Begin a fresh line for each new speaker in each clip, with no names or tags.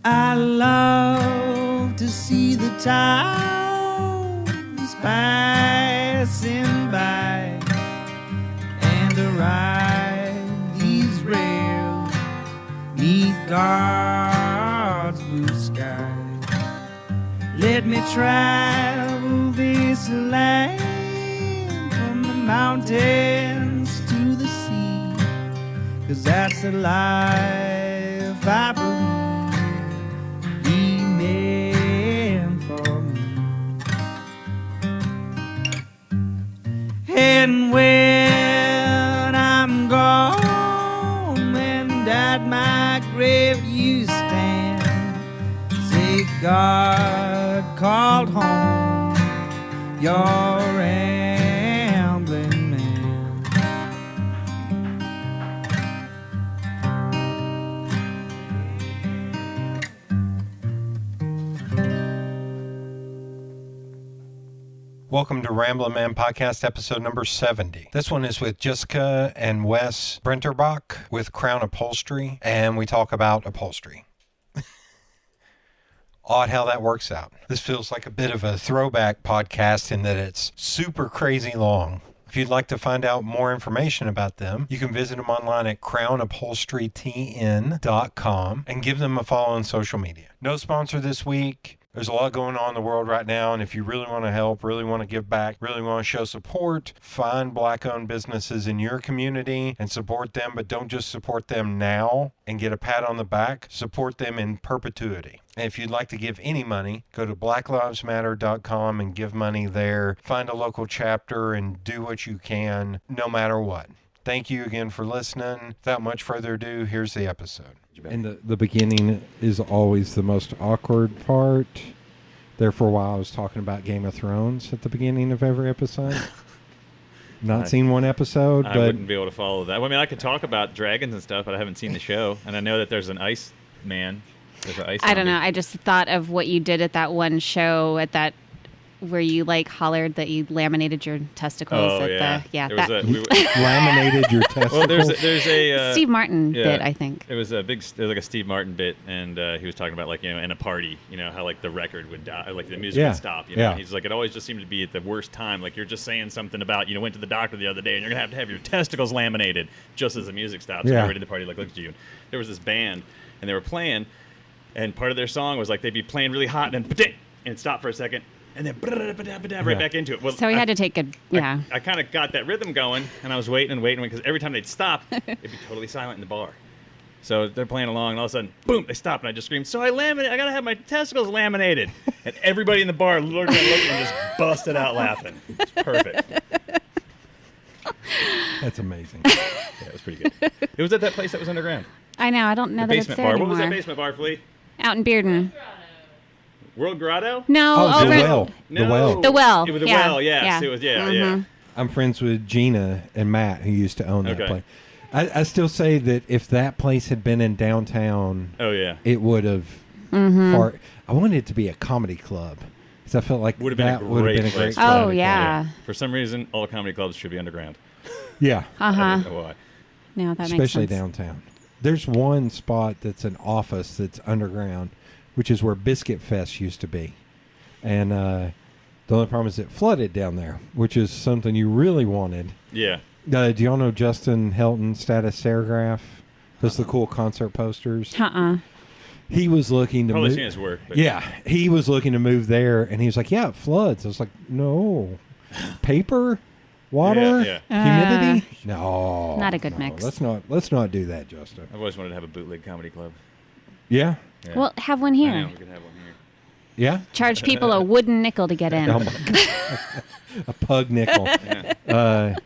I love to see the towns passing by and to ride these rails neath God's blue sky. Let me travel this land from the mountains to the sea, 'cause that's the life I believe He meant for me. And when I'm gone and at my grave you stand, say God called home your rambling man.
Welcome to Ramblin' Man Podcast, episode number 70. This one is with Jesica and Wes Breitenbach with Crown Upholstery, and we talk about upholstery. Odd how that works out. This feels like a bit of a throwback podcast in that it's super crazy long. If you'd like to find out more information about them, you can visit them online at crownupholsterytn.com and give them a follow on social media. No sponsor this week. There's a lot going on in the world right now, and if you really want to help, really want to give back, really want to show support, find Black-owned businesses in your community and support them, but don't just support them now and get a pat on the back. Support them in perpetuity. And if you'd like to give any money, go to blacklivesmatter.com and give money there. Find a local chapter and do what you can, no matter what. Thank you again for listening. Without much further ado, here's the episode.
And the beginning is always the most awkward part. There for a while I was talking about Game of Thrones at the beginning of every episode. Not seen one episode,
I
but
wouldn't be able to follow that. Well, I mean, I could talk about dragons and stuff, but I haven't seen the show. And I know that there's an ice man. There's an ice
I don't
zombie.
know. I just thought of what you did at that one show at that where you like hollered that you laminated your testicles
Oh,
at
yeah.
the
There was
laminated your testicles.
well, there's a
Steve Martin
yeah.
bit, I think.
It was a big, there was like a Steve Martin bit, and he was talking about like, you know, in a party, you know, how like the record would die, like the music would stop. You know,
Yeah.
he's like, it always just seemed to be at the worst time. Like you're just saying something about, you know, went to the doctor the other day, and you're gonna have your testicals laminated just as the music stops. And
Yeah.
everybody at the party like looked at you. There was this band, and they were playing, and part of their song was like they'd be playing really hot, and then and stop for a second. And then right back into it. Well,
So he had to take a, yeah.
I kind of got that rhythm going, and I was waiting and waiting because every time they'd stop, it'd be totally silent in the bar. So they're playing along, and all of a sudden, boom, they stop, and I just screamed, "So I gotta have my testicles laminated." And everybody in the bar looked and just busted out laughing. It's perfect.
That's amazing.
Yeah, it was pretty good. It was at that place that was underground.
I know. I don't know
The
that it's
basement
there
bar.
anymore.
What was that basement bar, Flea?
Out in Bearden.
World Grotto?
No,
Oh,
over
the
at-
well.
No.
The well.
The well.
It was the
yeah.
well, yes.
Yeah.
It was, yeah,
Mhm.
yeah.
I'm friends with Gina and Matt, who used to own that
Okay.
place. I still say that if that place had been in downtown,
Oh, yeah.
it would have.
Mm-hmm.
I wanted it to be a comedy club because I felt like
Would have been a
that would have been a
great
great.
place.
Oh,
comedy club.
yeah.
For some reason, all comedy clubs should be underground.
Yeah.
I
Uh-huh.
don't know why.
No, that
Especially
makes sense.
downtown. There's one spot that's an office that's underground, which is where Biscuit Fest used to be. And the only problem is it flooded down there, which is something you really wanted.
Yeah.
Do y'all know Justin Helton, Status Serigraph? Those are the cool concert posters.
Uh-uh.
He was looking to
Probably
move.
seen his work. But
Yeah, he was looking to move there, and he was like, "Yeah, it floods." I was like, "No, paper, water,
Yeah,
humidity. No,
Not a good
no,
mix.
Let's not do that, Justin."
I've always wanted to have a bootleg comedy club.
Yeah,
Yeah.
Well, have one
I
here.
know, we could have one here.
yeah.
Charge people a wooden nickel to get in.
Oh my God. A pug nickel.
Yeah.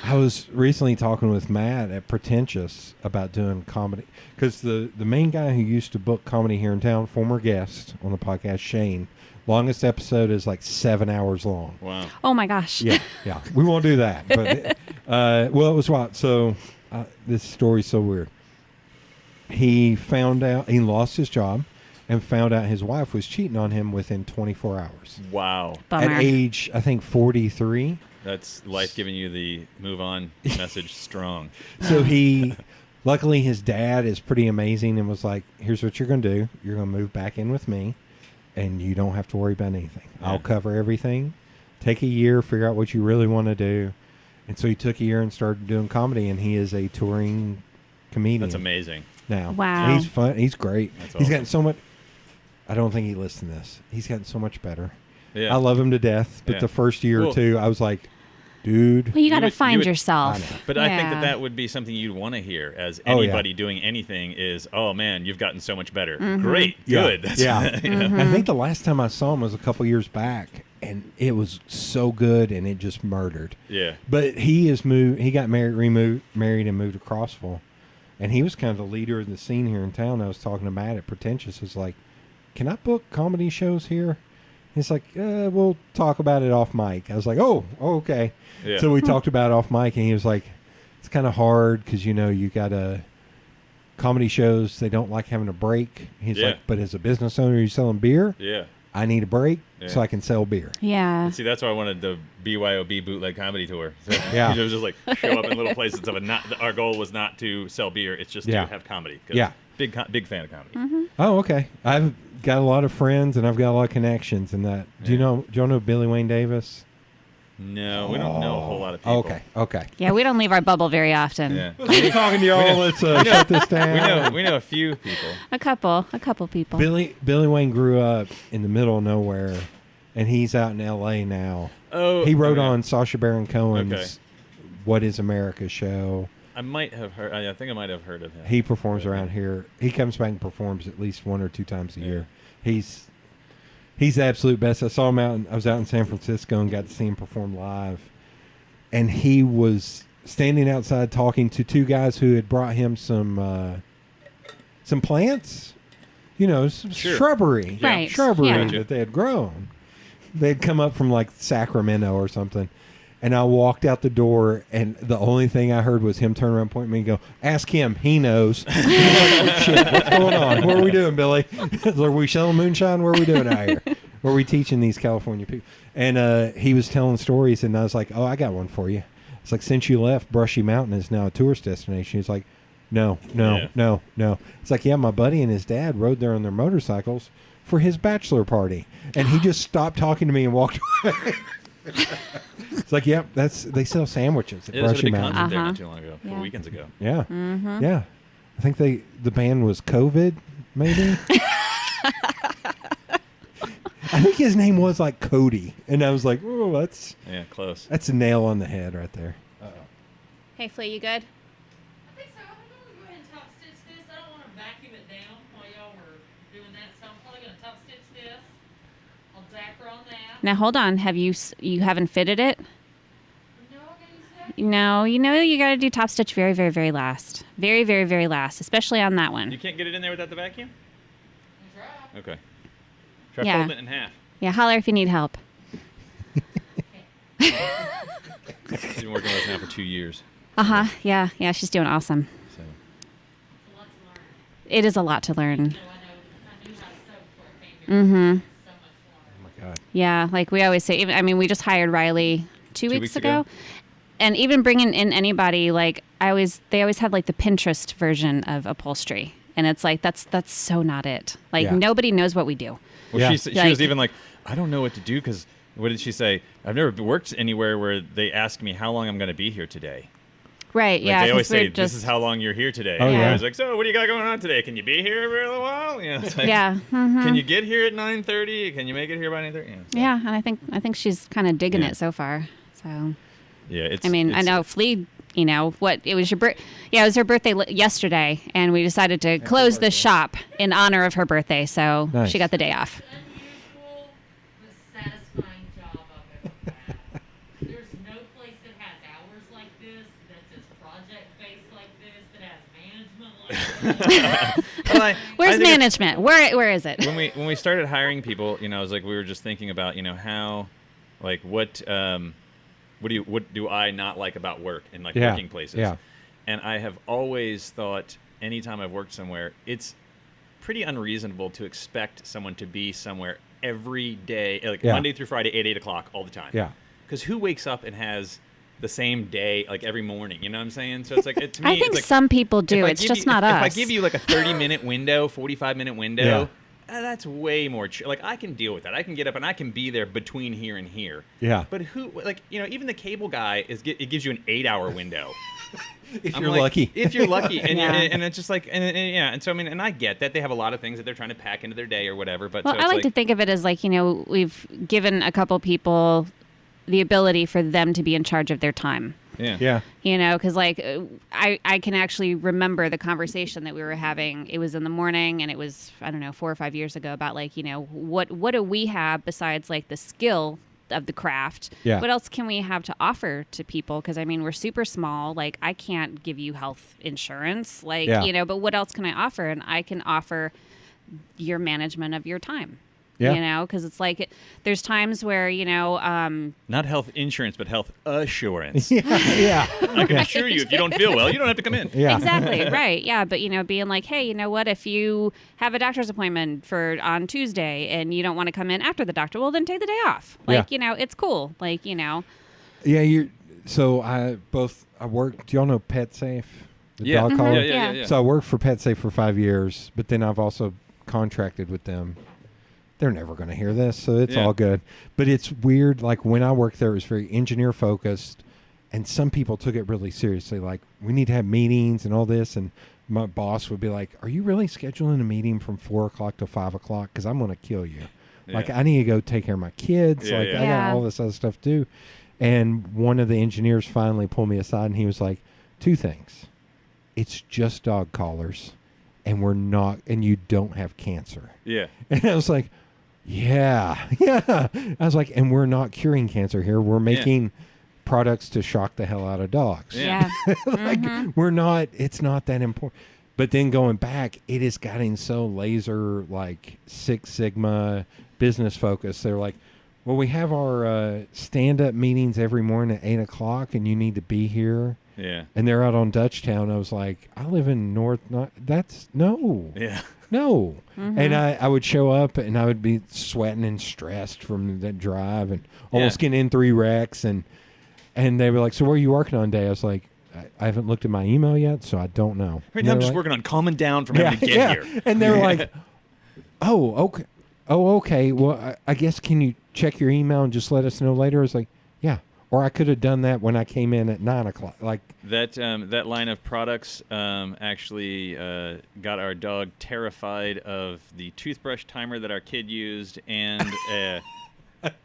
I was recently talking with Matt at Pretentious about doing comedy because the main guy who used to book comedy here in town, former guest on the podcast, Shane, longest episode is like 7 hours long.
Wow.
Oh, my gosh.
Yeah, yeah. We won't do that. But well, it was what? So this story's so weird. He found out he lost his job and found out his wife was cheating on him within 24 hours.
Wow.
Bummer.
At age, I think, 43.
That's life giving you the move on message strong.
So he Luckily, his dad is pretty amazing and was like, here's what you're going to do. You're going to move back in with me, and you don't have to worry about anything.
Yeah.
I'll cover everything. Take a year, figure out what you really want to do. And so he took a year and started doing comedy, and he is a touring comedian.
That's amazing.
Now.
Wow.
He's fun. He's great.
That's
He's
awesome.
gotten so much. I don't think he listens to this. He's gotten so much better.
Yeah.
I love him to death, but
Yeah.
the first year
Well-
or two, I was like, dude.
Well, you got to
would- you
find
would-
yourself.
I know.
But I think
Yeah.
that would be something you'd want to hear as
Oh, yeah.
anybody doing anything is, oh man, you've gotten so much better.
Mm-hmm.
Great,
Yeah.
good. That's,
Yeah.
you know.
I think the last time I saw him was a couple years back, and it was so good, and it just murdered.
Yeah.
But he is moved. He got married and moved to Crossville, and he was kind of the leader of the scene here in town. I was talking to Matt at Pretentious. It's like, can I book comedy shows here? He's like, we'll talk about it off mic. I was like, oh, okay.
Yeah.
So we talked about it off mic, and he was like, it's kind of hard because, you know, you got to comedy shows. They don't like having a break. He's
Yeah.
like, but as a business owner, you're selling beer.
Yeah.
I need a break
Yeah.
so I can sell beer.
Yeah.
See, that's why I wanted the BYOB bootleg comedy tour. So,
Yeah.
it was just like show up in little places. Of our goal was not to sell beer; it's just
Yeah.
to have comedy. 'Cause
Yeah.
big fan of comedy.
Mm-hmm.
Oh, okay. I've got a lot of friends and I've got a lot of connections in that. Do you know Billy Wayne Davis?
No, we don't know a whole lot of people.
Okay.
Yeah, we don't leave our bubble very often.
Yeah.
We're talking to y'all. Let's shut this down.
We know a few people.
A couple people.
Billy Wayne grew up in the middle of nowhere, and he's out in L.A. now.
Oh,
He wrote
yeah.
on Sacha Baron Cohen's
Okay.
What Is America show.
I might have heard. I think I might have heard of him.
He performs around here. He comes back and performs at least 1 or 2 times a year. He's the absolute best. I saw him I was out in San Francisco and got to see him perform live. And he was standing outside talking to 2 guys who had brought him some plants, you know, some
Sure.
shrubbery,
Yeah. Right.
shrubbery
Yeah.
that they had grown. They'd come up from like Sacramento or something. And I walked out the door, and the only thing I heard was him turn around, point at me, and go, "Ask him. He knows." I'm like, "Oh, shit, what's going on? What are we doing, Billy? Are we selling moonshine? What are we doing out here? What are we teaching these California people?" And he was telling stories, and I was like, "Oh, I got one for you." It's like, since you left, Brushy Mountain is now a tourist destination. He's like, No. It's like, yeah, my buddy and his dad rode there on their motorcycles for his bachelor party, and he just stopped talking to me and walked away. It's like, yep, they sell sandwiches at
Yeah, there's a
Brushy
big
Mountain.
concert there
Uh-huh.
not too long ago,
Yeah.
weekends ago.
Yeah,
Mm-hmm.
yeah. I think the band was COVID, maybe. I think his name was like Cody, and I was like, oh,
Yeah, close.
that's a nail on the head right there.
Hey, Flea, you good?
I think so. I'm going to go ahead and top stitch this. I don't want to vacuum it down while y'all were doing that, so I'm probably going to top stitch this. I'll dapper on that.
Now hold on. You haven't fitted it?
No, I got you
No, you got to do top stitch very, very, very last. Very, very, very last, especially on that one.
You can't get it in there without the vacuum?
Try.
Okay. Try
Yeah.
folding it in half.
Yeah, holler if you need help.
She's been working with us now for 2 years.
Uh-huh. Yeah, she's doing awesome.
So.
It's a lot to learn.
It is a lot to learn.
I knew how to sew before I came here.
Mm-hmm.
So much
Oh
more.
my God.
Yeah, like we always say, we just hired Riley 2 weeks
weeks
ago.
ago.
And even bringing in anybody, like they always have like the Pinterest version of upholstery. And it's like, that's so not it. Like
Yeah.
nobody knows what we do.
Well,
Yeah.
she
Like-
was even like, I don't know what to do because, what did she say? I've never worked anywhere where they ask me how long I'm going to be here today.
Right,
Like
yeah.
they always
'cause we're
say, this is how long you're here today.
Oh,
And
yeah.
I was like, so what do you got going on today? Can you be here for a little while? You know, it's like,
Yeah. Mhm.
Can you get here at 9:30? Can you make it here by 9:30? Yeah, so-
Yeah, and I think she's kind of digging
Yeah.
it so far. So,
Yeah, it's.
I
it's,
know Flea, it was it was her birthday yesterday, and we decided to close the shop in honor of her birthday, so
Nice.
she got the day off.
Unusual but satisfying job I've ever had. There's no place that has hours like this, that's as project-based like this, that has management like this.
Well, I
Where's
think it's-
management? Where is it?
when we started hiring people, I was like, we were just thinking about, how, like, what do I not like about work and like
Yeah,
working places?
yeah.
And I have always thought, anytime I've worked somewhere, it's pretty unreasonable to expect someone to be somewhere every day, like
Yeah.
Monday through Friday, 8 o'clock all the time.
Yeah.
Because who wakes up and has the same day, like every morning. You know what I'm saying? So it's like, to me,
I think
it's like,
some people do.
if I
It's
give
just
you-
not
if
us.
I give you like a 30-minute window, 45-minute window,
Yeah.
that's way more. Like I can deal with that. I can get up and I can be there between here and here.
Yeah.
But even the cable guy it gives you an 8-hour window.
If
I'm
you're
like,
lucky.
If you're lucky, and,
Yeah.
and it's just like, and so I mean, and I get that they have a lot of things that they're trying to pack into their day or whatever. But
Well,
so
I
it's
like to think of it as like, we've given a couple people the ability for them to be in charge of their time.
yeah.
Because like I can actually remember the conversation that we were having. It was in the morning, and it was, I don't know, 4 or 5 years ago, about like, what do we have besides like the skill of the craft?
Yeah.
What else can we have to offer to people? Because I mean, we're super small. Like, I can't give you health insurance, like,
Yeah.
but what else can I offer? And I can offer your management of your time.
Yeah.
Because it's like there's times where
Not health insurance, but health assurance.
Yeah.
I can assure you, if you don't feel well, you don't have to come in.
Yeah.
Exactly, right. Yeah, but being like, hey, you know what, if you have a doctor's appointment on Tuesday and you don't want to come in after the doctor, well, then take the day off. Like, it's cool. Like,
Yeah. So I work. Do y'all know Pet Safe? The
Yeah.
dog
Mhm.
collar.
Yeah.
So I worked for Pet Safe for 5 years, but then I've also contracted with them. They're never going to hear this, so it's
Yeah.
all good. But it's weird. Like when I worked there, it was very engineer focused, and some people took it really seriously. Like, we need to have meetings and all this. And my boss would be like, "Are you really scheduling a meeting from 4 o'clock to 5 o'clock? Because I'm going to kill you. Like,
Yeah.
I need to go take care of my kids.
Yeah,
like,
yeah.
I got
Yeah.
all this other stuff to do." And one of the engineers finally pulled me aside, and he was like, 2 things. It's just dog collars, and you don't have cancer.
Yeah.
And I was like, yeah. I was like, and we're not curing cancer here. We're making products to shock the hell out of dogs.
Yeah.
Like, it's not that important. But then going back, it is getting so laser, like Six Sigma business focused. They're like, well, we have our stand-up meetings every morning at 8 o'clock, and you need to be here.
Yeah.
And they're out on Dutchtown. I was like, I live in no.
Yeah.
No. And I would show up, and I would be sweating and stressed from that drive, and almost getting in 3 wrecks. And they were like, "So what are you working on today?" I was like, I haven't looked at my email yet, so I don't know.
Right
And
now, I'm
they're
just
like,
working on calming down from having to get here.
And they were like, "Oh, okay. Oh, okay. Well, I guess, can you check your email and just let us know later?" I was like, "Yeah." Or I could have done that when I came in at 9 o'clock. Like,
That line of products actually got our dog terrified of the toothbrush timer that our kid used, and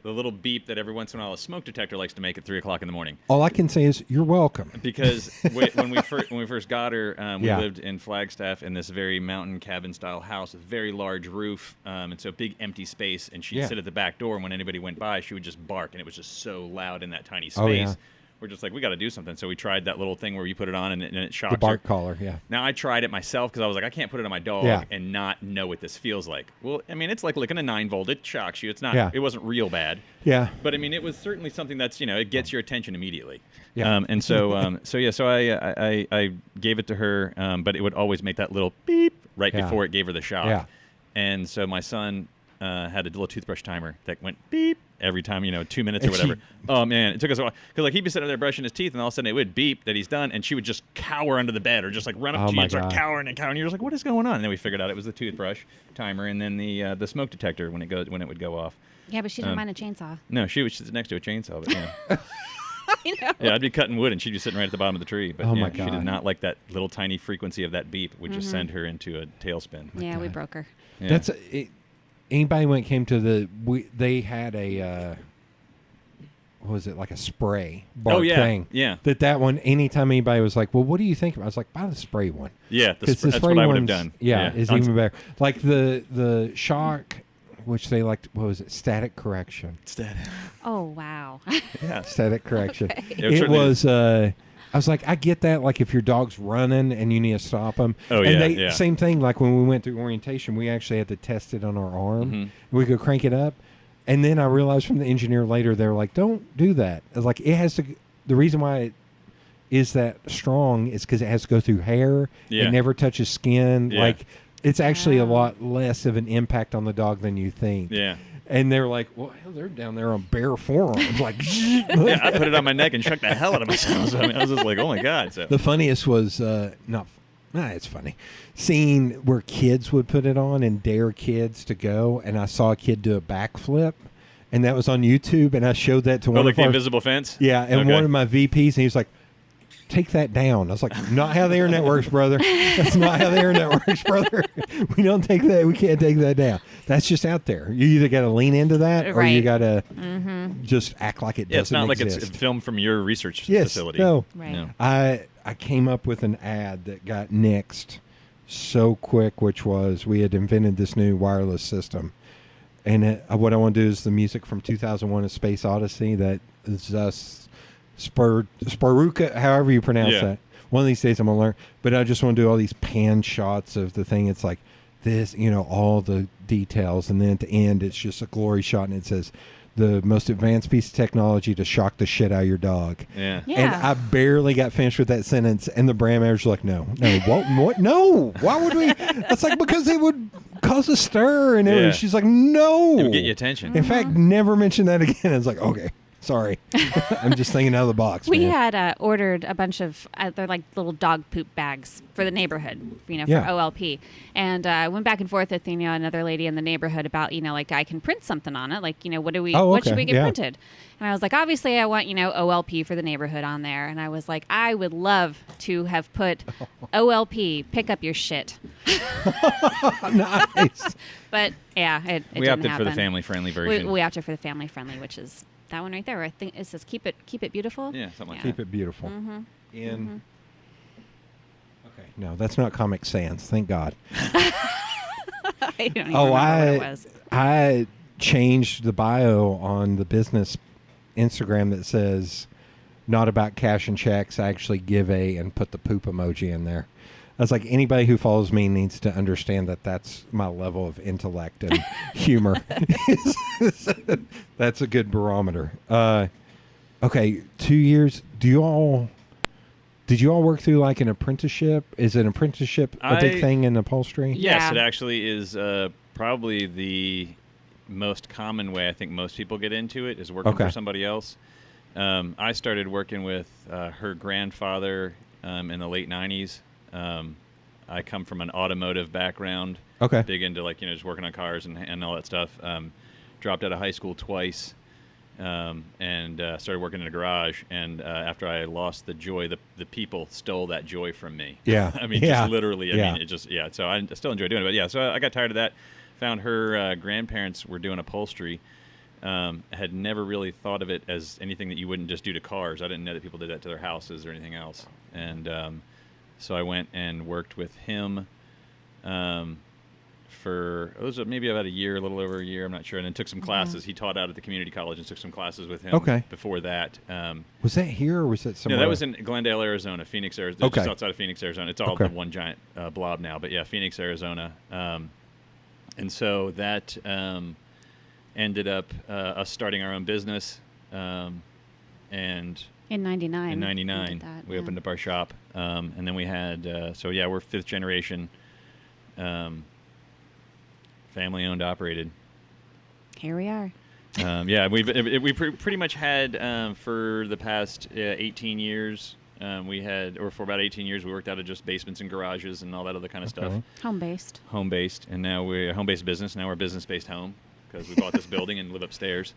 the little beep that every once in a while a smoke detector likes to make at 3 o'clock in the morning.
all I can say is, you're welcome.
Because when we first got her, we
Yeah.
lived in Flagstaff in this very mountain cabin style house with very large roof, and so big empty space. And she'd
Yeah.
sit at the back door, and when anybody went by, she would just bark, and it was just so loud in that tiny space.
Oh, yeah.
We're just like, we got to do something. So we tried that little thing where you put it on and it shocks
The bark
her.
collar, yeah.
Now I tried it myself because I was like, I can't put it on my dog
Yeah.
and not know what this feels like. Well, I mean, it's like licking a 9-volt. It shocks you. It's not.
Yeah.
It wasn't real bad.
Yeah.
But I mean, it was certainly something that's it gets your attention immediately.
Yeah.
And so I gave it to her, but it would always make that little beep right
Yeah.
before it gave her the shock.
Yeah.
And so my son had a little toothbrush timer that went beep every time, 2 minutes or
And
whatever. Oh man, it took us a while because like he'd be sitting there brushing his teeth, and all of a sudden it would beep that he's done, and she would just cower under the bed or just like run up
Oh
to you
my
and start
God.
cowering and cowering. You're just like, what is going on? And then we figured out it was the toothbrush timer, and then the smoke detector when it would go off.
Yeah, but she didn't mind a chainsaw.
No, she was sitting next to a chainsaw, but yeah. Yeah, I'd be cutting wood, and she'd be sitting right at the bottom of the tree. But
Oh,
yeah,
my
she
God.
did not like that little tiny frequency of that beep, which just send her into a tailspin.
Yeah, we
God.
broke her.
Yeah.
That's anybody when it came to they had a what was it, like a spray bark
Oh, yeah,
thing?
yeah.
That one. Anytime anybody was like, "Well, what do you think?" I was like, "Buy the spray one."
Yeah,
Because
that's what I would have done.
Yeah, is even better. Like the shock, which they liked. What was it? Static correction.
Oh, wow.
Yeah.
Static correction.
It
It
certainly
was. I was like, I get that. Like if your dog's running and you need to stop him.
Oh,
and
yeah,
they,
yeah.
Same thing. Like when we went through orientation, we actually had to test it on our arm.
Mhm.
We could crank it up, and then I realized from the engineer later, they were like, "Don't do that." It's like it has to. The reason why it is that strong is because it has to go through hair.
Yeah.
It never touches skin.
Yeah.
Like it's actually a
Wow.
lot less of an impact on the dog than you think.
Yeah.
And they're like, well, hell, they're down there on bare forearms. Like,
Yeah, I put it on my neck and shook the hell out of myself. I mean, I was just like, oh my god. So
The funniest was it's funny seeing where kids would put it on and dare kids to go. And I saw a kid do a backflip, and that was on YouTube. And I showed that to one
like
of
the
our
invisible fence.
yeah, and
Okay.
one of my VPs, and he was like, take that down. I was like, not how the internet works, brother. That's not how the internet works, brother. We don't take that. We can't take that down. That's just out there. You either got to lean into that, or you
Right.
got to just act like it
Yeah, it's
doesn't
not
exist.
like it's filmed from your research
Yes,
facility.
no.
Right.
No.
I came up with an ad that got nixed so quick, which was we had invented this new wireless system. And what I want to do is the music from 2001: A Space Odyssey. That is Sparuka, however you pronounce
Yeah.
that. One of these days I'm going to learn. But I just want to do all these pan shots of the thing. It's like this, all the details. And then at the end, it's just a glory shot. And it says, the most advanced piece of technology to shock the shit out of your dog.
Yeah.
Yeah.
And I barely got finished with that sentence, and the brand manager's like, no, what? No, why would we? That's like, because it would cause a stir, and
Yeah.
she's like, no.
It would get you attention.
In fact, never mention that again. I was like, okay, sorry. I'm just thinking out of the box.
We
man.
had ordered a bunch of they're like little dog poop bags for the neighborhood, for
Yeah.
OLP, and I went back and forth with another lady in the neighborhood about like I can print something on it, like what do we what should
okay,
we get
yeah.
printed? And I was like, obviously I want OLP for the neighborhood on there, and I was like, I would love to have put OLP, pick up your shit,
Nice.
but yeah, it
We
didn't
opted for the
happen.
family-friendly version.
We opted for the family friendly, which is that one right there. I think it says keep it beautiful.
Yeah, something like
Yeah.
Keep it beautiful.
Mm-hmm.
In. Okay, no, that's not Comic Sans. Thank God.
I don't even
Oh,
remember what it was.
I changed the bio on the business Instagram that says not about cash and checks. I actually give and put the poop emoji in there. I was like, anybody who follows me needs to understand that that's my level of intellect and humor. That's a good barometer. Okay, 2 years. Did you all work through like an apprenticeship? Is an apprenticeship a big thing in upholstery?
Yes,
Yeah.
it actually is probably the most common way I think most people get into it is working
Okay.
for somebody else. I started working with her grandfather in the late 90s. I come from an automotive background.
Okay.
Big into just working on cars and all that stuff. Dropped out of high school twice. And started working in a garage. And after I lost the joy, the people stole that joy from me.
Yeah.
I mean,
Yeah.
just literally. I
Yeah.
mean, it just, yeah. So I still enjoy doing it. But yeah, so I got tired of that. Found her grandparents were doing upholstery. Had never really thought of it as anything that you wouldn't just do to cars. I didn't know that people did that to their houses or anything else. And so I went and worked with him for it was maybe about a year, a little over a year, I'm not sure, and then took some classes. He taught out at the community college and took some classes with him.
Okay.
Before that,
Was that here or was that
no,
somewhere?
that was in Glendale, Arizona, Phoenix, Arizona,
Okay.
just outside of Phoenix, Arizona. It's all
Okay.
the one giant blob now, but yeah, Phoenix, Arizona, and so that ended up us starting our own business, and
In '99.
in '99 we opened up our shop, and then we had we're fifth generation. Family owned, operated.
Here we are.
We pretty much had for the past 18 years. For about 18 years, we worked out of just basements and garages and all that other kind of stuff.
Okay.
Home based.
Home based, and now we're a home based business. Now we're a business based home because we bought this building and live upstairs.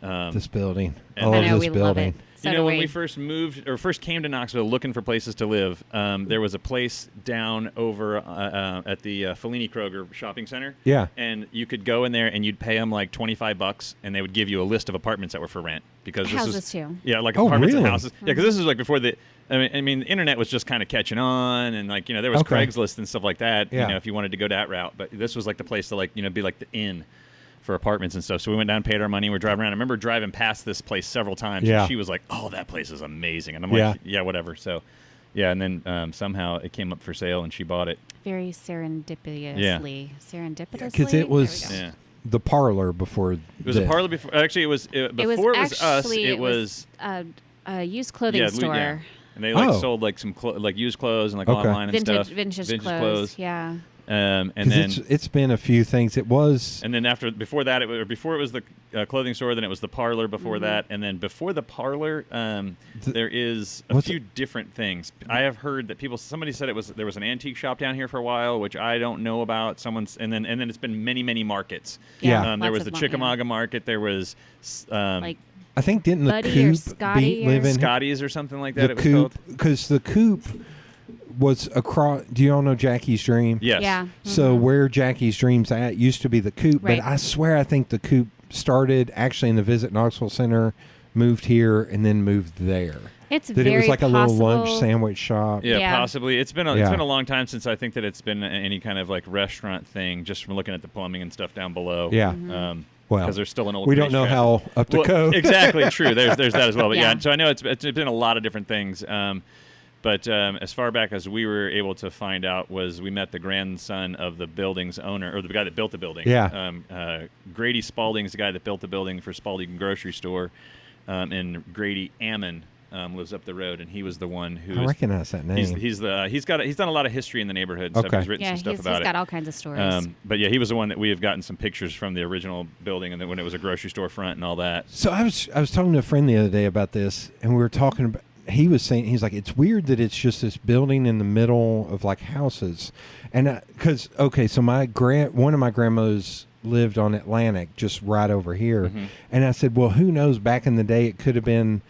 This building.
and-
All
I
of
know,
this
we love
building.
it. So
When
do
we first moved or first came to Knoxville looking for places to live, there was a place down over at the Fellini Kroger shopping center.
Yeah.
And you could go in there and you'd pay them like $25, and they would give you a list of apartments that were for rent because this
Houses
was,
too.
Yeah, like
Oh,
apartments and
really?
houses. Yeah, because this is like before the. I mean, the internet was just kind of catching on, and there was
Okay.
Craigslist and stuff like that.
Yeah.
If you wanted to go that route, but this was like the place to be like the inn for apartments and stuff. So we went down, paid our money, we're driving around. I remember driving past this place several times.
Yeah.
And she was like, "Oh, that place is amazing," and I'm like, "Yeah, whatever." So, yeah, and then somehow it came up for sale, and she bought it.
Very serendipitously.
Yeah.
Serendipitously.
Because it was
There we go.
Yeah.
the parlor before.
It was a parlor before. Actually, it was before it was us.
actually-
It was
a used clothing store.
Yeah. And they
Oh.
sold like some used clothes and
Okay.
online and
Vintage,
stuff.
vintage clothes. Yeah.
And
'Cause
then
it's been a few things. It was
and then before it was the clothing store. Then it was the parlor. Before that, and then before the parlor, there is a few different things. I have heard that somebody said there was an antique shop down here for a while, which I don't know about. And then it's been many markets.
Yeah.
There was
Lots
the
of
Chickamauga market. There was
like
I think didn't the
Buddy or
Coop
Scotty
live in
Scotty's or something like that.
the
It was called.
Coop? Because the Coop was across. Do you all know Jackie's Dream?
Yes.
yeah.
So where Jackie's Dream's at used to be the Coop,
Right.
but I swear I think the Coop started actually in the Visit Knoxville Center, moved here, and then moved there.
It's
That
very
it was like a little lunch
possible.
sandwich shop.
Yeah,
Yeah.
possibly. It's been
Yeah.
a long time since I think that it's been any kind of like restaurant thing. Just from looking at the plumbing and stuff down below.
Yeah. Well,
because there's still an old.
we don't know
racetrack.
how up to
Well,
code.
exactly true. There's that as well. But
Yeah.
so I know it's been a lot of different things. But as far back as we were able to find out was we met the grandson of the building's owner, or the guy that built the building.
Yeah.
Grady Spalding is the guy that built the building for Spalding Grocery Store, and Grady Ammon lives up the road, and he was the one who
I recognize that name.
He's done a lot of history in the neighborhood. And stuff.
Okay.
He's written
Yeah,
some stuff
he's
about
got
it.
all kinds of stories.
But yeah, he was the one that we have gotten some pictures from the original building, and then when it was a grocery store front and all that.
So I was talking to a friend the other day about this, and we were talking about. He was saying he's like, it's weird that it's just this building in the middle of like houses, and because so one of my grandmas lived on Atlantic, just right over here,
Mm-hmm.
and I said, well, who knows? Back in the day, it could have been.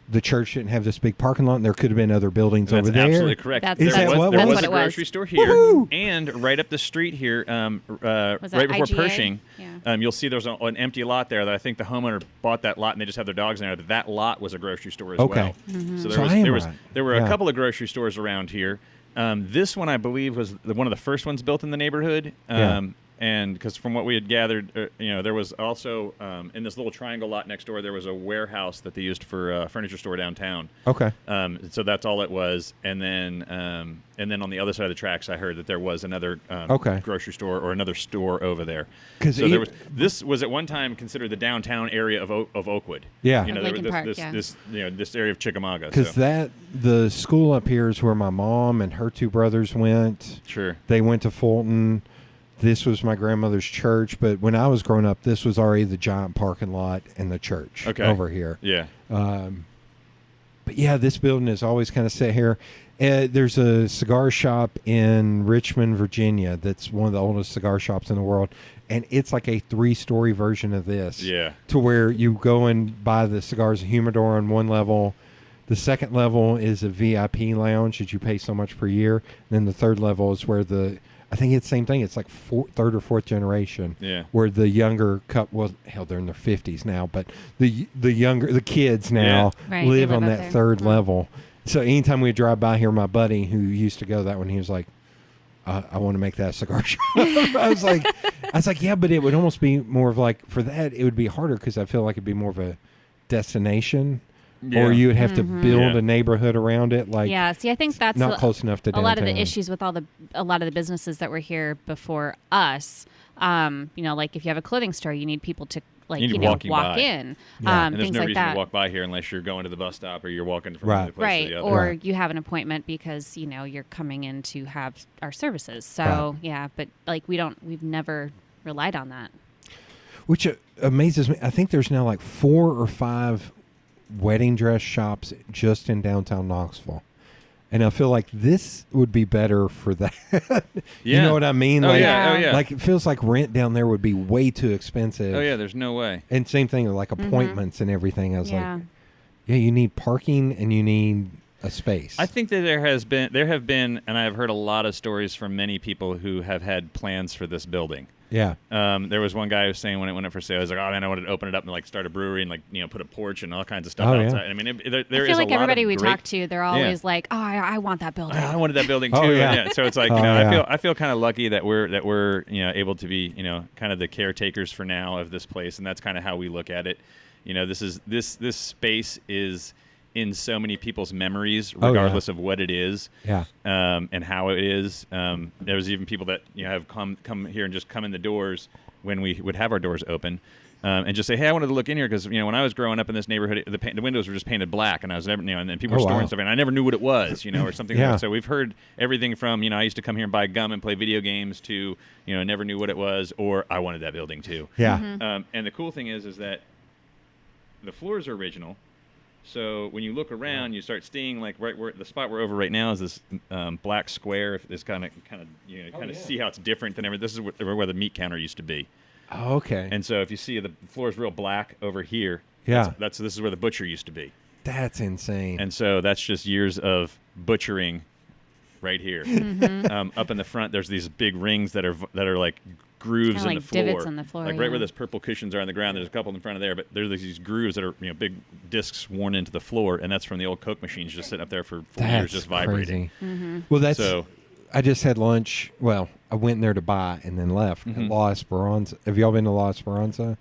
The church didn't have this big parking lot, and there could have been other buildings
That's
over there.
absolutely correct.
That's-
Is
there
that
was,
what-
there
that's
was
what
a
it was.
grocery store here,
Woohoo!
and right up the street here,
Was
right
that
before
IGA?
Pershing,
Yeah.
you'll see there's an empty lot there that I think the homeowner bought that lot, and they just have their dogs in there. That lot was a grocery store as
Okay.
well.
Mm-hmm.
So
So I am right.
there were
Yeah.
a couple of grocery stores around here. This one, I believe, was one of the first ones built in the neighborhood.
Yeah.
And because from what we had gathered, there was also in this little triangle lot next door, there was a warehouse that they used for a furniture store downtown.
Okay.
So that's all it was. And then on the other side of the tracks, I heard that there was another grocery store or another store over there.
'Cause
So this was at one time considered the downtown area of Oakwood.
Yeah.
You know,
Of Lincoln Park,
this area of Chickamauga.
Because
so.
the school up here is where my mom and her two brothers went.
Sure.
They went to Fulton. This was my grandmother's church, but when I was growing up, this was already the giant parking lot and the church over here.
Yeah.
But yeah, this building is always kind of set here. There's a cigar shop in Richmond, Virginia, that's one of the oldest cigar shops in the world, and it's like a 3-story version of this.
Yeah.
To where you go and buy the cigars and humidor on one level. The second level is a VIP lounge that you pay so much per year. And then the third level is where I think it's the same thing. It's like third or fourth generation.
Yeah.
Where the younger they're in their 50s now, but the kids now
Right,
live
they
on
live
that
up there.
third level. So anytime we drive by here, my buddy who used to go that one, he was like, I want to make that a cigar shop. I was like, yeah, but it would almost be more of like, for that, it would be harder because I feel like it'd be more of a destination.
Yeah.
Or you would have to
Mm-hmm.
build
Yeah.
a neighborhood around it. Like,
Yeah, see, I think that's
not close enough to
a lot of the
downtown.
issues with a lot of the businesses that were here before us. Like if you have a clothing store, you need people to
You need
walk
walking by.
in,
Yeah.
And there's
things
no
like
reason
that.
to walk by here unless you're going to the bus stop or you're walking from
Right.
one place
Right,
to the other.
or
Right.
you have an appointment because you're coming in to have our services. So
Right.
yeah, but we've never relied on that.
Which amazes me. I think there's now like 4 or 5 wedding dress shops just in downtown Knoxville. And I feel like this would be better for that. You
Yeah.
know what I mean?
Oh,
like,
yeah. Oh, yeah.
Like it feels like rent down there would be way too expensive.
Oh, yeah, there's no way.
And same thing with like appointments and everything. I was
Yeah.
like, yeah, you need parking and you need a space.
I think that there have been, and I have heard a lot of stories from many people who have had plans for this building.
Yeah.
There was one guy who was saying when it went up for sale, he was like, "Oh man, I wanted to open it up and like start a brewery and like put a porch and all kinds of stuff
Oh, yeah.
outside." I mean, there
I
is
feel
a
like
lot
everybody
of
we
great-
talk to, they're always like, "Oh, I want that building."
I wanted that building too.
Oh, yeah.
So it's like
Oh, yeah.
I feel kind of lucky that we're able to be kind of the caretakers for now of this place, and that's kind of how we look at it. This space is in so many people's memories,
Oh, yeah.
regardless of what it is.
Yeah.
And how it is. There was even people that have come here and just come in the doors when we would have our doors open, and just say, hey, I wanted to look in here because when I was growing up in this neighborhood, the windows were just painted black, and I was never, and then people were storing stuff, and I never knew what it was, or something.
Yeah.
Like that. So we've heard everything from, I used to come here and buy gum and play video games to, never knew what it was, or I wanted that building too.
Yeah.
And the cool thing is that the floors are original. So when you look around, you start seeing like right where the spot we're over right now is this black square. If this kind of see how it's different than everything. This is where the meat counter used to be.
Oh, okay.
And so if you see the floor is real black over here,
Yeah.
this is where the butcher used to be.
That's insane.
And so that's just years of butchering right here. Up in the front, there's these big rings that are like grooves
Kinda
in
like
the floor.
divots in the floor,
Like right
yeah.
where those purple cushions are on the ground, there's a couple in front of there, but there's these grooves that are big discs worn into the floor, and that's from the old Coke machines just sitting up there for 4 years just vibrating.
Crazy. Well, that's.
So
I just had lunch. Well, I went in there to buy and then left. At La Esperanza. Have y'all been to La Esperanza?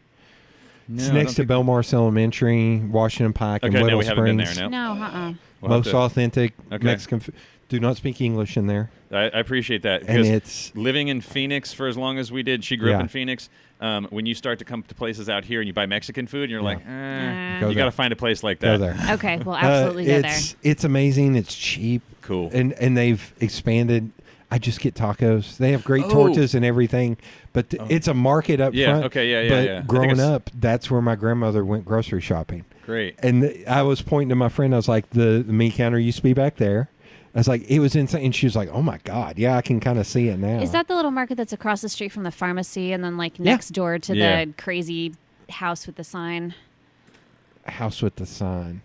It's next to Belmarsh Elementary, Washington Pike, and
okay,
Little
no, we haven't
Springs.
been there. No,
No,
We'll have
Most
to-
authentic
Okay.
Mexican food. Do not speak English in there.
I appreciate that.
And
Because
it's-
living in Phoenix for as long as we did. She grew up
Yeah.
in Phoenix. When you start to come to places out here and you buy Mexican food, and you're like,
Go
you
there.
got to find a place like
Go
that.
there.
Okay, we'll absolutely go there.
It's amazing. It's cheap.
Cool.
And they've expanded. I just get tacos. They have great
Oh.
tortas and everything, but it's a market up
Yeah,
front.
okay, yeah,
But
yeah. I think
growing
it's-
up, that's where my grandmother went grocery shopping.
Great.
And I was pointing to my friend. I was like, the meat counter used to be back there. I was like, it was insane. And she was like, oh my God. Yeah, I can kind of see it now.
Is that the little market that's across the street from the pharmacy and then like next door to
Yeah.
the crazy house with the sign?
House with the sign?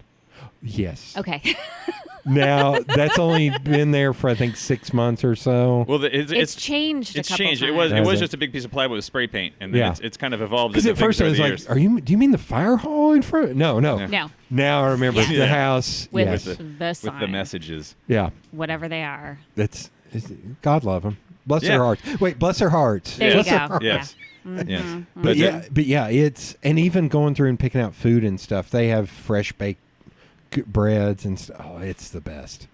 Yes.
Okay.
Now, that's only been there for, I think, 6 months or so.
Well,
it's changed a
It's
couple
changed.
times.
It
Has
was
it?
just a big piece of plywood with spray paint, and then
Yeah.
it's kind of evolved.
Because
into
at first I
things
was
over
like,
the years.
do you mean the fire hall in front? No.
No.
Now I remember
Yes.
the
Yeah.
house.
With
yes.
the sign.
with the messages.
Yeah.
Whatever they are.
It's God love them. Bless
Yeah.
their hearts. Wait, bless their hearts.
There
Bless
you
their
go.
hearts.
Yes.
Yeah.
Yes.
Mhm.
But yeah, it's, and even going through and picking out food and stuff, they have fresh baked breads and stuff. Oh, it's the best.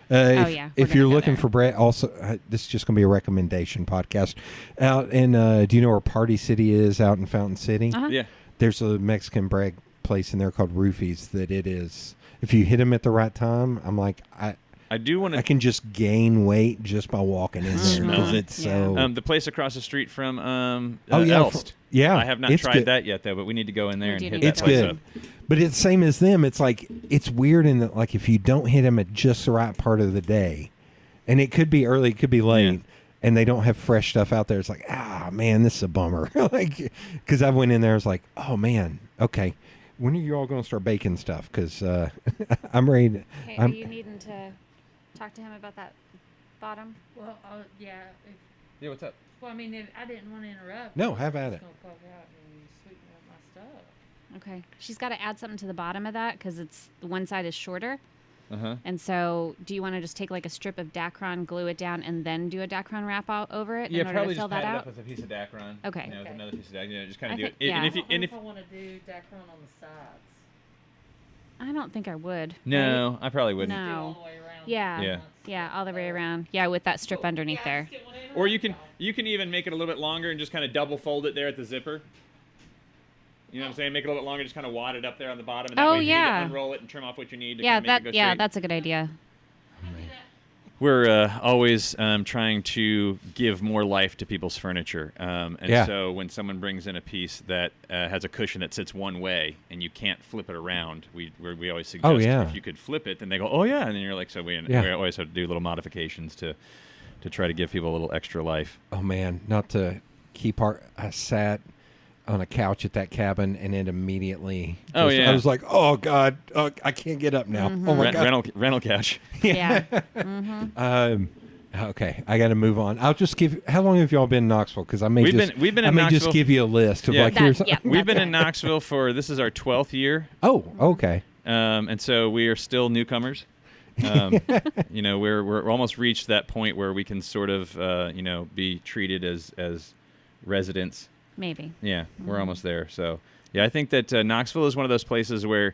If,
yeah, we're
if you're
gonna go
looking
there.
for bread, also, this is just going to be a recommendation podcast. Out in, do you know where Party City is out in Fountain City?
Uh-huh.
Yeah.
There's a Mexican bread place in there called Roofies that it is, if you hit them at the right time, I'm like,
I do want
I
to.
can just gain weight just by walking in there
Smell
because
it.
it's
Yeah.
so.
The place across the street from
Oh, yeah,
Elst.
yeah,
I have not
it's
tried
good.
that yet, though, but we need to go in there
We
and
do
hit
need
that
It's
to
place
good.
up.
But it's same as them. It's like, it's weird in that, like, if you don't hit them at just the right part of the day, and it could be early, it could be late,
Yeah.
and they don't have fresh stuff out there, it's like, man, this is a bummer. Like, because I went in there, I was like, oh man, okay, when are you all going to start baking stuff? Because I'm ready.
Hey,
I'm,
are you needing to talk to him about that bottom?
Well, yeah.
Yeah, what's up?
Well, I mean, I didn't want to interrupt.
No, have at it.
Gonna fuck out and sweeten up my stuff.
Okay. She's got to add something to the bottom of that because it's the one side is shorter.
Uh-huh.
And so, do you want to just take like a strip of Dacron, glue it down, and then do a Dacron wrap out over it in order to fill that out?
with a piece of Dacron.
Okay.
with
Okay.
another piece of Dacron. Just kind
I
of do
think-
it.
yeah.
And if you,
I don't
and
know
if
if I want to do Dacron on the sides.
I don't think I would.
no, I probably wouldn't.
No.
Do all the way around.
Yeah.
Yeah.
Yeah, all the way around. Yeah, with that strip underneath
Yeah, I
there.
just didn't wanna
Or
interrupt
you can even make it a little bit longer and just kind of double fold it there at the zipper. You know what I'm saying? Make it a little bit longer, just kind of wad it up there on the bottom. And that
Oh,
way if you need to
yeah.
unroll it and trim off what you need. To
Yeah,
kind of make it go straight.
that's a good idea.
We're always trying to give more life to people's furniture. And
Yeah.
so when someone brings in a piece that has a cushion that sits one way and you can't flip it around, we always suggest
yeah.
if you could flip it, then they go, oh, yeah. And then you're like, so we always have to do little modifications to try to give people a little extra life.
Oh man, not to keep I sat on a couch at that cabin and it immediately.
Oh, yeah.
I was like, oh god, I can't get up now. Oh my god.
Rental cash.
Yeah.
Okay, I got to move on. I'll just give. How long have y'all been in Knoxville? Because I may
We've
just
been
I
in
may just
Knoxville-
give you a list of
Yeah.
like
That-
here's.
yeah.
We've been
That's
in Knoxville this is our 12th year.
Oh, okay.
And so we are still newcomers. We're almost reached that point where we can sort of, be treated as residents.
Maybe.
Yeah, we're almost there. So, yeah, I think that Knoxville is one of those places where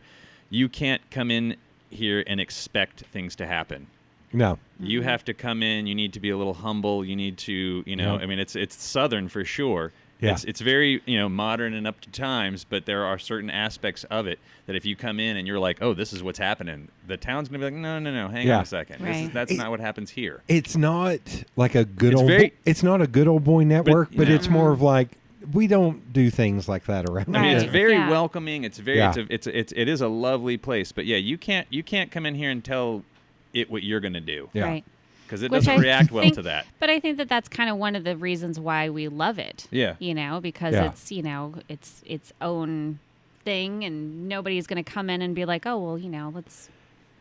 you can't come in here and expect things to happen.
No.
You have to come in. You need to be a little humble. You need to,
Yeah.
I mean, it's Southern for sure.
Yeah.
It's very, modern and up to times, but there are certain aspects of it that if you come in and you're like, oh, this is what's happening, the town's going to be like, no, hang on a second.
Right.
That's not what happens here.
It's not like a good
It's
old.
very-
It's not a good old boy network, but
no.
it's more of like we don't do things like that around
I mean,
here.
it's very
Yeah.
welcoming. It's very,
Yeah.
it is a lovely place. But yeah, you can't come in here and tell it what you're going to do
Yeah.
Right.
because it
Which
doesn't
I
react well
think-
to that.
But I think that that's kind of one of the reasons why we love it.
Yeah.
Because
Yeah.
it's, it's its own thing, and nobody's going to come in and be like, oh, well,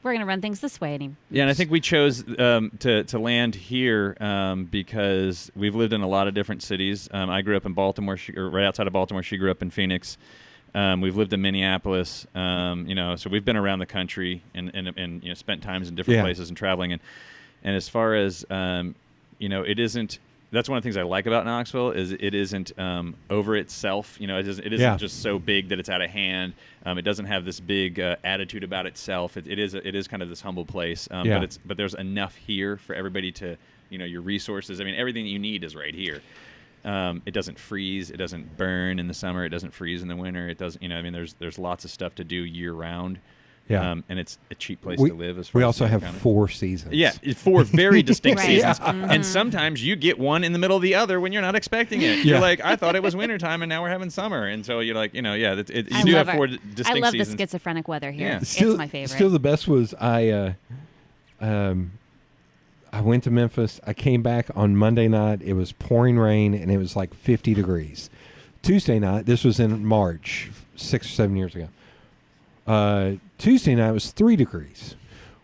we're going to run things this way.
Yeah, and I think we chose to land here because we've lived in a lot of different cities. I grew up in Baltimore, or right outside of Baltimore. She grew up in Phoenix. We've lived in Minneapolis. So we've been around the country and spent times in different
Yeah.
places and traveling. And as far as it isn't. That's one of the things I like about Knoxville is it isn't over itself. It isn't
Yeah.
just so big that it's out of hand. It doesn't have this big attitude about itself. It is kind of this humble place.
Yeah.
But there's enough here for everybody to your resources. I mean, everything that you need is right here. It doesn't freeze. It doesn't burn in the summer. It doesn't freeze in the winter. It doesn't. There's lots of stuff to do year round.
Yeah.
And it's a cheap place
We,
to live. As far
we
as
also
County
have
County.
4 seasons.
Yeah, 4 very distinct
Right.
seasons,
Yeah.
and sometimes you get one in the middle of the other when you're not expecting it.
Yeah.
You're like, I thought it was wintertime, and now we're having summer, and so you're like, you
I
do
love
have 4
it.
distinct
I love
seasons.
the schizophrenic weather here.
Yeah.
It's my favorite.
Still, the best was I went to Memphis. I came back on Monday night. It was pouring rain, and it was like 50 degrees. Tuesday night, this was in March, 6 or 7 years ago. Tuesday night was 3 degrees.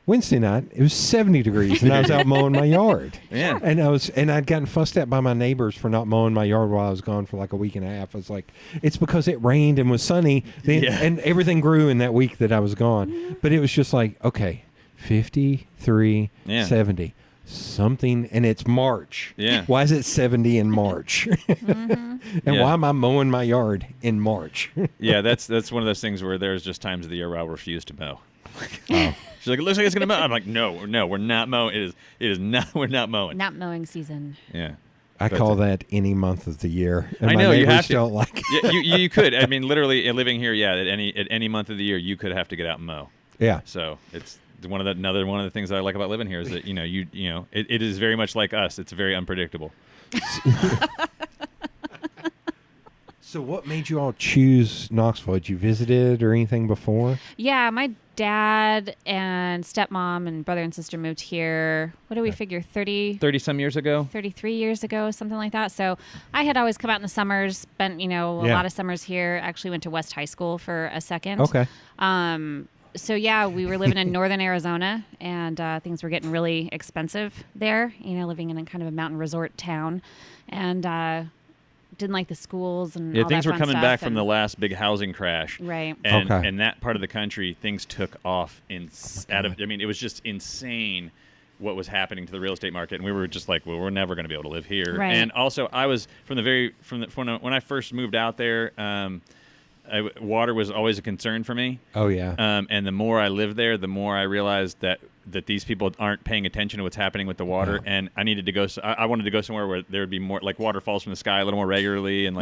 Wednesday night it was 70 degrees, and I was out mowing my yard.
Yeah.
And I'd gotten fussed at by my neighbors for not mowing my yard while I was gone for like a week and a half. I was like, it's because it rained and was sunny, and everything grew in that week that I was gone. But it was just like, okay, 53,
Yeah.
70. Something, and it's March.
Yeah.
Why is it 70 in March? And
Yeah.
why am I mowing my yard in March?
Yeah, that's one of those things where there's just times of the year where I'll refuse to mow. She's like, it looks like it's gonna mow. I'm like, no, we're not mowing. It is not. We're not mowing.
Not mowing season.
Yeah.
I
But,
call that any month of the year. And
I
my
know, you
neighbors
have to.
don't like it.
Yeah, you could. I mean, literally living here. Yeah, at any month of the year, you could have to get out and mow.
Yeah.
So it's another one of the things that I like about living here is that it is very much like us. It's very unpredictable.
So what made you all choose Knoxville? Had you visited or anything before?
Yeah, my dad and stepmom and brother and sister moved here. What do we figure?
30-some years ago.
33 years ago, something like that. So I had always come out in the summers, spent, a
Yeah.
lot of summers here. Actually went to West High School for a second.
Okay.
So yeah, we were living in northern Arizona, and things were getting really expensive there, living in a kind of a mountain resort town. And didn't like the schools and
Yeah,
all
things
that
were
fun
coming
stuff,
back from
and-
the last big housing crash.
Right.
And
Okay.
in that part of the country, things took off
God.
it was just insane what was happening to the real estate market, and we were just like, well, we're never going to be able to live here.
Right.
And also, I was when I first moved out there, water was always a concern for me.
Oh, yeah.
And the more I lived there, the more I realized that these people aren't paying attention to what's happening with the water.
Yeah.
And I needed to go. I wanted to go somewhere where there would be more, like water falls from the sky a little more regularly, and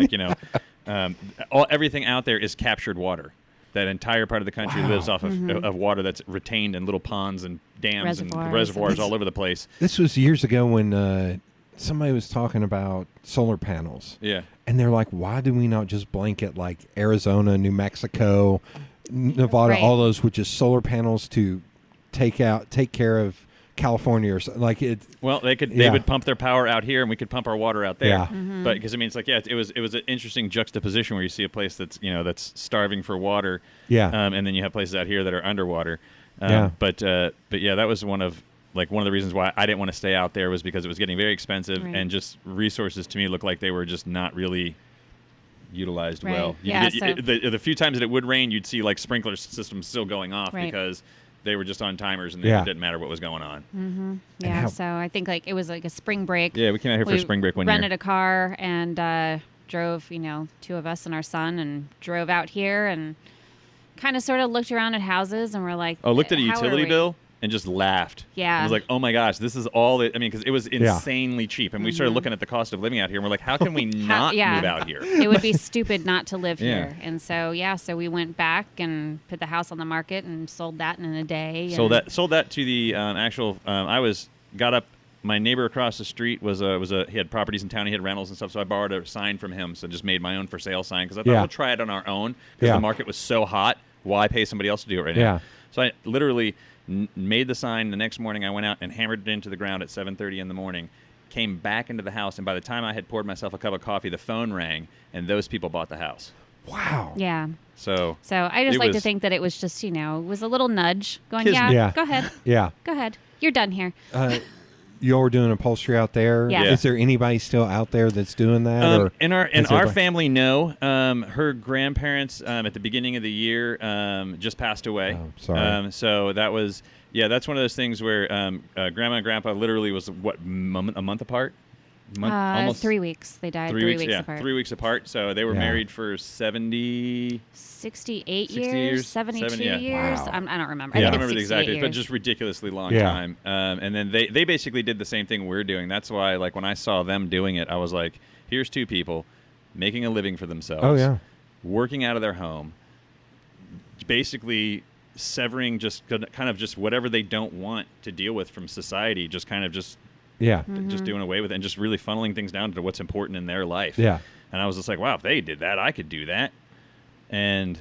everything out there is captured water. That entire part of the country
Wow.
lives off of water that's retained in little ponds and dams and
Reservoirs.
reservoirs all over the place.
This was years ago when somebody was talking about solar panels.
Yeah.
And they're like, why do we not just blanket like Arizona, New Mexico, Nevada,
Right.
all those with just solar panels to take care of California or something? Like it.
Well, they
Yeah.
would pump their power out here, and we could pump our water out there.
Yeah.
Mm-hmm.
But because it's like, yeah, it was an interesting juxtaposition where you see a place that's that's starving for water,
Yeah.
and then you have places out here that are underwater.
Yeah.
But yeah, that was one of the reasons why I didn't want to stay out there was because it was getting very expensive,
Right.
and just resources to me looked like they were just not really utilized
Right.
well.
Yeah,
The few times that it would rain, you'd see like sprinkler systems still going off
Right.
because they were just on timers, and
Yeah.
it didn't matter what was going on.
Yeah,
how-
so I think like it was like a spring break.
Yeah, we came out here for
We
spring break one
rented
year.
a car and drove, 2 of us and our son, and drove out here and kind of sort of looked around at houses, and we're like,
Oh, looked at a
how are
utility
we-
bill? and just laughed.
Yeah.
I was like, oh my gosh, this is all it, I mean, because it was insanely cheap. And we started looking at the cost of living out here, and we're like, how can we not move out here?
It would be stupid not to live
Yeah.
here. And so, so we went back and put the house on the market and sold that in a day.
Sold that to the actual, got up, my neighbor across the street he had properties in town, he had rentals and stuff, so I borrowed a sign from him, so just made my own for sale sign, because I thought we'll try it on our own, because the market was so hot, why pay somebody else to do it right now? So I literally made the sign. The next morning I went out and hammered it into the ground at 7:30 in the morning, came back into the house, and by the time I had poured myself a cup of coffee, the phone rang, and those people bought the house.
Wow.
Yeah.
So
I just like to think that it was just, it was a little nudge going,
Yeah.
go ahead.
Yeah.
Go ahead. You're done here.
You're doing upholstery out there.
Yeah.
Is there anybody still out there that's doing that? Or
in our
everybody-
family, no. Her grandparents at the beginning of the year just passed away.
Oh, sorry.
So that was that's one of those things where Grandma and Grandpa literally was a month apart. Almost
3 weeks. They died
3
3
weeks.
weeks apart.
3 weeks apart. So they were married for 68
68
60
years,
years,
72
yeah.
years.
Wow.
I don't remember.
I
I
don't
think
remember the
it's
exact
68
date, but
years.
just ridiculously long
Yeah.
time. And then they basically did the same thing we're doing. That's why, like, when I saw them doing it, I was like, here's two people making a living for themselves.
Oh, yeah.
Working out of their home, basically severing just kind of just whatever they don't want to deal with from society, just kind of just
Yeah.
just doing away with it and just really funneling things down to what's important in their life.
Yeah.
And I was just like, wow, if they did that, I could do that. And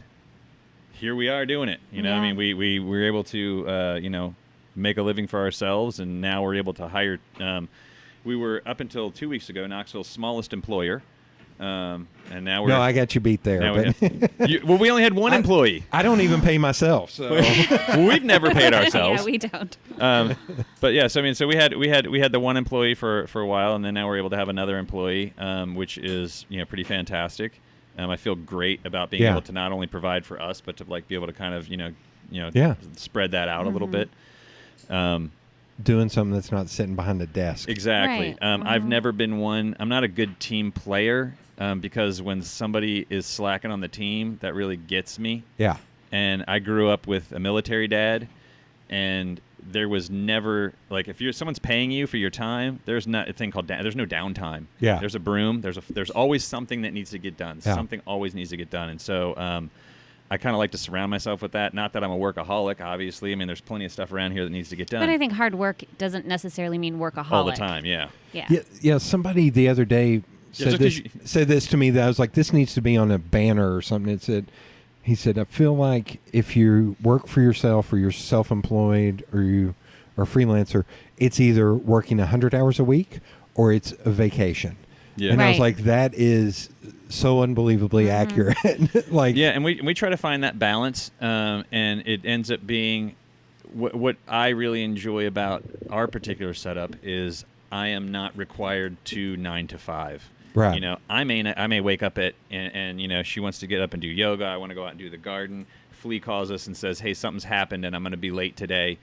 here we are doing it. You know, I
Yeah.
mean, we were able to, make a living for ourselves, and now we're able to hire. We were, up until 2 weeks ago, Knoxville's smallest employer. And now we're...
No, I got you beat there.
now
But
we only had one employee.
I don't even pay myself. So
We've never paid ourselves.
Yeah, we don't.
But yeah, so I mean, so we had the one employee for a while, and then now we're able to have another employee, which is pretty fantastic. I feel great about being able to not only provide for us, but to like be able to kind of spread that out a little bit.
doing something that's not sitting behind a desk.
Exactly.
Right.
I've never been one. I'm not a good team player because when somebody is slacking on the team, that really gets me.
Yeah.
And I grew up with a military dad, and there was never, like, if someone's paying you for your time, there's not a thing called there's no downtime.
Yeah.
There's a broom. There's always something that needs to get done.
Yeah.
Something always needs to get done. And so I kind of like to surround myself with that. Not that I'm a workaholic, obviously. I mean, there's plenty of stuff around here that needs to get done.
But I think hard work doesn't necessarily mean workaholic.
all the time. Yeah.
Yeah.
Yeah. Somebody the other day
Yeah,
said
just 'cause
said this to me that I was like, this needs to be on a banner or something. He said, I feel like if you work for yourself or you're self-employed or you are a freelancer, it's either working 100 hours a week or it's a vacation.
Yeah.
And I was
Right.
like, that is so unbelievably accurate. Like,
Yeah, and we try to find that balance, and it ends up being what I really enjoy about our particular setup is I am not required to 9 to 5.
Right.
You know, I may wake up and she wants to get up and do yoga. I want to go out and do the garden. Flea calls us and says, "Hey, something's happened, and I'm going to be late today."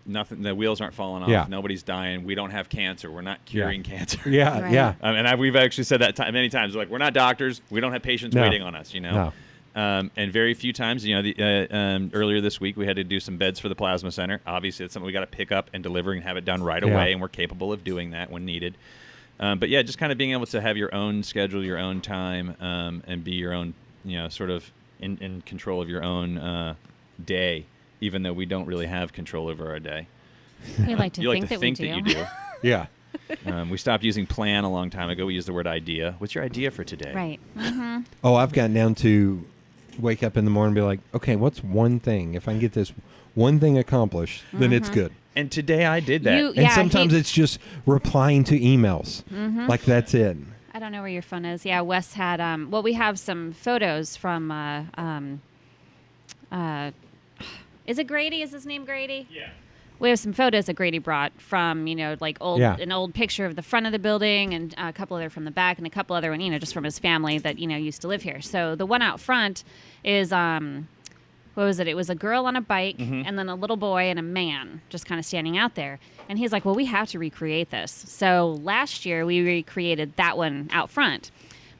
Nothing. The wheels aren't falling off.
Yeah.
Nobody's dying. We don't have cancer. We're not curing cancer.
yeah,
Right.
yeah.
We've actually said that many times. Like, we're not doctors. We don't have patients
No.
waiting on us.
No.
And very few times, earlier this week we had to do some beds for the plasma center. Obviously, it's something we got to pick up and deliver and have it done right
Yeah.
away, and we're capable of doing that when needed. But yeah, just kind of being able to have your own schedule, your own time, and be your own, sort of in control of your own day, even though we don't really have control over our day.
We like to
You
think
like to
that
think
we
that
do.
you do.
Yeah.
We stopped using plan a long time ago. We used the word idea. What's your idea for today?
Right. Mm-hmm.
Oh, I've gotten down to wake up in the morning and be like, okay, what's one thing? If I can get this one thing accomplished, then it's good.
And today I did that.
You-
And
Yeah,
sometimes
he-
it's just replying to emails. Like that's it.
I don't know where your phone is. Yeah, Wes had. We have some photos from. Is it Grady? Is his name Grady?
Yeah.
We have some photos that Grady brought from, like
Yeah.
an old picture of the front of the building and a couple other from the back and a couple other one, just from his family that, used to live here. So the one out front is, what was it? It was a girl on a bike and then a little boy and a man just kind of standing out there. And he's like, well, we have to recreate this. So last year we recreated that one out front.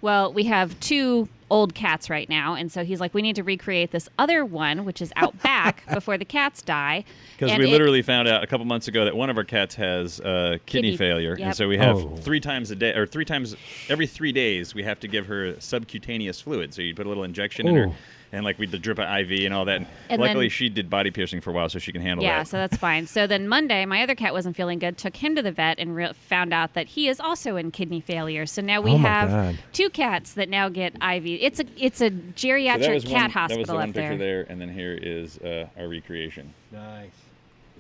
Well, we have two old cats right now, and so he's like, we need to recreate this other one, which is out back before the cats die.
Because
And
we literally found out a couple months ago that one of our cats has kidney failure,
Yep.
and so we have
Oh.
3 times a day, or 3 times every 3 days, we have to give her subcutaneous fluid. So you put a little injection in her,
Ooh.
and like we drip an IV and all that.
And
luckily,
then-
she did body piercing for a while, so she can handle
Yeah,
that.
so that's fine. So then Monday, my other cat wasn't feeling good. Took him to the vet and found out that he is also in kidney failure. So now we
Oh my
have
God.
2 cats that now get IV. It's a geriatric
So that was
cat
one,
hospital
that was the one
up
picture
there.
there, and then here is our recreation.
Nice.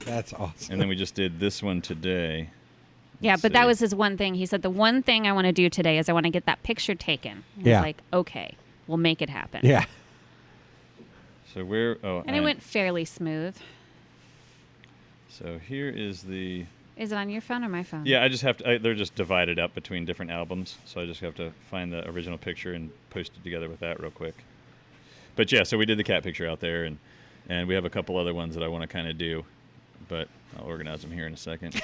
That's awesome.
And then we just did this one today.
Yeah,
Let's
but that
see.
was his one thing. He said the one thing I want to do today is I want to get that picture taken. I
Yeah.
was like, okay, we'll make it happen.
Yeah.
So where? Oh,
And it went fairly smooth.
So here is the.
Is it on your phone or my phone?
Yeah, I just have to. They're just divided up between different albums, so I just have to find the original picture and post it together with that real quick. But yeah, so we did the cat picture out there, and we have a couple other ones that I want to kind of do, but I'll organize them here in a second.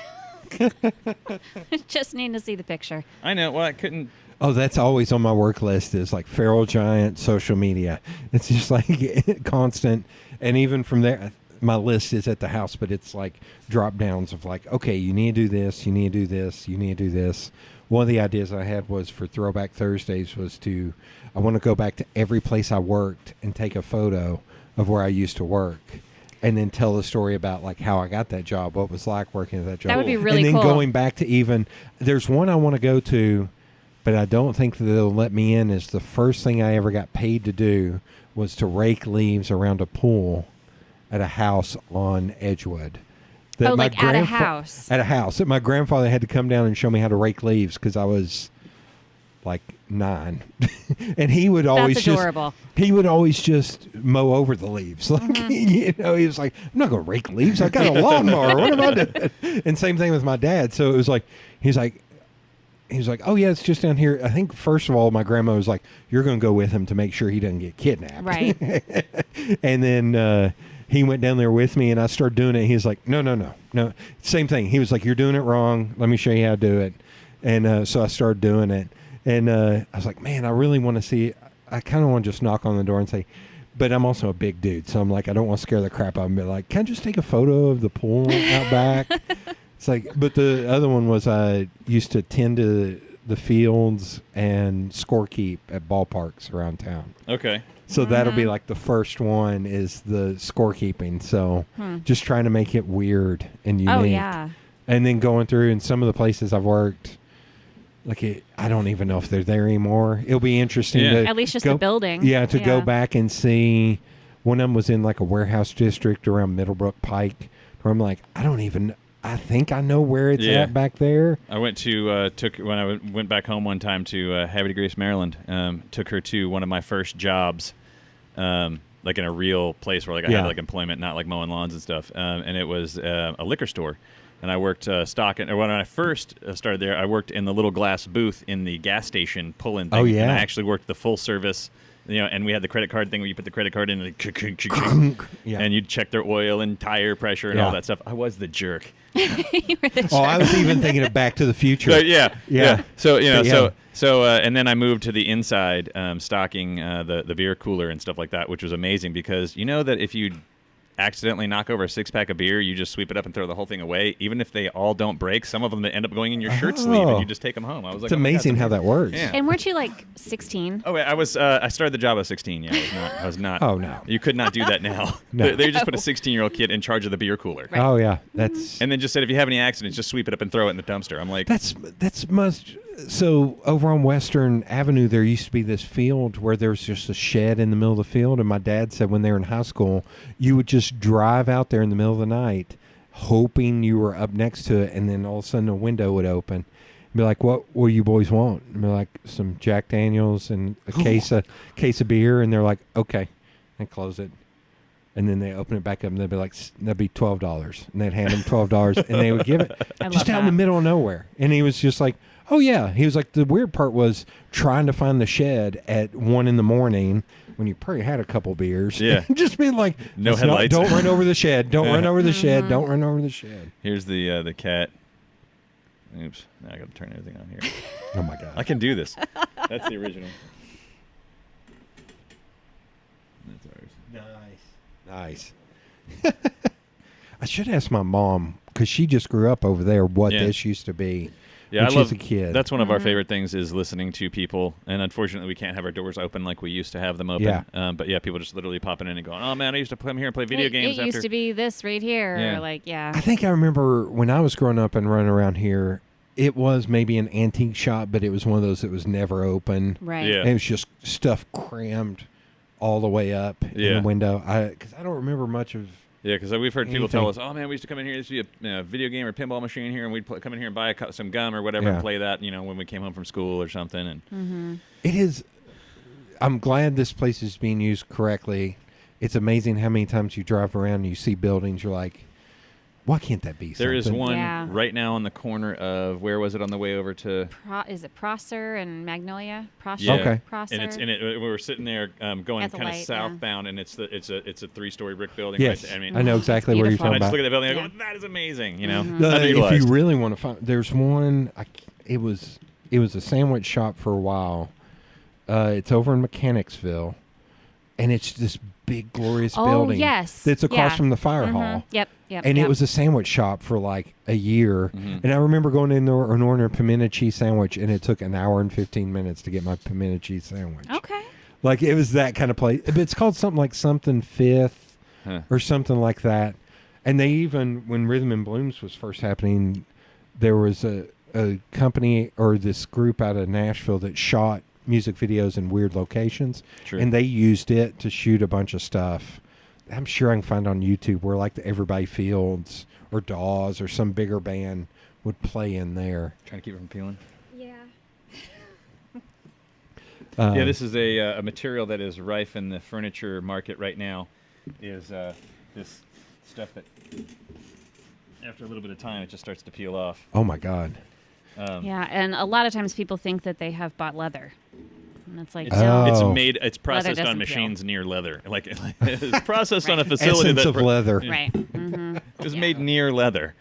Just need to see the picture.
I know. Well, I couldn't.
Oh, that's always on my work list is like feral giant social media. It's just like constant. And even from there, my list is at the house, but it's like drop downs of like, okay, you need to do this, you need to do this, you need to do this. One of the ideas I had was for Throwback Thursdays was I want to go back to every place I worked and take a photo of where I used to work. And then tell the story about like how I got that job, what it was like working at that job.
That would be really
and then
cool.
going back to there's one I want to go to, but I don't think that they'll let me in. Is the first thing I ever got paid to do was to rake leaves around a pool at a house on Edgewood. That
Oh,
my
like at a
grandfa-
house.
At a house. That my grandfather had to come down and show me how to rake leaves because I was like 9. And he would always
adorable.
he would always just mow over the leaves. Like, he was like, I'm not going to rake leaves. I got a lawnmower. What am I doing? And same thing with my dad. So it was like, he was like, oh yeah, it's just down here. I think first of all, my grandma was like, you're going to go with him to make sure he doesn't get kidnapped.
Right.
And then he went down there with me and I started doing it. He was like, no. Same thing. He was like, you're doing it wrong. Let me show you how to do it. And so I started doing it. And I was like, man, I really want to see. I kind of want to just knock on the door and say, but I'm also a big dude. So I'm like, I don't want to scare the crap out of him. But like, can I just take a photo of the pool out back? It's like, but the other one was I used to tend to the fields and scorekeep at ballparks around town.
Okay.
So that'll be like the first one is the scorekeeping. So just trying to make it weird and unique.
Oh, yeah.
And then going through in some of the places I've worked, I don't even know if they're there anymore. It'll be interesting
Yeah.
to
At least just
go,
the building.
Yeah, to go
Yeah.
back and see. One of them was in like a warehouse district around Middlebrook Pike, where I'm like, I think I know where it's
Yeah.
at back there.
I went to when I went back home one time to Happy Grace, Maryland. Took her to one of my first jobs, like in a real place where like I
Yeah.
had like employment, not like mowing lawns and stuff. And it was a liquor store, and I worked stocking. Or when I first started there, I worked in the little glass booth in the gas station pull-in thing.
Oh, yeah.
And I actually worked the full service. And we had the credit card thing where you put the credit card in and
Yeah.
and you'd check their oil and tire pressure and
Yeah.
all that stuff. I was the jerk.
You were the
Oh, I was even thinking of Back to the Future.
So, yeah. So
Yeah.
and then I moved to the inside, stocking the beer cooler and stuff like that, which was amazing because you know that if you accidentally knock over a 6-pack of beer, you just sweep it up and throw the whole thing away. Even if they all don't break, some of them end up going in your shirt sleeve, and you just take them home. I was like,
It's amazing how that works.
Yeah.
And weren't you like 16?
Oh, wait, I was. I started the job at 16. Yeah, I was not.
Oh, no.
You could not do that now.
No.
They just put a 16-year-old kid in charge of the beer cooler,
Right.
Oh, yeah. That's
and then just said, if you have any accidents, just sweep it up and throw it in the dumpster. I'm like,
That's much. So over on Western Avenue, there used to be this field where there was just a shed in the middle of the field. And my dad said when they were in high school, you would just drive out there in the middle of the night, hoping you were up next to it, and then all of a sudden a window would open. And be like, "What will you boys want?" And be like, "Some Jack Daniels and a case of beer." And they're like, "Okay," and close it. And then they open it back up, and they'd be like, "That'd be $12," and they'd hand him $12, and they would give it
I
just
love
out in the
that.
middle of nowhere. And he was just like, "Oh yeah." He was like, the weird part was trying to find the shed at 1 a.m. when you probably had a couple beers.
Yeah.
Just being like,
No
"Let's not-
headlights."
Don't run over the shed. Don't run over the shed. Don't run over the shed.
here's the cat. Oops, now I got to turn everything on here.
Oh my God.
I can do this. That's the original.
Nice. I should ask my mom, because she just grew up over there, what
Yeah.
this used to be
Yeah,
when
I
she
love
was a kid.
That's one of our favorite things is listening to people. And unfortunately, we can't have our doors open like we used to have them open.
Yeah.
But yeah, people just literally popping in and going, "Oh man, I used to come here and play video games."
It
after.
used to be this right here.
Yeah.
Or like, yeah.
I think I remember when I was growing up and running around here, it was maybe an antique shop, but it was one of those that was never open.
Right.
Yeah.
And it was just stuff crammed all the way up in
Yeah.
the window. Because I don't remember much of.
Yeah, because we've heard people tell us,
Anything.
"Oh man, we used to come in here. There used to be a video game or pinball machine here, and we'd come in here and buy some gum or whatever
Yeah.
and play that, when we came home from school or something." And
It is. I'm glad this place is being used correctly. It's amazing how many times you drive around and you see buildings. You're like, why can't that be something?
there is one
Yeah.
right now on the corner of where was it on the way over to?
Is it Prosser and Magnolia? Prosser.
Yeah.
Okay.
Prosser.
And we were sitting there going
At the
kind of
light, yeah.
southbound, and it's a 3-story brick building.
Yes,
Right there.
I know exactly what you're
beautiful.
talking
And I just
about.
look at that building and I
Yeah.
go, "That is amazing,"
If you
Underutilized.
really want to find, there's one. It was a sandwich shop for a while. It's over in Mechanicsville, and it's this big glorious
Oh,
building.
yes.
That's across
Yeah.
from the fire
Mhm.
hall.
Yep.
And
yep.
it was a sandwich shop for like a year.
Mhm.
And I remember going in there and ordering a pimento cheese sandwich, and it took an hour and 15 minutes to get my pimento cheese sandwich.
Okay.
Like, it was that kind of place. But it's called something like Something Fifth
Huh.
or something like that. And they even, when Rhythm and Blooms was first happening, there was a company or this group out of Nashville that shot music videos in weird locations.
True.
And they used it to shoot a bunch of stuff. I'm sure I can find on YouTube where like the Everybody Fields or Dawes or some bigger band would play in there.
Trying to keep it from peeling.
Yeah.
Yeah, this is a material that is rife in the furniture market right now. Is this stuff that after a little bit of time it just starts to peel off.
Oh my God.
Yeah, and a lot of times people think that they have bought leather, and it's like,
It's,
no.
Oh.
it's processed on
doesn't
machines near leather. Like it's processed on a facility
Essence
that
of leather.
Right. Mm-hmm.
it was made near leather.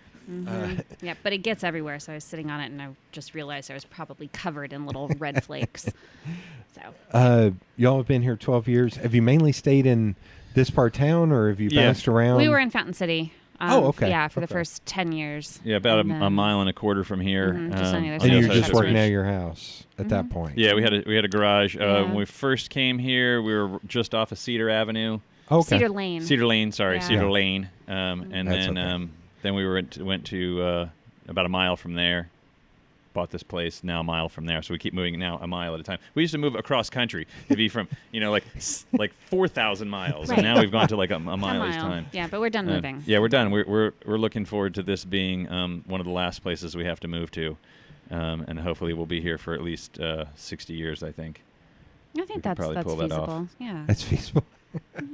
Yeah, but it gets everywhere. So I was sitting on it, and I just realized I was probably covered in little red flakes. So
Y'all have been here 12 years. Have you mainly stayed in this part of town, or have you
Yeah.
bounced around?
we were in Fountain City.
Oh, okay.
Yeah, for the
Okay.
first 10 years.
Yeah, about
And
a
then-
mile and a quarter from here.
Just on the other
and
side
you
of
were
the
just
Shutter
working
Bridge.
out of your house at that point.
Yeah, we had a garage.
Yeah.
When we first came here, we were just off of Cedar Avenue.
Okay.
Cedar Lane.
Cedar Lane, sorry,
Yeah.
Cedar
Yeah.
Lane. And
That's
then
okay.
then we went to about a mile from there. Bought this place now a mile from there, so we keep moving now a mile at a time. We used to move across country to be from like 4,000 miles,
Right.
and now we've gone to like a mile each
mile.
time.
Yeah, but we're done moving.
Yeah, we're done. We're looking forward to this being one of the last places we have to move to, and hopefully we'll be here for at least 60 years. I think.
I think
could
that's
probably pull that off.
feasible. Yeah.
That's feasible.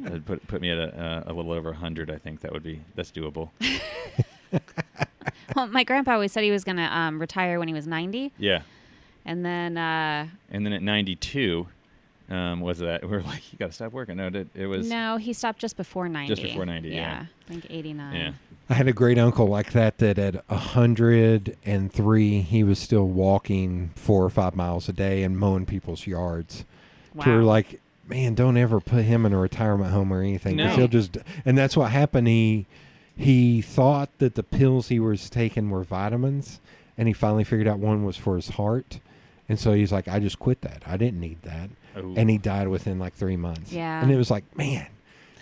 That'd put me at a little over 100. I think that's doable.
Well, my grandpa always said he was going to retire when he was 90,
Yeah.
and then
And then at 92, was that we were like, you got to stop working. No, it was.
no, he stopped just before 90.
Just before 90, yeah.
I think 89.
Yeah.
I had a great uncle like that at 103, he was still walking 4 or 5 miles a day and mowing people's yards.
Wow.
To where, like, man, don't ever put him in a retirement home or anything. 'Cause
No.
he'll just, and that's what happened. He thought that the pills he was taking were vitamins, and he finally figured out one was for his heart. And so he's like, I just quit that. I didn't need that.
Oh.
And he died within like 3 months.
Yeah.
And it was like, man,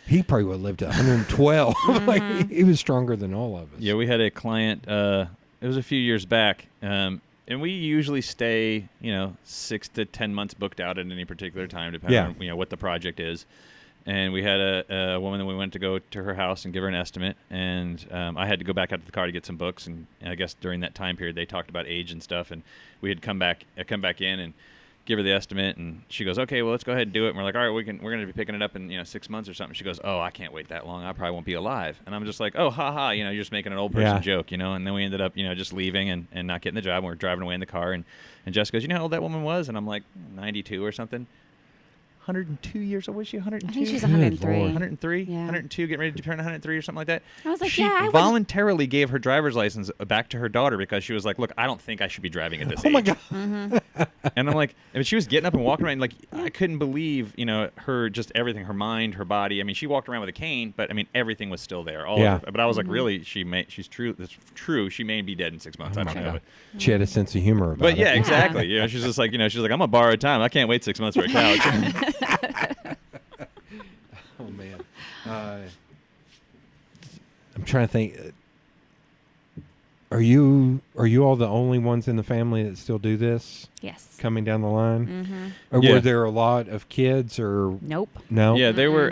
he probably would have lived to 112. Like, he was stronger than all of us.
Yeah, we had a client. It was a few years back, and we usually stay, 6 to 10 months booked out at any particular time, depending
Yeah.
on what the project is. And we had a woman that we went to go to her house and give her an estimate, and I had to go back out to the car to get some books. And I guess during that time period, they talked about age and stuff, and we had come back in and give her the estimate, and she goes, "Okay, well, let's go ahead and do it." And we're like, "All right, we're going to be picking it up in 6 months or something." She goes, "Oh, I can't wait that long. I probably won't be alive." And I'm just like, "Oh, ha ha," you're just making an old person
Yeah.
joke, And then we ended up, just leaving and not getting the job. And we're driving away in the car, and Jess goes, "You know how old that woman was?" And I'm like, 92 or something. 102 years old. Was she 102?
I think she's
Good
103.
Lord.
103,
Yeah.
102, getting ready to turn 103 or something like that.
I was like,
she
yeah, I would-
voluntarily gave her driver's license back to her daughter because she was like, look, I don't think I should be driving at this age.
Oh my God.
And I'm like, I mean, she was getting up and walking around. Like, I couldn't believe, her, just everything, her mind, her body. I mean, she walked around with a cane, but I mean, everything was still there. All
Yeah.
of her, but I was like, really, she's true. That's true. She may be dead in 6 months. I don't know. But,
She had a sense of humor about
but
it.
yeah, exactly. She's just like, she's like, I'm on borrowed time. I can't wait 6 months for a couch.
Oh man. I'm trying to think. Are you all the only ones in the family that still do this?
Yes.
Coming down the line,
Mm-hmm.
or
Yeah.
were there a lot of kids or
Nope.
no?
Yeah, there were.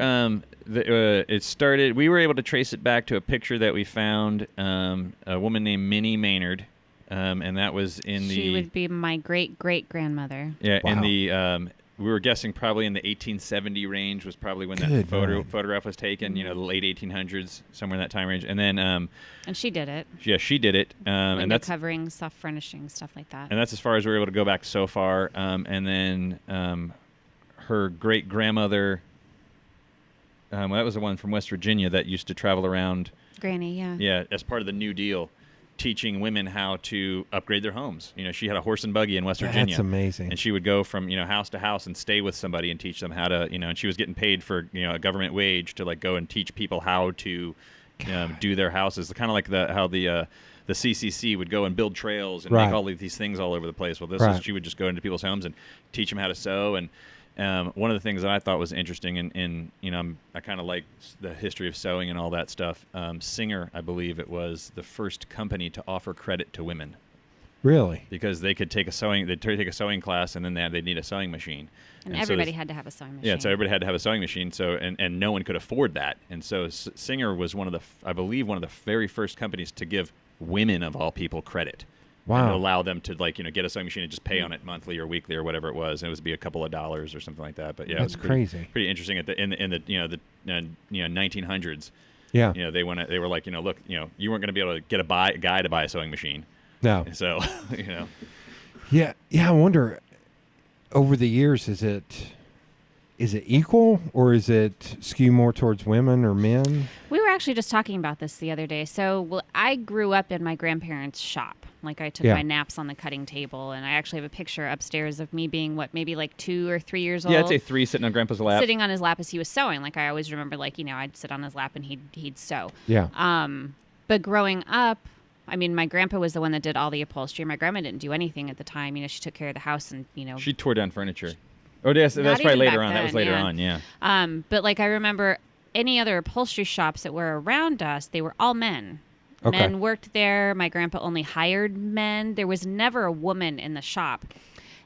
It started. We were able to trace it back to a picture that we found. A woman named Minnie Maynard, and that was in
She would be my great-great-grandmother.
in
Wow.
the. We were guessing probably in the 1870 range was probably when that
Good night.
photograph was taken. The late 1800s, somewhere in that time range. And then,
And she did it.
yeah, she did it. And
Window
that's
covering, soft furnishing, stuff like that.
and that's as far as we were able to go back so far. And then her great grandmother. Well, that was the one from West Virginia that used to travel around.
Granny, yeah.
Yeah, as part of the New Deal, teaching women how to upgrade their homes. She had a horse and buggy in West Virginia.
That's amazing.
And she would go from house to house and stay with somebody and teach them how to and she was getting paid for a government wage to like go and teach people how to do their houses. Kind of like how the CCC would go and build trails and
Right.
make all of these things all over the place. Well, this
Right.
is she would just go into people's homes and teach them how to sew. And one of the things that I thought was interesting, and I kind of like the history of sewing and all that stuff. Singer, I believe it was the first company to offer credit to women
Really?
because they could take a sewing class and then they'd need a sewing machine.
And
so
everybody
this-
had to have a sewing machine.
Yeah, so everybody had to have a sewing machine. So and no one could afford that. And so Singer was one of the very first companies to give women of all people credit.
Wow.
And allow them to get a sewing machine and just pay on it monthly or weekly or whatever it was. And it would be a couple of dollars or something like that. But yeah,
That's
it was pretty,
crazy.
pretty interesting in the 1900s.
Yeah.
They were like, look, you weren't going to be able to get a guy to buy a sewing machine.
No.
So,
Yeah. Yeah. I wonder. Over the years, is it equal or is it skew more towards women or men?
We were actually just talking about this the other day. So, I grew up in my grandparents' shop. Like, I took
Yeah.
my naps on the cutting table, and I actually have a picture upstairs of me being, maybe like 2 or 3 years old.
yeah, I'd say 3 sitting on Grandpa's lap.
Sitting on his lap as he was sewing. Like, I always remember, I'd sit on his lap and he'd sew.
Yeah.
But growing up, I mean, my grandpa was the one that did all the upholstery. My grandma didn't do anything at the time. She took care of the house and,
She tore down furniture. Oh, yes,
Not
that's probably
even
later
back
on. That was
then,
later
yeah.
on, yeah.
But I remember any other upholstery shops that were around us, they were all men.
Okay.
Men worked there. My grandpa only hired men. There was never a woman in the shop.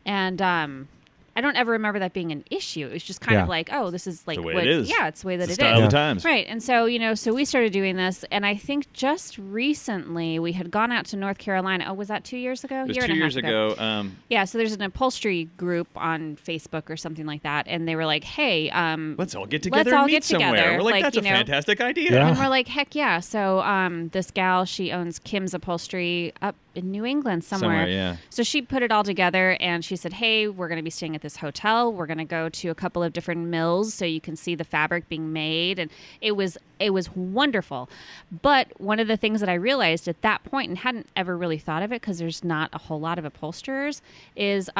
And I don't ever remember that being an issue. It was just kind
Yeah.
of like, oh, this is like
the way
what,
it is.
Yeah, it's the way that
It's
it
the style
is.
of the times.
Right. And so, so we started doing this, and I think just recently we had gone out to North Carolina. Oh, was that 2 years ago?
It was
Year
2
and a
years
half
ago.
Yeah, so there's an upholstery group on Facebook or something like that, and they were like, hey,
Let's all get together
let's all
and meet
get together.
somewhere. We're like,
Like,
that's
you
a
know-
fantastic idea.
Yeah.
and we're like, heck yeah. So this gal, she owns Kim's Upholstery up in New England somewhere.
Yeah.
So she put it all together, and she said, hey, we're going to be staying at this hotel. We're going to go to a couple of different mills so you can see the fabric being made. And it was wonderful. But one of the things that I realized at that point, and hadn't ever really thought of it because there's not a whole lot of upholsterers, is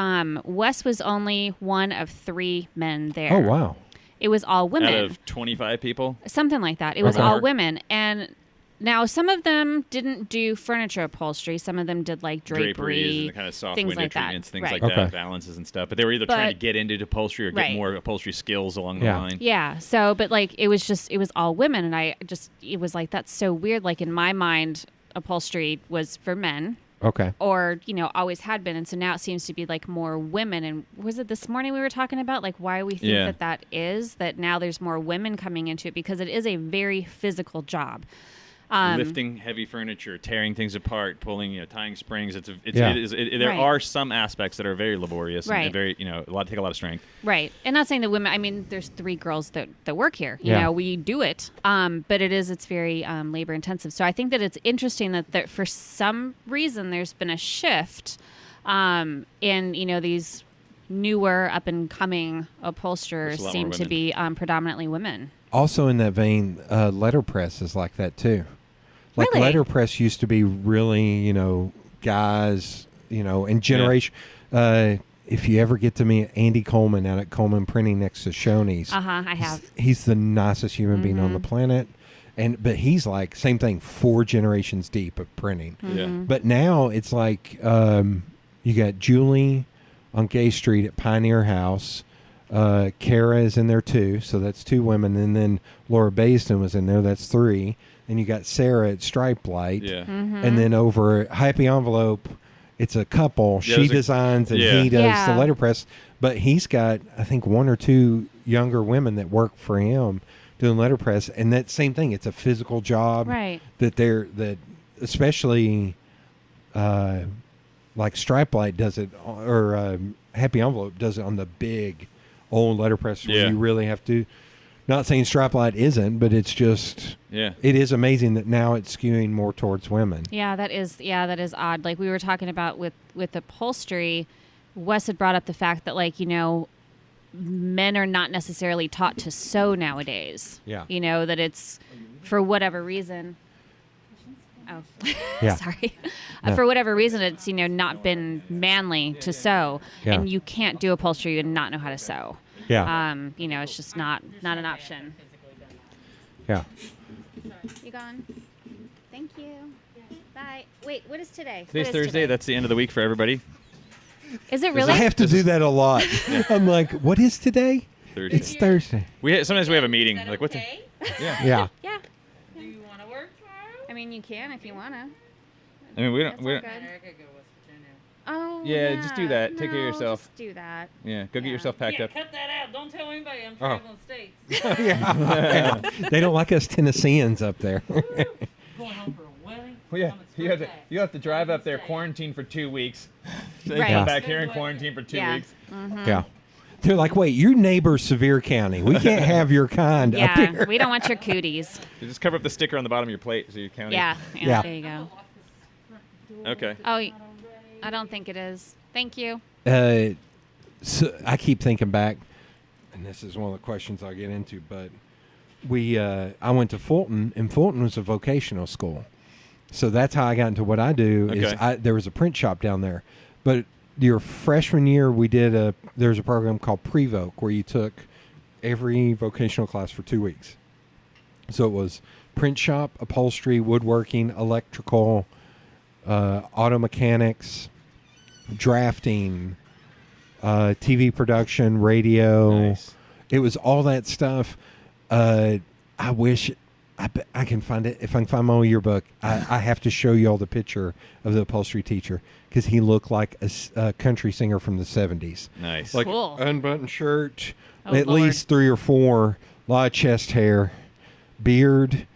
Wes was only one of 3 men there.
Oh, wow.
It was all women.
Out of 25 people.
Something like that. It was
Okay.
all women. And now some of them didn't do furniture upholstery. Some of them did like
Draperies
drapery,
and the kind of soft
things
window
like that.
treatments, things
Right.
like
Okay.
that, balances and stuff. But they were either trying to
But-
get into upholstery or get
Right.
more upholstery skills along
Yeah.
the line.
Yeah. So, but it was all women. And it was like, that's so weird. Like in my mind, upholstery was for men.
Okay.
Or, always had been. And so now it seems to be like more women. And was it this morning we were talking about like why we think
Yeah.
that is, that now there's more women coming into it because it is a very physical job.
Lifting heavy furniture, tearing things apart, pulling, tying springs.
Yeah.
There
Right.
are some aspects that are very laborious
Right.
and very, take a lot of strength.
Right. And not saying that women, I mean, there's 3 girls that work here.
Yeah.
We do it. But it's very labor intensive. So I think that it's interesting that for some reason there's been a shift in, these newer, up and coming upholsterers
There's a lot
seem
more
to
women.
be predominantly women.
Also in that vein, letterpress is like that too. Like
Really?
letterpress used to be really, guys, and generation. If you ever get to meet Andy Coleman out at Coleman Printing next to Shoney's,
I have.
he's the nicest human being on the planet. But he's like same thing, 4 generations deep of printing.
Yeah.
But now it's like you got Julie on Gay Street at Pioneer House. Kara is in there too, so that's 2 women. And then Laura Bayston was in there, that's 3. And you got Sarah at Stripe Light.
Yeah.
And then over at Happy Envelope, it's a couple.
Yeah,
She
there's a-
designs and
yeah.
he does
Yeah.
the letterpress. But he's got, I think, 1 or 2 younger women that work for him doing letterpress. And that same thing, it's a physical job.
Right.
That especially like Stripe Light does it, or Happy Envelope does it on the big old letterpress where
Yeah.
you really have to. Not saying Stripe Light isn't, but it's just
Yeah.
it is amazing that now it's skewing more towards women.
Yeah, that is odd. Like we were talking about with upholstery, Wes had brought up the fact that men are not necessarily taught to sew nowadays.
Yeah.
That it's for whatever reason. Oh,
Yeah.
sorry.
No.
For whatever reason, it's not been manly to sew,
Yeah.
and you can't do upholstery and not know how to sew.
Yeah,
It's just not an option.
yeah.
You gone? Thank you. Bye. Wait, what is today?
Today's
What is
Thursday.
today?
That's the end of the week for everybody.
Is it really?
I have to do that a lot. I'm like, what is today?
Thursday.
It's Thursday.
Sometimes we have a meeting.
Is that
Like what's
okay?
Yeah.
Yeah.
Yeah.
Do you want to work tomorrow?
I mean, you can if you wanna.
I mean, we don't.
That's
We
all
don't
good.
I could go West Virginia.
Oh.
Yeah, just do that. Take care of
No,
yourself.
Just do that.
yeah. Go get
Yeah.
yourself packed
Yeah,
up.
cut that out. Don't tell anybody I'm
Oh.
traveling states.
Yeah. They don't like us Tennesseans up there.
Going home for a wedding.
Well, yeah.
I'm a straight back.
You have to drive up there,
Stay.
quarantine for 2 weeks. Then
Right.
come
Yeah.
back here and quarantine for 2
Yeah.
weeks.
Yeah. They're like, wait, your neighbor's Sevier County. We can't have your kind up
Yeah,
here.
we don't want your cooties.
You just cover up the sticker on the bottom of your plate so you count
Yeah,
Yeah.
there you go.
Lock this front door.
Okay.
Oh,
Not already.
I don't think it is. Thank you.
So I keep thinking back, and this is one of the questions I'll get into, but I went to Fulton, and Fulton was a vocational school. So that's how I got into what I do. Is
Okay.
there was a print shop down there. But your freshman year, there was a program called Prevoc where you took every vocational class for 2 weeks. So it was print shop, upholstery, woodworking, electrical, auto mechanics, drafting, TV production, radio.
Nice.
It was all that stuff. I wish I can find it. If I can find my old yearbook, I have to show you all the picture of the upholstery teacher because he looked like a country singer from the 70s.
Nice.
Like
Cool.
unbuttoned shirt,
Oh,
at
Lord.
least 3 or 4, a lot of chest hair, beard,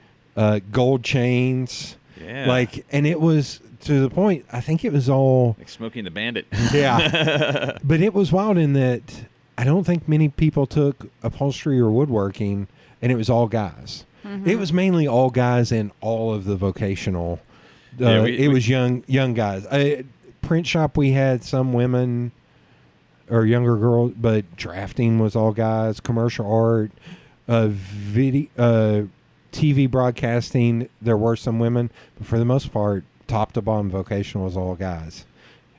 gold chains.
yeah.
And it was to the point, I think it was all,
Like Smokey the Bandit.
yeah. But it was wild in that I don't think many people took upholstery or woodworking, and it was all guys. It was mainly all guys in all of the vocational.
Yeah,
It was young guys. Print shop, we had some women or younger girls, but drafting was all guys. Commercial art, video, TV broadcasting, there were some women, but for the most part, top to bottom vocational was all guys.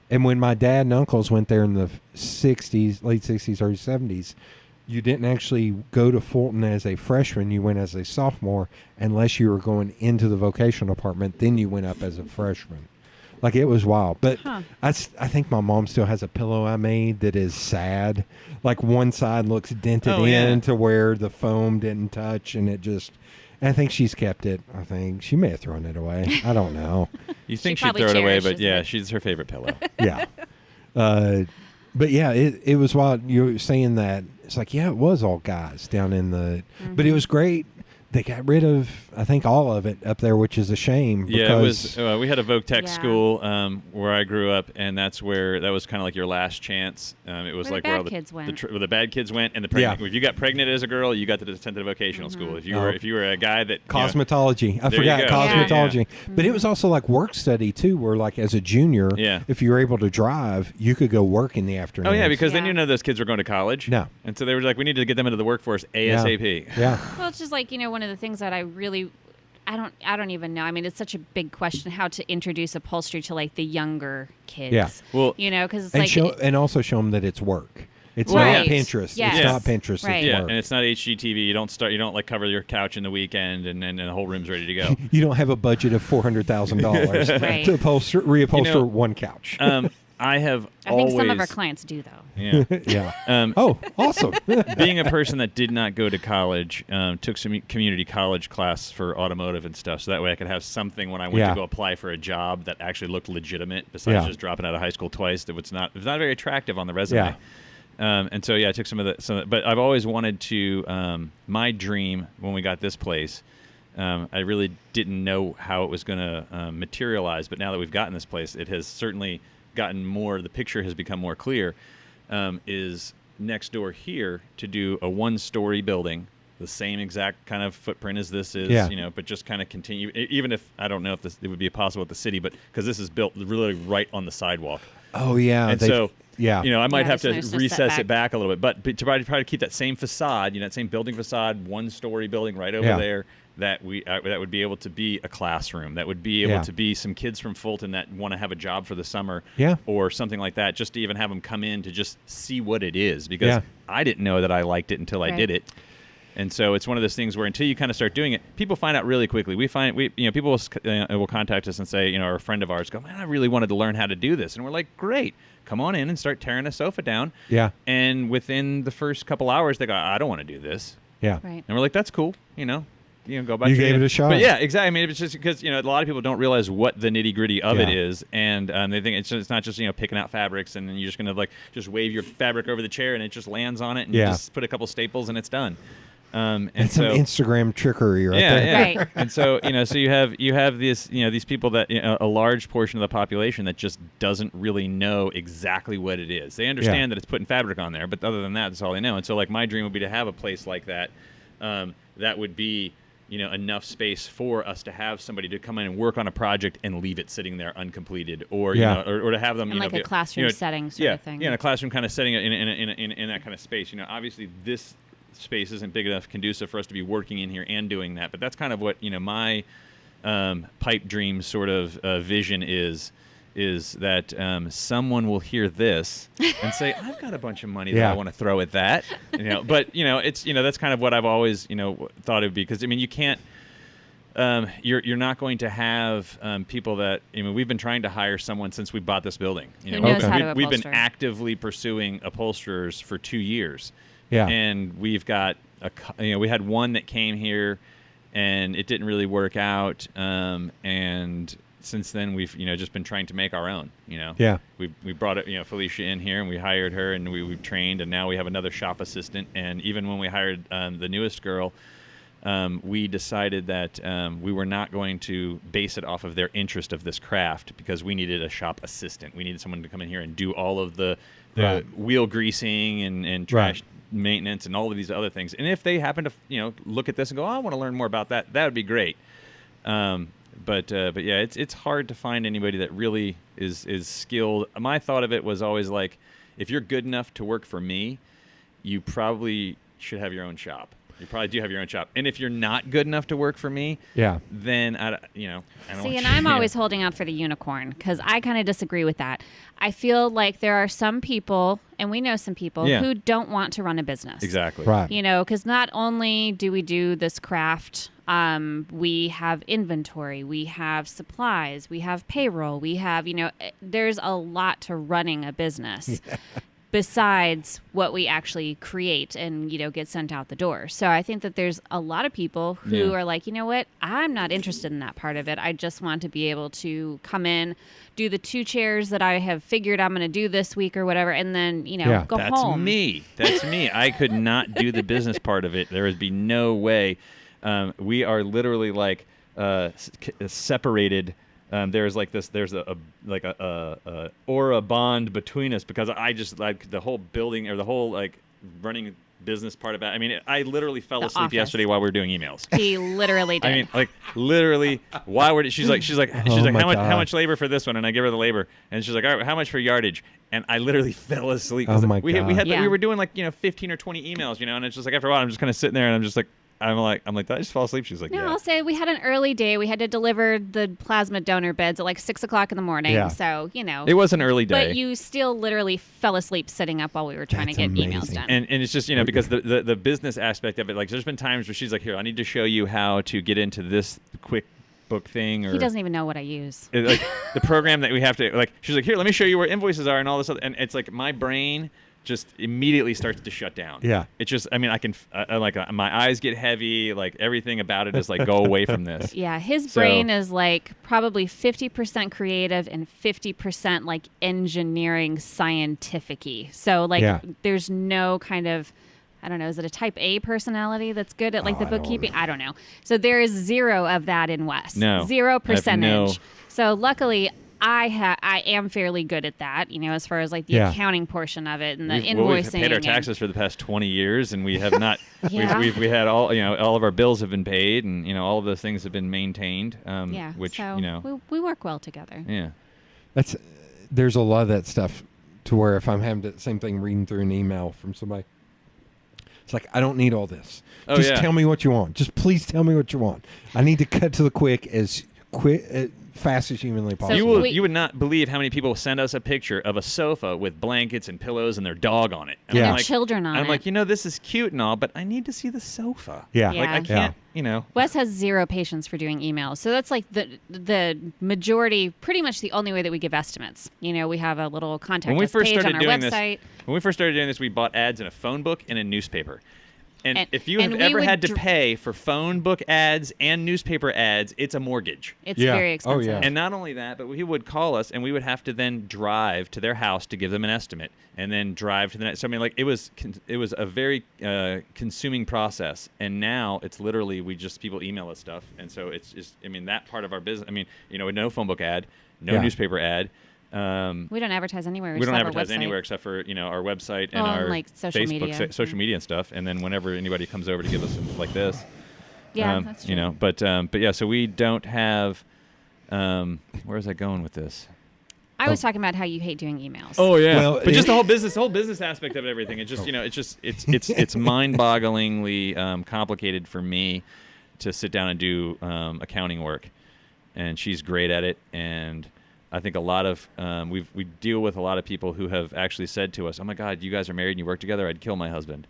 And when my dad and uncles went there in the 60s, late 60s, early 70s, you didn't actually go to Fulton as a freshman. You went as a sophomore unless you were going into the vocational department. Then you went up as a freshman. Like, it was wild. But I think my mom still has a pillow I made that is sad. Like, one side looks dented
Oh,
in
yeah.
to where the foam didn't touch, and it just... I think she's kept it. I think she may have thrown it away. I don't know.
You think
She
she'd
probably
throw it away,
cherishes
but yeah,
it.
she's her favorite pillow.
Yeah. But yeah, it was wild. You were saying that it's like, yeah, it was all guys down in the, but it was great They got rid of, I think, all of it up there, which is a shame.
Yeah, it
because
was. We had a Voc Tech
Yeah.
school where I grew up, and that was kind of like your last chance. It was
Where the
like
bad
where all
kids went.
where the bad kids went, and the pregnant.
Yeah.
If you got pregnant as a girl, you got to attend the vocational school. If you were a guy that
cosmetology. I
There you
forgot
go.
cosmetology.
Yeah.
But it was also like work study too, where like as a junior,
Yeah.
if you were able to drive, you could go work in the afternoon.
Oh yeah, because then
Yeah.
those kids were going to college.
No.
And so they were like, we need to get them into the workforce ASAP.
Yeah.
Well, it's just like, one of the things that I don't even know. I mean, it's such a big question how to introduce upholstery to like the younger kids.
Yeah.
Well,
Because it's
And
like
and also show them that it's work. It's
Right.
not Pinterest.
Yes.
It's not Pinterest.
Right.
It's
yeah,
work.
and it's not HGTV. You don't like cover your couch in the weekend and the whole room's ready to go.
You don't have a budget of $400,000
Right.
to reupholster
know,
one couch.
I have
I think
always
some of our clients do though.
yeah.
yeah. Oh, awesome.
Being a person that did not go to college, took some community college class for automotive and stuff, so that way I could have something when I went
Yeah.
to go apply for a job that actually looked legitimate, besides
Yeah.
just dropping out of high school twice. It was not very attractive on the resume. And so I took some of the. But I've always wanted to. My dream when we got this place, I really didn't know how it was going to materialize. But now that we've gotten this place, it has certainly gotten more. The picture has become more clear. Is next door here to do a one-story building, the same exact kind of footprint as this is,
Yeah.
but just kind of continue. Even if I don't know if it would be possible at the city, but because this is built really right on the sidewalk.
Oh, yeah.
And
they've-
so,
yeah.
I might
Yeah,
have
so
to
there's no
recess
setback.
it back a little bit, but to try to keep that same facade, that same building facade, one-story building right over
Yeah.
there, that would be able to be a classroom, that would be able
Yeah.
to be some kids from Fulton that want to have a job for the summer,
Yeah.
or something like that, just to even have them come in to just see what it is, because
Yeah.
I didn't know that I liked it until I
Right.
did it. And so it's one of those things where until you kind of start doing it, people find out really quickly. People will contact us and say, or a friend of ours go, man, I really wanted to learn how to do this. And we're like, great, come on in and start tearing a sofa down.
Yeah.
And within the first couple hours, they go, I don't want to do this.
Yeah.
Right.
And we're like, that's cool. Go back.
You
to
gave it a shot.
But yeah, exactly. I mean, it's just because a lot of people don't realize what the nitty gritty of it
Yeah.
is, and they think it's not just picking out fabrics and then you're just gonna just wave your fabric over the chair and it just lands on it and
Yeah.
you just put a couple staples and it's done.
And
so
some Instagram trickery right
yeah,
there.
yeah.
Right.
And so so you have this these people that a large portion of the population that just doesn't really know exactly what it is. They understand that it's putting fabric on there, but other than that, that's all they know. And so my dream would be to have a place like that, that would be enough space for us to have somebody to come in and work on a project and leave it sitting there uncompleted, or
Yeah.
or to have them
In like a classroom setting sort of thing.
Yeah, in a classroom kind of setting in that kind of space. Obviously this space isn't big enough conducive for us to be working in here and doing that, but that's kind of what my pipe dream sort of vision is that someone will hear this and say, I've got a bunch of money that
Yeah.
I want to throw at that. But it's that's kind of what I've always thought it would be, because you can't you're not going to have people that we've been trying to hire someone since we bought this building.
Who knows
Okay.
how to
We've been
upholster.
actively pursuing upholsterers for 2 years.
Yeah.
And we've got we had one that came here and it didn't really work out, and since then we've just been trying to make our own.
Yeah.
We brought it Felicia in here and we hired her and we've trained, and now we have another shop assistant. And even when we hired the newest girl, we decided that we were not going to base it off of their interest of this craft, because we needed a shop assistant. We needed someone to come in here and do all of the
Right.
wheel greasing and trash
Right.
maintenance and all of these other things. And if they happen to look at this and go, oh, I want to learn more about that, that would be great. But yeah, it's hard to find anybody that really is skilled. My thought of it was always like, if you're good enough to work for me, you probably should have your own shop. You probably do have your own shop. And if you're not good enough to work for me,
Yeah.
then I don't
See,
want
and
you-
I'm always holding out for the unicorn, because I kind of disagree with that. I feel like there are some people, and we know some people,
Yeah.
who don't want to run a business.
Exactly.
Right.
Because not only do we do this craft, we have inventory, we have supplies, we have payroll, we have, there's a lot to running a business. Besides what we actually create and get sent out the door. So I think that there's a lot of people who
Yeah.
are like, you know what, I'm not interested in that part of it. I just want to be able to come in, do the 2 chairs that I have figured I'm going to do this week or whatever, and then
Yeah.
go
That's
home.
me. That's me. I could not do the business part of it. There would be no way. we are literally like separated. There's like this. There's a aura bond between us because I just like the whole building or the whole like running business part of it. I mean, I literally fell asleep yesterday while we were doing emails.
He literally did.
I mean, like literally, while we're she's like how much labor for this one, and I give her the labor, and she's like, all right, how much for yardage? And I literally fell asleep.
Oh my
we
God.
we were doing like 15 or 20 emails, and it's just like after a while, I'm just kind of sitting there, and I'm like, did I just fall asleep? She's like,
No,
yeah.
I'll say we had an early day. We had to deliver the plasma donor beds at like 6 o'clock in the morning.
Yeah.
So,
It was an early day.
But you still literally fell asleep sitting up while we were trying
That's
to get emails
amazing.
done.
And it's just, because the business aspect of it, like there's been times where she's like, here, I need to show you how to get into this quick book thing. Or
He doesn't even know what I use.
like the program that we have to, like, she's like, here, let me show you where invoices are and all this other, and it's like my brain just immediately starts to shut down.
Yeah.
It's just, I mean, I can, my eyes get heavy, like everything about it is like, go away from this.
Yeah, his
So-
brain is like probably 50% creative and 50% like engineering scientific-y. So like
Yeah.
there's no kind of, I don't know, is it a type A personality that's good at like the
I don't
bookkeeping?
know.
I don't know. So there is zero of that in Wes.
No.
0%.
no-
So luckily I am fairly good at that, as far as like the
Yeah.
accounting portion of it and the
We've
invoicing.
paid our
and-
taxes for the past 20 years, and we have not.
Yeah.
we had all all of our bills have been paid, and all of those things have been maintained.
Yeah.
Which
so we work well together.
yeah.
There's a lot of that stuff to where if I'm having the same thing reading through an email from somebody, it's like, I don't need all this.
Oh,
Just
yeah.
tell me what you want. Just please tell me what you want. I need to cut to the quick as fast as humanly possible.
You would not believe how many people send us a picture of a sofa with blankets and pillows and their dog on it. And
Yeah.
I'm
And
like,
children on
I'm
it.
like, this is cute and all, but I need to see the sofa.
Yeah.
Yeah.
Like I can't,
Wes has zero patience for doing emails. So that's like the majority, pretty much the only way that we give estimates. We have a little contact
When we
us
first
page on
started
our
doing
website.
When we first started doing this, we bought ads in a phone book and a newspaper. And if you
and
have
we
ever
would
had to pay for phone book ads and newspaper ads, it's a mortgage.
It's
Yeah.
very
Oh,
expensive.
yeah.
And not only that, but he would call us, and we would have to then drive to their house to give them an estimate, and then drive to the next. So I mean, like it was a very consuming process. And now it's literally people email us stuff, and so it's just that part of our business. I mean, no phone book ad, no
Yeah.
newspaper ad.
We don't advertise anywhere.
We
just
don't
have our
advertise
website.
anywhere except for our website and
Oh,
our
and, like, social
Facebook,
media.
social media and stuff. And then whenever anybody comes over to give us like this,
Yeah, that's true.
But yeah, so we don't have. Where was I going with this?
I was talking about how you hate doing emails.
Oh yeah,
Well,
but just the whole business aspect of everything. It's just it's mind-bogglingly complicated for me to sit down and do accounting work, and she's great at it. And I think a lot of we deal with a lot of people who have actually said to us, "Oh my God, you guys are married and you work together. I'd kill my husband,"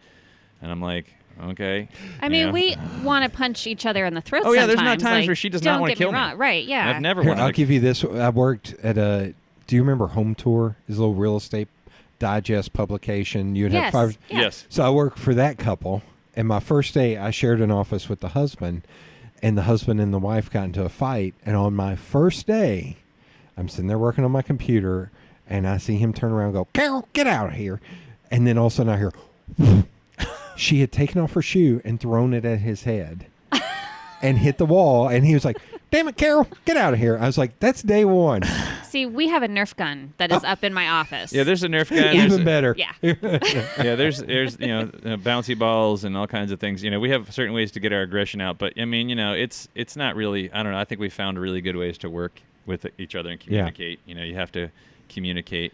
and I'm like, okay.
I mean, we want to punch each other in the throat.
Oh, yeah, there's not
sometimes.
times
Like,
where she does not
don't
wanna
get
kill me.
wrong. Right? Yeah.
I've never
Here,
wanted
I'll
to
give you this. I worked at do you remember Home Tour? Is a little real estate digest publication. You'd have
Yes.
five.
Yeah.
Yes.
So I worked for that couple, and my first day, I shared an office with the husband, and the husband and the wife got into a fight. And on my first day, I'm sitting there working on my computer, and I see him turn around and go, "Carol, get out of here!" And then all of a sudden, I hear, she had taken off her shoe and thrown it at his head, and hit the wall. And he was like, "Damn it, Carol, get out of here!" I was like, "That's day one."
See, we have a Nerf gun that is up in my office.
Yeah, there's a Nerf gun.
Yeah.
there's
Even
a-
better.
Yeah.
Yeah, there's bouncy balls and all kinds of things. We have certain ways to get our aggression out, but I mean, it's not really. I don't know. I think we found really good ways to work with each other and communicate. You have to communicate.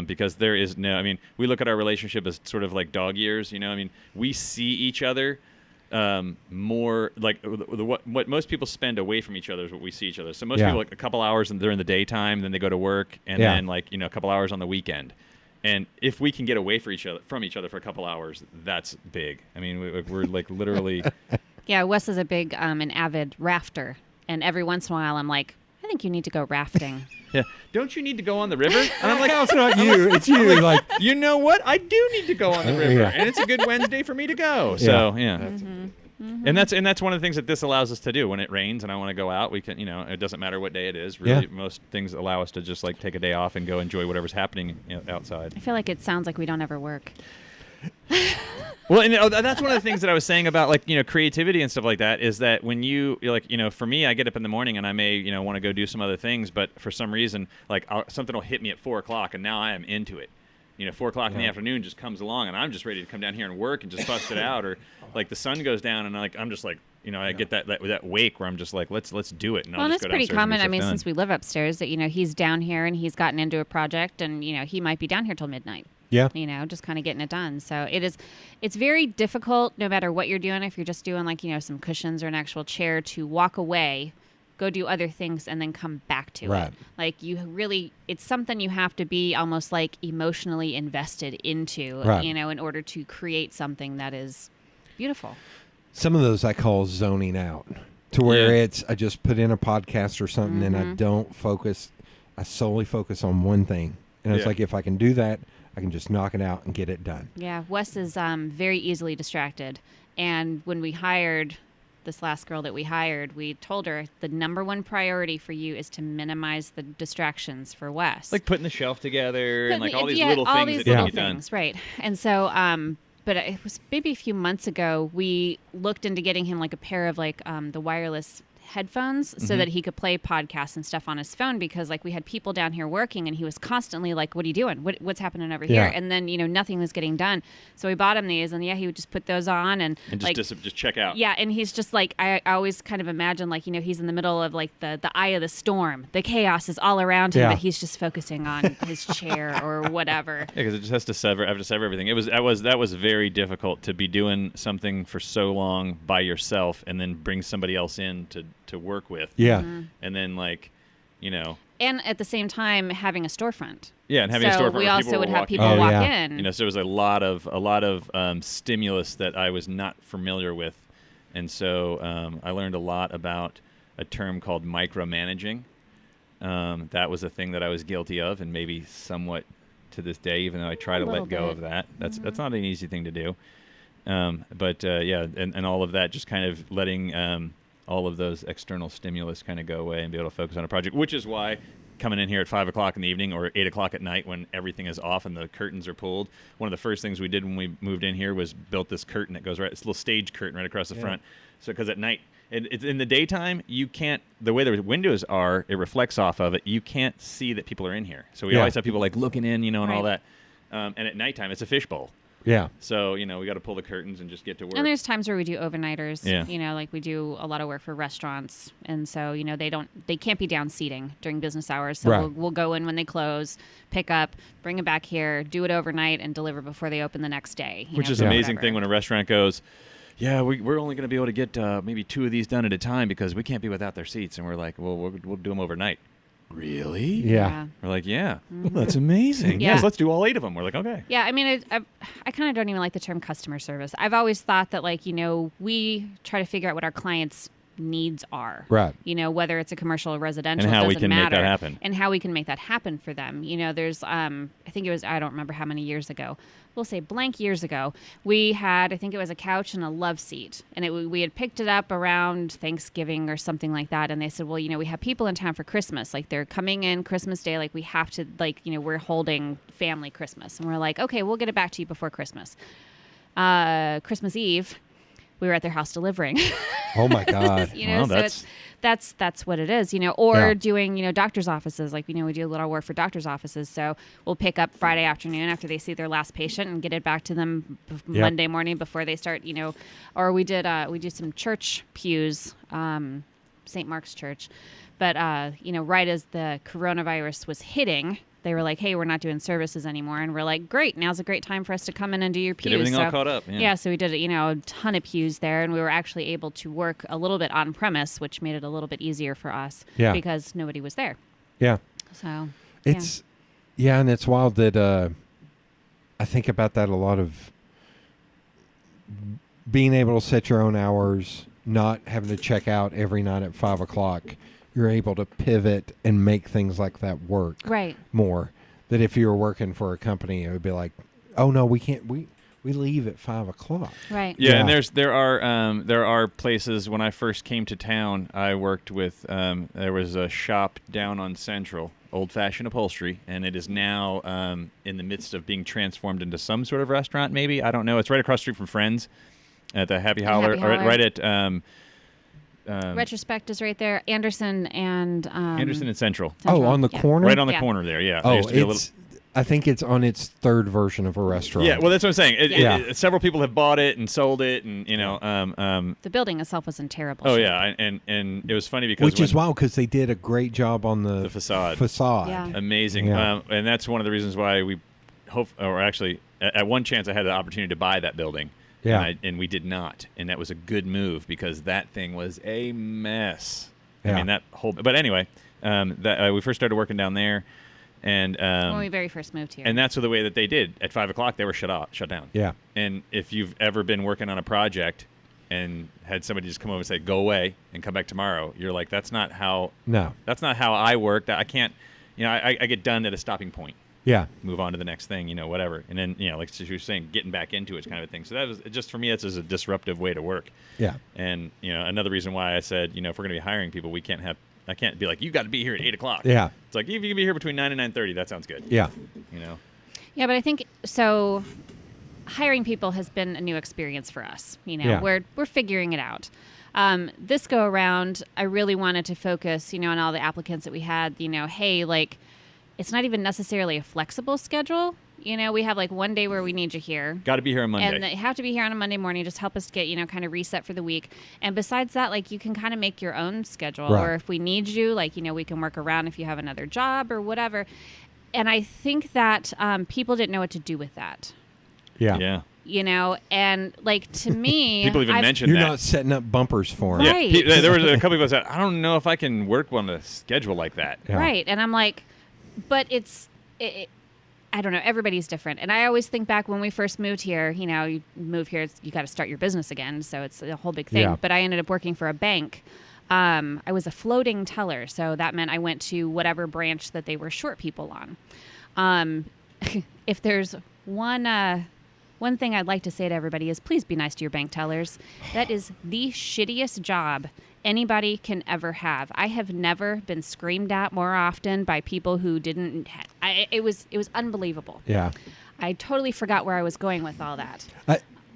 Because there is no. I mean, we look at our relationship as sort of like dog years. I mean, we see each other more like what most people spend away from each other is what we see each other. So most
Yeah.
people like a couple hours during the daytime, then they go to work, and
Yeah.
then like a couple hours on the weekend. And if we can get away from each other for a couple hours, that's big. I mean, we're like literally.
Yeah, Wes is a big an avid rafter, and every once in a while, I'm like, I think you need to go rafting.
Yeah. Don't you need to go on the river? And I'm like,
"No, it's not you. It's you." Like,
you know what? I do need to go on the river,
Yeah.
and it's a good Wednesday for me to go. So yeah. And that's one of the things that this allows us to do. When it rains and I want to go out, we can. It doesn't matter what day it is. Really,
Yeah.
most things allow us to just like take a day off and go enjoy whatever's happening outside.
I feel like it sounds like we don't ever work.
Well, and that's one of the things that I was saying about creativity and stuff like that is that when you're like, for me, I get up in the morning and I may, want to go do some other things, but for some reason, like something will hit me at 4:00 and now I am into it. 4:00 in the afternoon just comes along and I'm just ready to come down here and work and just bust it out. Or like the sun goes down and I'm just like, I get that wake where I'm just like, let's do it. And
Well,
I'll
and
just
it's
go
pretty
downstairs and
common.
get
I mean,
stuff
since we live upstairs, that he's down here and he's gotten into a project, and he might be down here till midnight.
Yeah.
Just kind of getting it done. So it's very difficult, no matter what you're doing. If you're just doing some cushions or an actual chair, to walk away, go do other things, and then come back to
Right.
it. Like it's something you have to be almost like emotionally invested into,
Right.
in order to create something that is beautiful.
Some of those I call zoning out, to where
Yeah.
I just put in a podcast or something and I don't focus. I solely focus on one thing. And it's
Yeah.
like, if I can do that, I can just knock it out and get it done.
Yeah, Wes is very easily distracted. And when we hired this last girl that we hired, we told her the number one priority for you is to minimize the distractions for Wes.
like putting the shelf together and like all these
Yeah,
little
all
things
these
that
little
need to be done.
things, right? And so, but it was maybe a few months ago, we looked into getting him like a pair of the wireless headphones so that he could play podcasts and stuff on his phone, because we had people down here working and he was constantly like, what are you doing? What's happening over here? And then, nothing was getting done. So we bought him these, and he would just put those on and
just check out.
Yeah. And he's just like, I always kind of imagine he's in the middle of the eye of the storm. The chaos is all around him,
Yeah.
but he's just focusing on his chair or whatever.
Yeah, because it just has to sever. I have to sever everything. That was very difficult to be doing something for so long by yourself, and then bring somebody else in to work with.
Yeah.
And then
And at the same time, having a storefront.
yeah, and having
So
a storefront
we
where
also
people
would
were
have
walking
people
Oh,
walk
yeah.
in.
So there was a lot of stimulus that I was not familiar with, and so I learned a lot about a term called micromanaging. That was a thing that I was guilty of, and maybe somewhat to this day, even though I try to
A little
let go
bit.
of that. That's not an easy thing to do. But and all of that, just kind of letting all of those external stimulus kind of go away and be able to focus on a project, which is why coming in here at 5 o'clock in the evening or 8 o'clock at night when everything is off and the curtains are pulled, one of the first things we did when we moved in here was built this curtain that goes right, this little stage curtain right across the front. So because at night, it's in the daytime, you can't, the way the windows are, it reflects off of it, you can't see that people are in here. So we always have people looking in, and all that. And at nighttime, it's a fishbowl.
Yeah.
So, we got to pull the curtains and just get to work.
And there's times where we do overnighters.
Yeah.
We do a lot of work for restaurants, and so they can't be down seating during business hours. So
Right.
we'll go in when they close, pick up, bring it back here, do it overnight, and deliver before they open the next day.
Which is
so
an amazing
whatever.
thing when a restaurant goes, yeah, we're only going to be able to get maybe 2 of these done at a time because we can't be without their seats. And we're like, well, we'll do them overnight. Really?
Yeah.
We're like, yeah. Well, that's amazing.
Yeah.
Yes, let's do all 8 of them. We're like, okay.
Yeah, I mean, I kind of don't even like the term customer service. I've always thought that, we try to figure out what our clients' needs are.
Right.
Whether it's a commercial or residential,
And how
it
we
doesn't
can make
matter.
that happen.
And how we can make that happen for them. There's, I think it was, I don't remember how many years ago. We'll say blank years ago, we had, I think it was a couch and a love seat. And we had picked it up around Thanksgiving or something like that. And they said, well, we have people in town for Christmas. They're coming in Christmas Day. We have to, we're holding family Christmas. And we're like, okay, we'll get it back to you before Christmas. Christmas Eve, we were at their house delivering.
Oh my God.
Well,
So that's what it is, or
Yeah.
doing, doctor's offices. We do a little work for doctor's offices. So we'll pick up Friday afternoon after they see their last patient and get it back to them Monday morning before they start, or we do some church pews, St. Mark's Church. But, right as the coronavirus was hitting, they were like, hey, we're not doing services anymore. And we're like, great, now's a great time for us to come in and do your pews.
Get everything all caught up.
Yeah, so we did, a ton of pews there, and we were actually able to work a little bit on premise, which made it a little bit easier for us because nobody was there.
Yeah.
So
It's, and it's wild that I think about that a lot of being able to set your own hours, not having to check out every night at 5 o'clock. You're able to pivot and make things like that work
right.
more. That if you were working for a company, it would be like, oh no, we can't we leave at 5 o'clock.
Right.
Yeah,
Yeah.
and there are places. When I first came to town, I worked with there was a shop down on Central, Old Fashioned Upholstery, and it is now in the midst of being transformed into some sort of restaurant. Maybe, I don't know. It's right across the street from Friends at the Happy Howler,
Happy Howler.
right at
Retrospect is right there. Anderson and
Anderson and Central,
Oh, on the
Yeah.
corner?
right on the
Yeah.
corner there. Yeah. There
Oh,
used to be a
it's. I think it's on its third version of a restaurant.
yeah, well, that's what I'm saying.
Yeah.
Several people have bought it and sold it, and
the building itself was in terrible
oh
shape.
yeah, and it was funny because
which is
when-
wild because they did a great job on the
facade.
Yeah.
Amazing.
Yeah.
And that's one of the reasons why we hope, or actually, at one chance I had the opportunity to buy that building.
Yeah.
And we did not. And that was a good move because that thing was a mess.
Yeah.
I mean, that whole, but anyway, we first started working down there. And
When we very first moved here.
and that's the way that they did. At 5 o'clock, they were shut down.
Yeah.
And if you've ever been working on a project and had somebody just come over and say, go away and come back tomorrow, you're like, that's not how I work. I can't, I get done at a stopping point.
Yeah.
Move on to the next thing, whatever. And then, like you were saying, getting back into it's kind of a thing. So that was just, for me, it's a disruptive way to work.
Yeah.
And, another reason why I said, if we're going to be hiring people, I can't be like, you got to be here at 8 o'clock.
Yeah.
It's like, if you can be here between 9 and 9:30, that sounds good.
Yeah.
Yeah, but I think so. Hiring people has been a new experience for us.
Yeah.
We're figuring it out. This go around, I really wanted to focus, on all the applicants that we had. Hey, like, it's not even necessarily a flexible schedule. We have like one day where we need you here.
Got to be here on Monday.
And they have to be here on a Monday morning. Just help us get, kind of reset for the week. And besides that, like, you can kind of make your own schedule.
Right.
Or if we need you, like, we can work around if you have another job or whatever. And I think that people didn't know what to do with that.
Yeah.
Yeah.
And like, to me,
People even mentioned
You're
that.
not setting up bumpers for them.
Yeah,
Right.
there was a couple people that said, I don't know if I can work on a schedule like that.
Yeah.
Right. And I'm like, but I don't know. Everybody's different. And I always think back when we first moved here, you move here, you got to start your business again. So it's a whole big thing.
Yeah.
But I ended up working for a bank. I was a floating teller. So that meant I went to whatever branch that they were short people on. If there's one thing I'd like to say to everybody is please be nice to your bank tellers. That is the shittiest job anybody can ever have. I have never been screamed at more often by people who didn't. It was unbelievable.
Yeah.
I totally forgot where I was going with all that.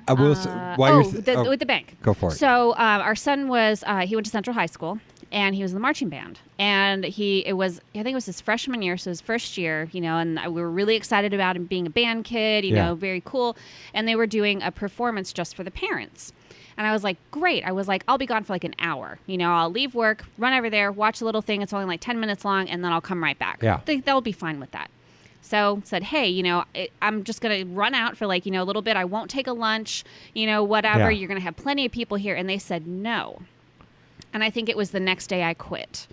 I will say,
With the bank.
Go for it.
So our son was he went to Central High School and he was in the marching band, and I think it was his freshman year, so his first year, and we were really excited about him being a band kid, very cool, and they were doing a performance just for the parents. And I was like, great. I was like, I'll be gone for like an hour. I'll leave work, run over there, watch a little thing. It's only like 10 minutes long, and then I'll come right back.
Yeah.
They'll be fine with that. So said, hey, I'm just going to run out for like, a little bit. I won't take a lunch, whatever.
Yeah.
You're going to have plenty of people here. And they said no. And I think it was the next day I quit.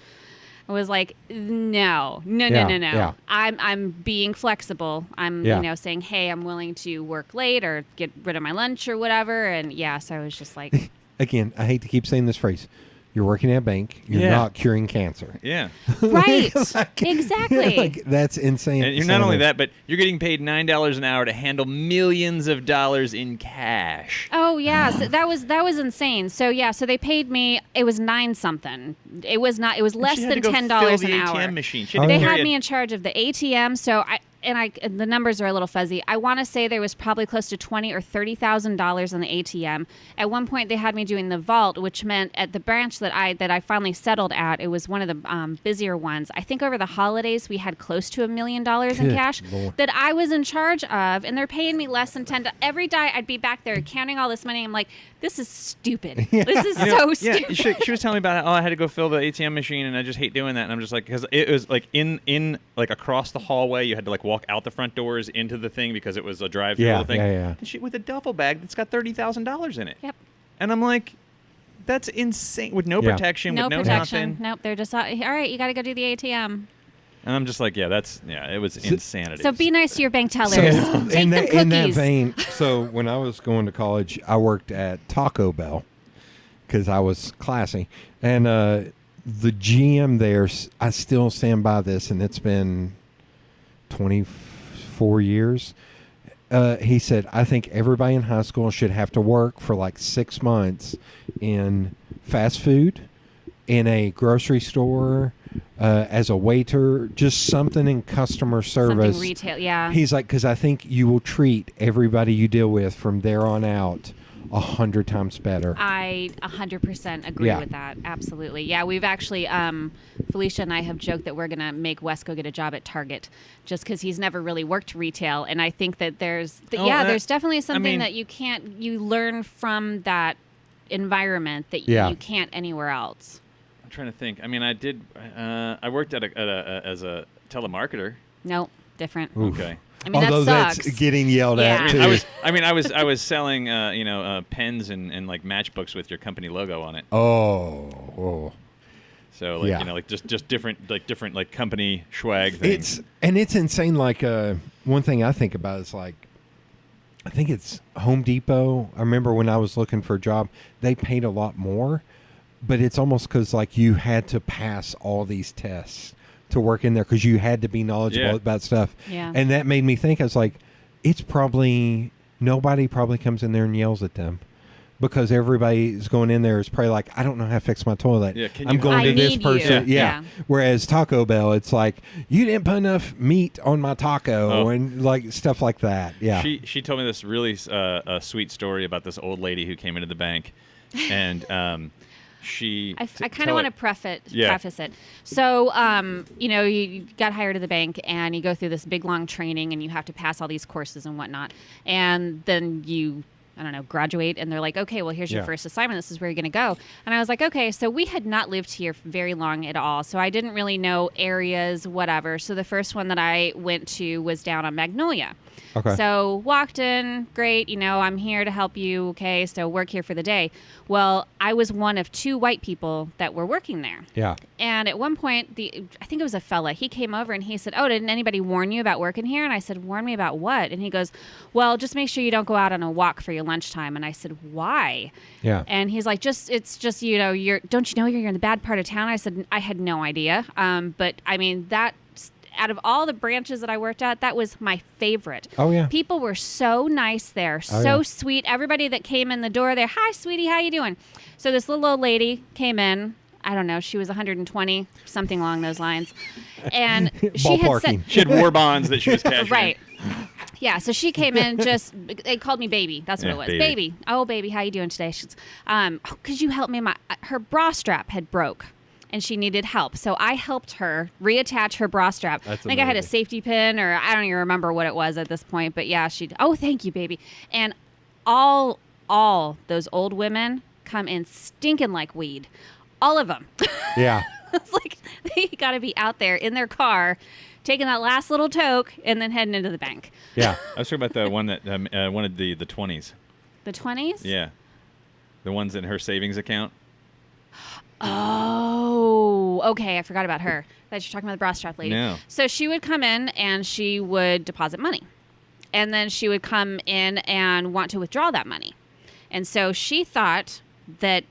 I was like, no.
Yeah.
I'm being flexible. I'm,
Yeah.
saying, hey, I'm willing to work late or get rid of my lunch or whatever. And yeah, so I was just like,
Again, I hate to keep saying this phrase. You're working at a bank. You're
Yeah.
not curing cancer.
Yeah.
right,
Like-
exactly.
Like, that's insane.
And you're not only that, but you're getting paid $9 an hour to handle millions of dollars in cash.
Oh yeah, so that was insane. So yeah, so they paid me. It was 9 something. It was not. It was less
She had
than
to go
$10
fill
an
the
hour.
ATM machine. She
Oh,
had to
They
yeah.
carry
had
a-
me in charge of the ATM. So the numbers are a little fuzzy. I want to say there was probably close to $20,000 or $30,000 in the ATM. At one point, they had me doing the vault, which meant at the branch that I finally settled at, it was one of the busier ones. I think over the holidays we had close to $1 million in
Good
cash
Lord.
that I was in charge of, and they're paying me less than $10. Every day I'd be back there counting all this money. I'm like, this is stupid. This is so
Yeah,
stupid.
she was telling me about it. Oh, I had to go fill the ATM machine, and I just hate doing that. And I'm just like, because it was like in like across the hallway, you had to like walk out the front doors into the thing because it was a drive-through
Yeah,
thing.
yeah.
And she with a duffel bag that's got $30,000 in it.
Yep.
And I'm like, that's insane with no
Yeah.
protection,
No
with no
protection.
nothing.
Nope. They're just all right. You got to go do the ATM.
And I'm just like, it was insanity.
So be nice to your bank tellers.
So
Take
in
them
that
cookies.
vein, so when I was going to college, I worked at Taco Bell because I was classy, and the GM there, I still stand by this, and it's been 24 years. he said, I think everybody in high school should have to work for like 6 months in fast food, in a grocery store, as a waiter, just something in customer service.
Something retail, yeah.
He's like, because I think you will treat everybody you deal with from there on out 100 times better.
I 100% agree
Yeah.
with that. Absolutely. Yeah, we've actually, Felicia and I have joked that we're going to make Wes go get a job at Target just because he's never really worked retail. And I think that there's definitely something that you learn from that environment that you can't anywhere else.
I'm trying to think. I mean, I worked as a telemarketer.
Nope, different.
Oof.
Okay.
I mean,
Although
that sucks.
that's getting yelled at too.
I was selling pens and like matchbooks with your company logo on it.
Oh.
So like just different like company swag things.
It's insane. Like one thing I think about is like, I think it's Home Depot. I remember when I was looking for a job, they paid a lot more, but it's almost because like you had to pass all these tests to work in there because you had to be knowledgeable about stuff.
Yeah.
And that made me think, I was like, nobody probably comes in there and yells at them because everybody is going in there is probably like, I don't know how to fix my toilet.
Yeah,
I'm going to this person.
You.
Yeah. Whereas Taco Bell, it's like, you didn't put enough meat on my taco and like stuff like that. Yeah.
She told me this really sweet story about this old lady who came into the bank, and
I kind of want to preface it. So, you got hired at the bank and you go through this big, long training and you have to pass all these courses and whatnot. And then you, graduate and they're like, okay, well, here's your first assignment. This is where you're going to go. And I was like, okay, so we had not lived here very long at all. So I didn't really know areas, whatever. So the first one that I went to was down on Magnolia.
Okay.
So walked in, great, I'm here to help you, okay, so work here for the day. Well, I was one of 2 white people that were working there.
Yeah.
And at one point, I think it was a fella, he came over and he said, oh, didn't anybody warn you about working here? And I said, warn me about what? And he goes, well, just make sure you don't go out on a walk for your lunchtime. And I said, why?
Yeah.
And he's like, it's just, don't you know you're in the bad part of town? I said, I had no idea. But I mean, that, out of all the branches that I worked at, that was my favorite.
Oh, yeah.
People were so nice there, sweet. Everybody that came in the door there, hi, sweetie, how you doing? So this little old lady came in. I don't know, she was 120, something along those lines. And she
had war bonds that she was cashing.
Right. Yeah, so she came in they called me baby. That's what it was. Baby. Oh, baby, how you doing today? She's, could you help me? Her bra strap had broke. And she needed help. So I helped her reattach her bra strap. I think I had a safety pin, or I don't even remember what it was at this point. But yeah, thank you, baby. And all those old women come in stinking like weed. All of them.
Yeah.
It's like they got to be out there in their car, taking that last little toke, and then heading into the bank.
Yeah.
I was talking about the one that wanted the 20s.
The 20s?
Yeah. The ones in her savings account.
Oh, okay. I forgot about her. I thought you were talking about the bra strap lady.
No.
So she would come in and she would deposit money. And then she would come in and want to withdraw that money. And so she thought that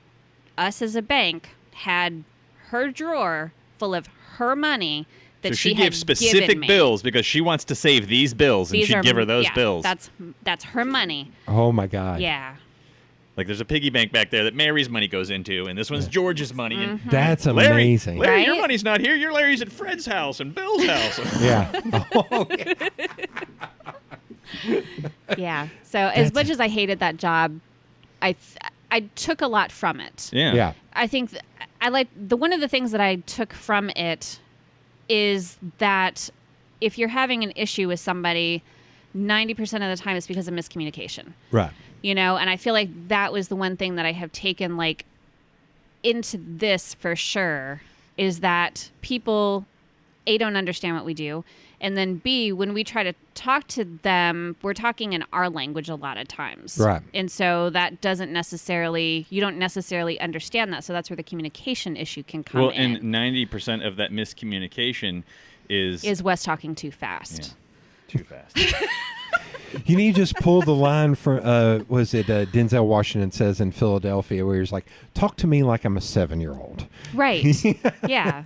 us as a bank had her drawer full of her money that
so
she
gave
had
specific
given me.
bills because she wants to save these bills, and she'd give her those bills.
That's her money.
Oh, my God.
Yeah.
Like there's a piggy bank back there that Mary's money goes into, and this one's George's money. And
That's amazing.
Larry, your money's not here. Your Larry's at Fred's house and Bill's house.
Yeah. Oh, yeah.
Yeah. So as much as I hated that job, I took a lot from it.
Yeah.
Yeah.
I think one of the things that I took from it is that if you're having an issue with somebody, 90% of the time it's because of miscommunication.
Right.
And I feel like that was the one thing that I have taken like into this for sure, is that people, A, don't understand what we do, and then B, when we try to talk to them, we're talking in our language a lot of times.
Right.
And so that you don't necessarily understand that. So that's where the communication issue can come in.
Well, and 90% of that miscommunication is
Wes talking too fast.
Yeah. Too fast.
You need to just pull the line from, Denzel Washington says in Philadelphia, where he's like, talk to me like I'm a 7-year-old.
Right. Yeah.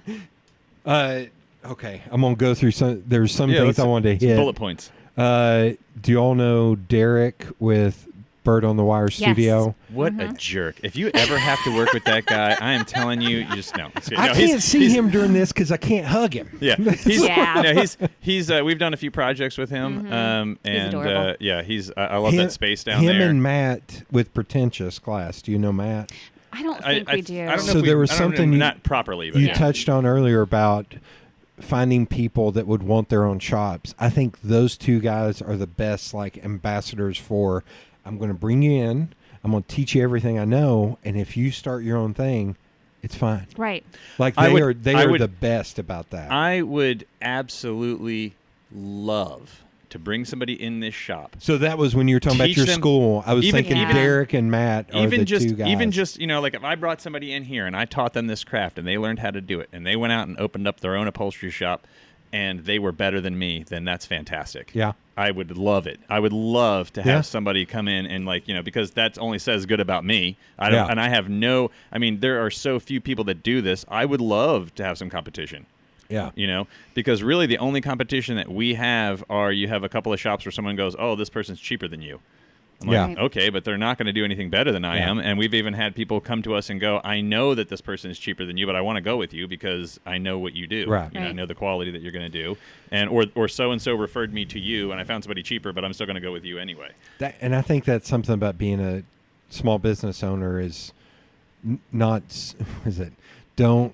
Okay, I'm going to go through there's some things I wanted to hit.
Bullet points.
Do you all know Derek with Bird on the Wire Studio?
What a jerk. If you ever have to work with that guy, I am telling you, you just no.
I can't see him during this because I can't hug him.
Yeah,
Yeah.
He's we've done a few projects with him, and
adorable.
I love that space down
him
there.
and Matt with Pretentious Glass. Do you know Matt?
I don't think we do.
I don't know
So
if
there was
I don't know,
something you-
not properly, but
You
yeah.
touched on earlier about finding people that would want their own shops. I think those two guys are the best like ambassadors for, I'm going to bring you in, I'm going to teach you everything I know, and if you start your own thing, it's fine.
Right.
Like
I
they
would-
are the best about that.
I would absolutely love to bring somebody in this shop.
So that was when you were talking about
Teach
your
them-
school. I was
even-
thinking
Yeah.
Derek and Matt are
Even
the
just,
two guys.
even just, like if I brought somebody in here and I taught them this craft and they learned how to do it and they went out and opened up their own upholstery shop and they were better than me, then that's fantastic.
Yeah.
I would love it. I would love to have
Yeah.
somebody come in and because that only says good about me. I don't,
Yeah.
and I have no. I mean, there are so few people that do this. I would love to have some competition.
Yeah.
Because really the only competition that we have are you have a couple of shops where someone goes, oh, this person's cheaper than you. I'm like,
Yeah.
okay, but they're not going to do anything better than I
Yeah.
am. And we've even had people come to us and go, I know that this person is cheaper than you, but I want to go with you because I know what you do.
Right.
I
Right.
know the quality that you're going to do. And or so-and-so referred me to you and I found somebody cheaper, but I'm still going to go with you anyway.
And I think that's something about being a small business owner is don't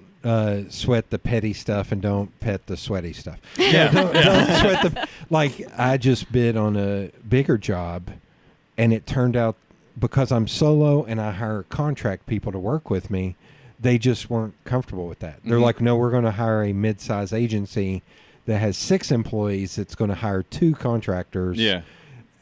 sweat the petty stuff and don't pet the sweaty stuff.
Yeah.
Don't sweat the like. I just bid on a bigger job, and it turned out because I'm solo and I hire contract people to work with me, they just weren't comfortable with that. They're
Mhm.
like, no, we're going to hire a mid-size agency that has 6 employees that's going to hire 2 contractors.
Yeah.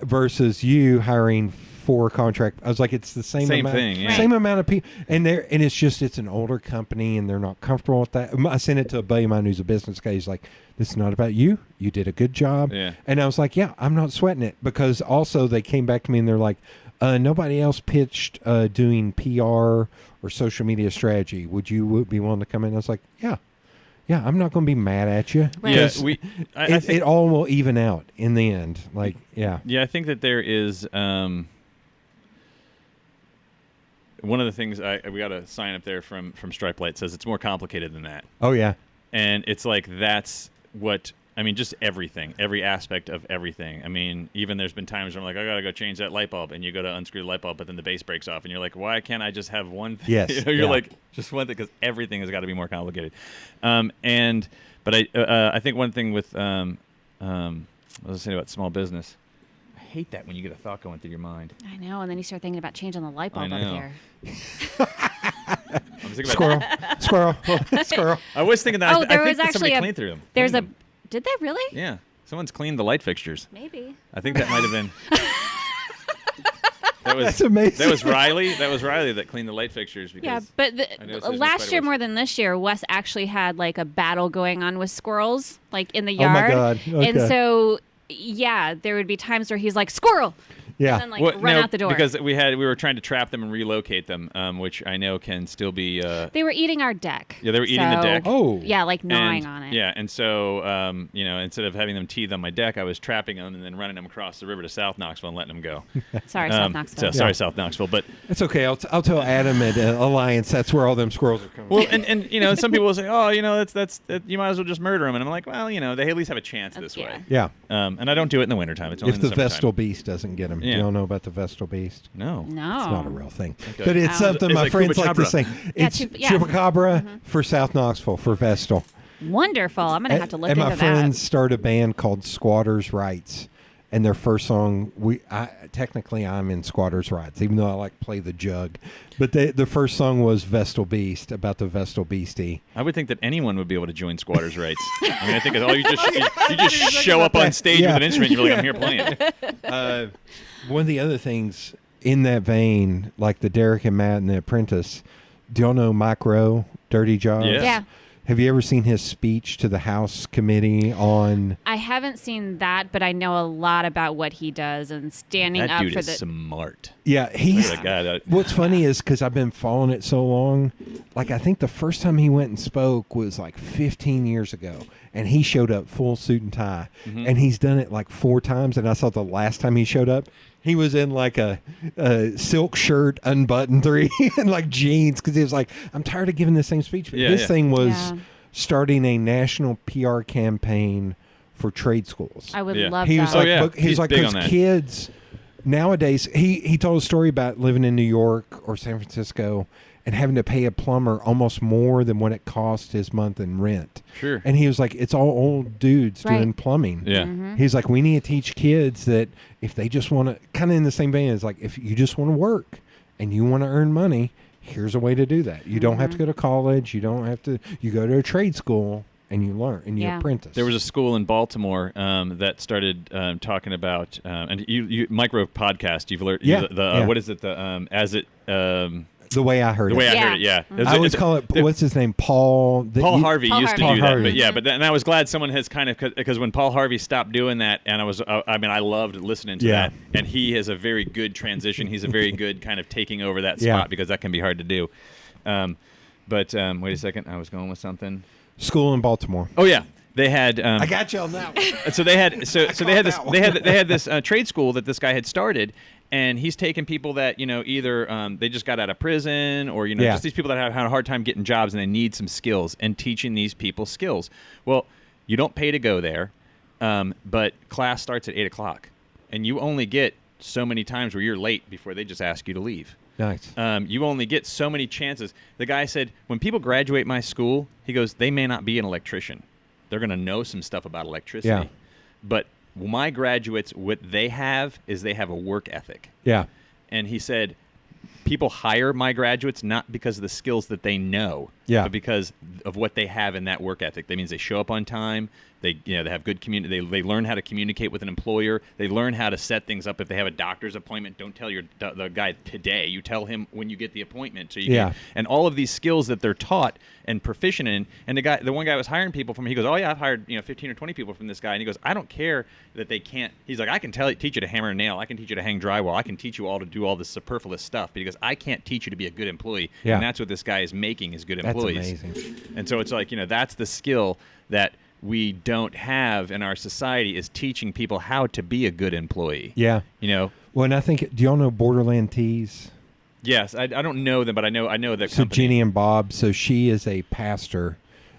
Versus you hiring 4 contract. I was like, it's the same
Same
amount,
thing, yeah.
same amount of people, and it's an older company, and they're not comfortable with that. I sent it to a buddy of mine who's a business guy. He's like, this is not about you. You did a good job.
Yeah.
And I was like, yeah, I'm not sweating it because also they came back to me and they're like, nobody else pitched doing PR or social media strategy. Would you be willing to come in? I was like, yeah, I'm not going to be mad at you.
Right.
Yeah,
'cause
I think,
it all will even out in the end. Like, yeah.
Yeah, I think that there is one of the things we got a sign up there from Stripe Light says it's more complicated than that,
Oh, yeah.
and it's like that's what I mean. Just everything, every aspect of everything. I mean, even there's been times where I'm like, I gotta go change that light bulb, and you go to unscrew the light bulb, but then the base breaks off, and you're like, why can't I just have one thing?
Yes,
You're
yeah.
like just one thing because everything has got to be more complicated. But I think one thing with what was I saying about small business. I hate that when you get a thought going through your mind.
I know, and then you start thinking about changing the light bulb
I
over
know.
here.
I was thinking about
Squirrel. Squirrel.
I was thinking that.
Oh, there
I
was
think that
actually
somebody
a-
cleaned through them.
There's a.
Cleaned them.
Did they really?
Yeah, someone's cleaned the light fixtures.
Maybe.
I think that might have been. That was
That's amazing.
That was Riley. That was Riley that cleaned the light fixtures. Because
Yeah, but
I noticed there's no
last
spider
year
webs.
more than this year, Wes actually had like a battle going on with squirrels, like in the
Oh, my
yard.
God.
And
Okay.
so, yeah, there would be times where he's like, "Squirrel,"
Yeah.
and then like
Well,
run
no,
out the door.
because we were trying to trap them and relocate them, which I know can still be.
They were eating our deck.
Yeah, they were eating the
So-
deck.
Oh.
Yeah, like gnawing
and,
on it.
Yeah, and so instead of having them teethe on my deck, I was trapping them and then running them across the river to South Knoxville and letting them go.
Sorry, South Knoxville.
Sorry, South Knoxville, but
It's okay. I'll tell Adam at Alliance that's where all them squirrels are coming
well,
from.
and some people will say, oh, that's you might as well just murder them, and I'm like, well, they at least have a chance this
Yeah.
way.
Yeah.
And I don't do it in the wintertime. It's only
If
in
the
the summertime.
Vestal Beast doesn't get him.
Yeah.
Do y'all know about the Vestal Beast?
No.
No.
It's not a real thing.
Okay.
But it's
Oh.
something
It's
my
like
friends like to
Chupacabra.
say. It's
yeah.
Chupacabra for South Knoxville, for Vestal.
Wonderful. I'm gonna have to look
and
into
my
that.
friends started a band called Squatters' Rights. And their first song, technically I'm in Squatters' Rights, even though I like play the jug. But the first song was Vestal Beast, about the Vestal Beastie.
I would think that anyone would be able to join squatters' rights. I mean, I think you just show up on stage
Yeah.
with an instrument. You're like, I'm here playing.
One of the other things in that vein, like the Derek and Matt and The Apprentice, do y'all know Mike Rowe, Dirty Jobs?
Yes.
Yeah.
Have you ever seen his speech to the House Committee on...
I haven't seen that, but I know a lot about what he does and standing
That
up
dude
for
is
the.
smart.
Yeah, he's...
Look at that guy.
What's funny is because I've been following it so long, like I think the first time he went and spoke was like 15 years ago. and he showed up full suit and tie, and he's done it like 4 times. And I saw the last time he showed up, he was in like a silk shirt, unbuttoned 3, and like jeans, because he was like, I'm tired of giving the same speech. But his thing was starting a national PR campaign for trade schools.
I would love
He
that.
was like,
yeah.
he was
He's
like,
big on
because
that.
kids nowadays, he told a story about living in New York or San Francisco and having to pay a plumber almost more than what it cost his month in rent.
Sure.
And he was like, it's all old dudes
Right.
doing plumbing.
Yeah.
He's like, we need to teach kids that if they just want to, kind of in the same vein as like, if you just want to work and you want to earn money, here's a way to do that. You don't have to go to college. You don't have to, you go to a trade school and you learn and you
Yeah.
apprentice.
There was a school in Baltimore that started talking about, and you micro podcast. You've learned what is it?
the way I heard
the way
it.
I heard it. Yeah,
I always call it, what's his name? Paul
Harvey
Paul
used to
Harvey.
do
Paul
that,
Harvey.
but yeah, and I was glad someone has kind of, because when Paul Harvey stopped doing that, and I loved listening to that, and he has a very good transition. He's a very good kind of taking over that spot, because that can be hard to do. But wait a second, I was going with something.
School in Baltimore.
Oh yeah, they had.
I got you on that one.
So they had they had this
that one.
they had this trade school that this guy had started, and he's taking people that either they just got out of prison, or just these people that have had a hard time getting jobs and they need some skills, and teaching these people skills. Well, you don't pay to go there, but class starts at 8:00, and you only get so many times where you're late before they just ask you to leave.
Nice.
You only get so many chances. The guy said, when people graduate my school, he goes, they may not be an electrician. They're going to know some stuff about electricity.
Yeah.
But my graduates, what they have is they have a work ethic.
Yeah.
And he said, people hire my graduates not because of the skills that they know, but because of what they have in that work ethic. That means they show up on time. They have good They learn how to communicate with an employer. They learn how to set things up. If they have a doctor's appointment, don't tell the guy today. You tell him when you get the appointment. So and all of these skills that they're taught and proficient in. And the one guy was hiring people from. He goes, oh yeah, I've hired 15 or 20 people from this guy. And he goes, I don't care that they can't. He's like, I can teach you to hammer a nail. I can teach you to hang drywall. I can teach you all to do all this superfluous stuff, because I can't teach you to be a good employee.
Yeah.
And that's what this guy is making, is good employees.
That's amazing.
And so it's like, that's the skill that we don't have in our society, is teaching people how to be a good employee.
Yeah. Well, and I think, do y'all know Borderland Teas?
Yes, I don't know them, but I know that
So
company.
Jenny and Bob, so she is a pastor.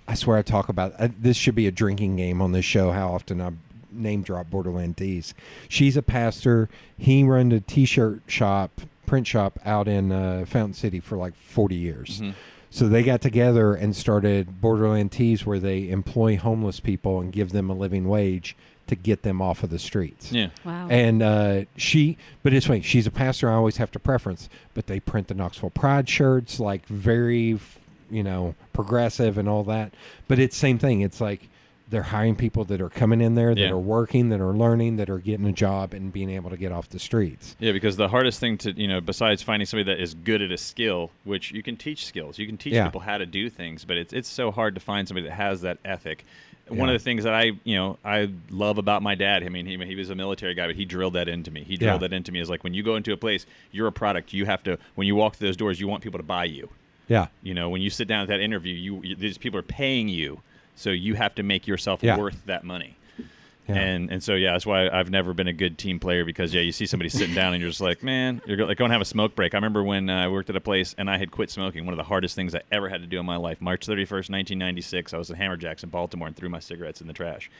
I swear I talk about, this should be a drinking game on this show, how often I name drop Borderland Teas. She's a pastor. He runs a t-shirt shop, print shop out in Fountain City for like 40 years.
Mm-hmm.
So they got together and started Borderland Teas, where they employ homeless people and give them a living wage to get them off of the streets.
Yeah.
Wow.
And but it's funny, she's a pastor. I always have to preference, but they print the Knoxville Pride shirts, like very, progressive and all that. But it's same thing. It's like they're hiring people that are coming in there, that are working, that are learning, that are getting a job and being able to get off the streets.
Yeah, because the hardest thing to, besides finding somebody that is good at a skill, which you can teach skills, you can teach people how to do things, but it's so hard to find somebody that has that ethic. One of the things that I love about my dad, I mean, he was a military guy, but he drilled that into me. He drilled that into me as like, when you go into a place, you're a product. You have to, when you walk through those doors, you want people to buy you.
Yeah.
When you sit down at that interview, these people are paying you. So you have to make yourself worth that money. Yeah. And so, that's why I've never been a good team player, because, you see somebody sitting down and you're just like, man, you're like, go and have a smoke break. I remember when I worked at a place and I had quit smoking, one of the hardest things I ever had to do in my life. March 31st, 1996, I was at Hammerjacks in Baltimore and threw my cigarettes in the trash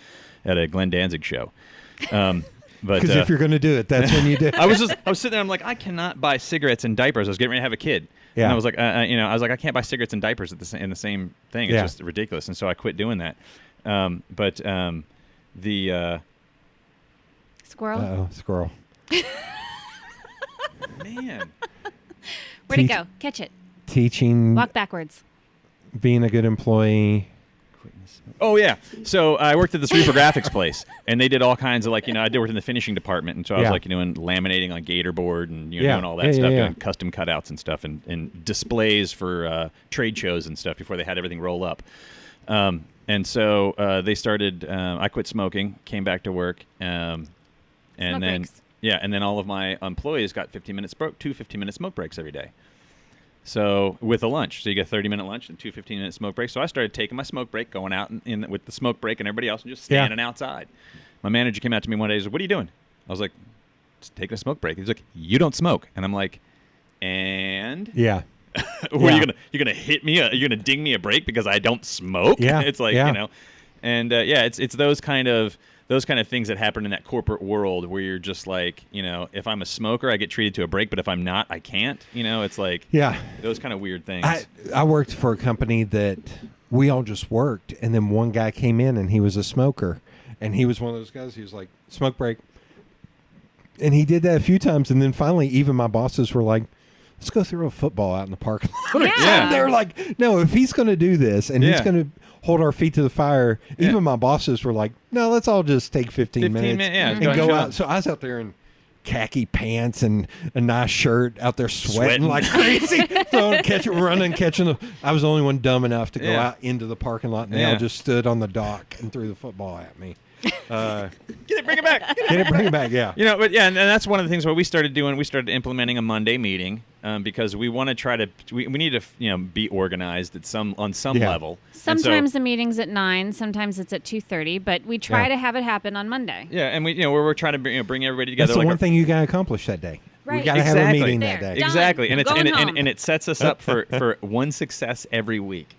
at a Glenn Danzig show.
Because if you're going to do it, that's when you do it.
I was sitting there, I'm like, I cannot buy cigarettes and diapers. I was getting ready to have a kid.
Yeah.
And I was like, I can't buy cigarettes and diapers in the same thing. It's just ridiculous. And so I quit doing that.
Squirrel?
Uh-oh, squirrel.
Man.
Where'd it go? Catch it.
Teaching,
Walk backwards.
being a good employee.
Oh, yeah. So I worked at this reprographics place, and they did all kinds of, I did work in the finishing department, and so I was, doing laminating on gator board and, doing all that stuff, doing custom cutouts and stuff, and displays for trade shows and stuff before they had everything roll up. And so they started, I quit smoking, came back to work, and
Smoke
then,
breaks.
and then all of my employees got 2 15-minute smoke breaks every day. So with a lunch, so you get a 30-minute lunch and 2 15-minute smoke breaks. So I started taking my smoke break, going out in with the smoke break and everybody else, and just standing outside. My manager came out to me one day. He's like, "What are you doing?" I was like, "Just taking a smoke break." He's like, "You don't smoke," and I'm like, "And
Yeah.
Or you're gonna hit me? You're gonna ding me a break because I don't smoke?"
Yeah.
It's like and it's those kind of things that happen in that corporate world where you're just like, if I'm a smoker, I get treated to a break, but if I'm not, I can't. It's like those kind of weird things.
I worked for a company that we all just worked, and then one guy came in and he was a smoker, and he was one of those guys. He was like, "Smoke break," and he did that a few times, and then finally, even my bosses were like, "Let's go throw a football out in the parking lot."
Yeah.
They were like, "No, if he's going to do this and he's going to hold our feet to the fire," even my bosses were like, "No, let's all just take 15 minutes and go out." So I was out there in khaki pants and a nice shirt, out there sweating like crazy, catching. I was the only one dumb enough to go out into the parking lot, and they all just stood on the dock and threw the football at me.
Get it, bring it back.
Bring it back, yeah.
And that's one of the things what we started doing. We started implementing a Monday meeting because we want to try to. We need to be organized on some level.
Sometimes the meeting's at 9, sometimes it's at 2:30, but we try to have it happen on Monday.
Yeah, and we're trying to bring everybody together.
That's the one thing you got to accomplish that day.
Right.
We got to have a meeting that
There.
day.
Done.
Exactly, and
Going
it sets us up for one success every week.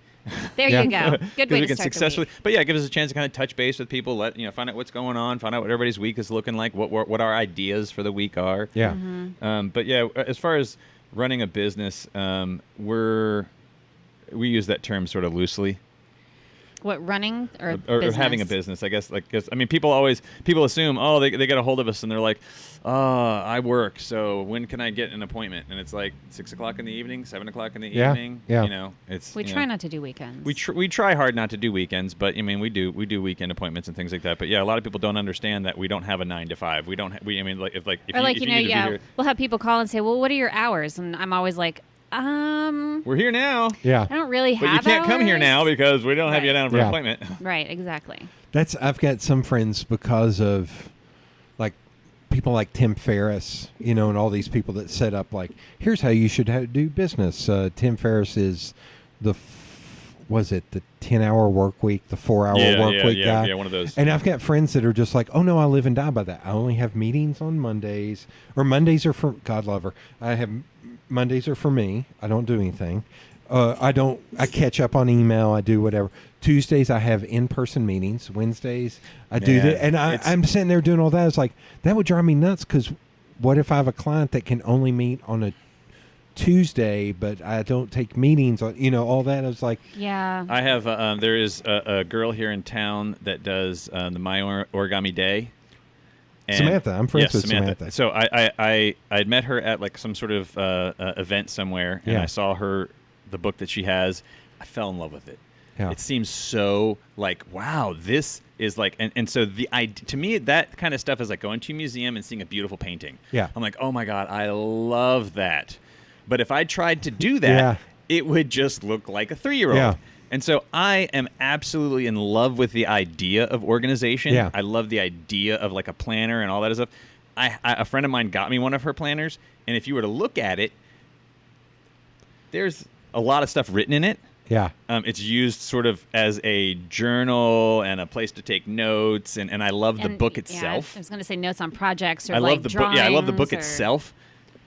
There you go. Good way
we
to
can
start
successfully,
the week.
but it gives us a chance to kind of touch base with people, find out what's going on, find out what everybody's week is looking like, what our ideas for the week are.
Yeah.
Mm-hmm.
But as far as running a business, we use that term sort of loosely.
What, running or
having a business, I guess. People assume, they get a hold of us and they're like, I work, so when can I get an appointment? And it's like 6 o'clock in the evening, 7 o'clock in the evening.
Yeah.
We try not to do weekends.
We try hard not to do weekends, but we do weekend appointments and things like that. But a lot of people don't understand that we don't have a 9 to 5. We don't. If you need to be here,
we'll have people call and say, "Well, what are your hours?" And I'm always like,
we're here now.
Yeah.
I don't really have.
But you can't come here
hours.
now because we don't have you down for an
Yeah.
appointment.
Right. Exactly.
I've got some friends because of people like Tim Ferriss, and all these people that set up here's how you should do business. Tim Ferriss is the 10-hour work week, the 4-hour work week guy.
Yeah, one of those.
And I've got friends that are just like, "Oh no, I live and die by that. I only have meetings on Mondays, or Mondays are for God love her. Mondays are for me. I don't do anything. I catch up on email. I do whatever. Tuesdays I have in-person meetings. Wednesdays I do that, and I'm sitting there doing all that. It's like that would drive me nuts because what if I have a client that can only meet on a Tuesday, but I don't take meetings on all that. I was like,
yeah.
I have there is a girl here in town that does the My Origami Day. And
Samantha, I'm friends with Samantha.
So I had met her at some sort of event somewhere, and I saw the book that she has. I fell in love with it.
Yeah.
It seems so wow, this is and so to me that kind of stuff is like going to a museum and seeing a beautiful painting.
Yeah.
I'm like, oh my God, I love that. But if I tried to do that, it would just look like a 3-year-old.
Yeah.
And so I am absolutely in love with the idea of organization.
Yeah.
I love the idea of a planner and all that stuff. A friend of mine got me one of her planners, and if you were to look at it, there's a lot of stuff written in it.
Yeah.
It's used sort of as a journal and a place to take notes, and I love the book itself.
I was going to say notes on projects or
I love the book. Yeah, I love the book
or...
itself.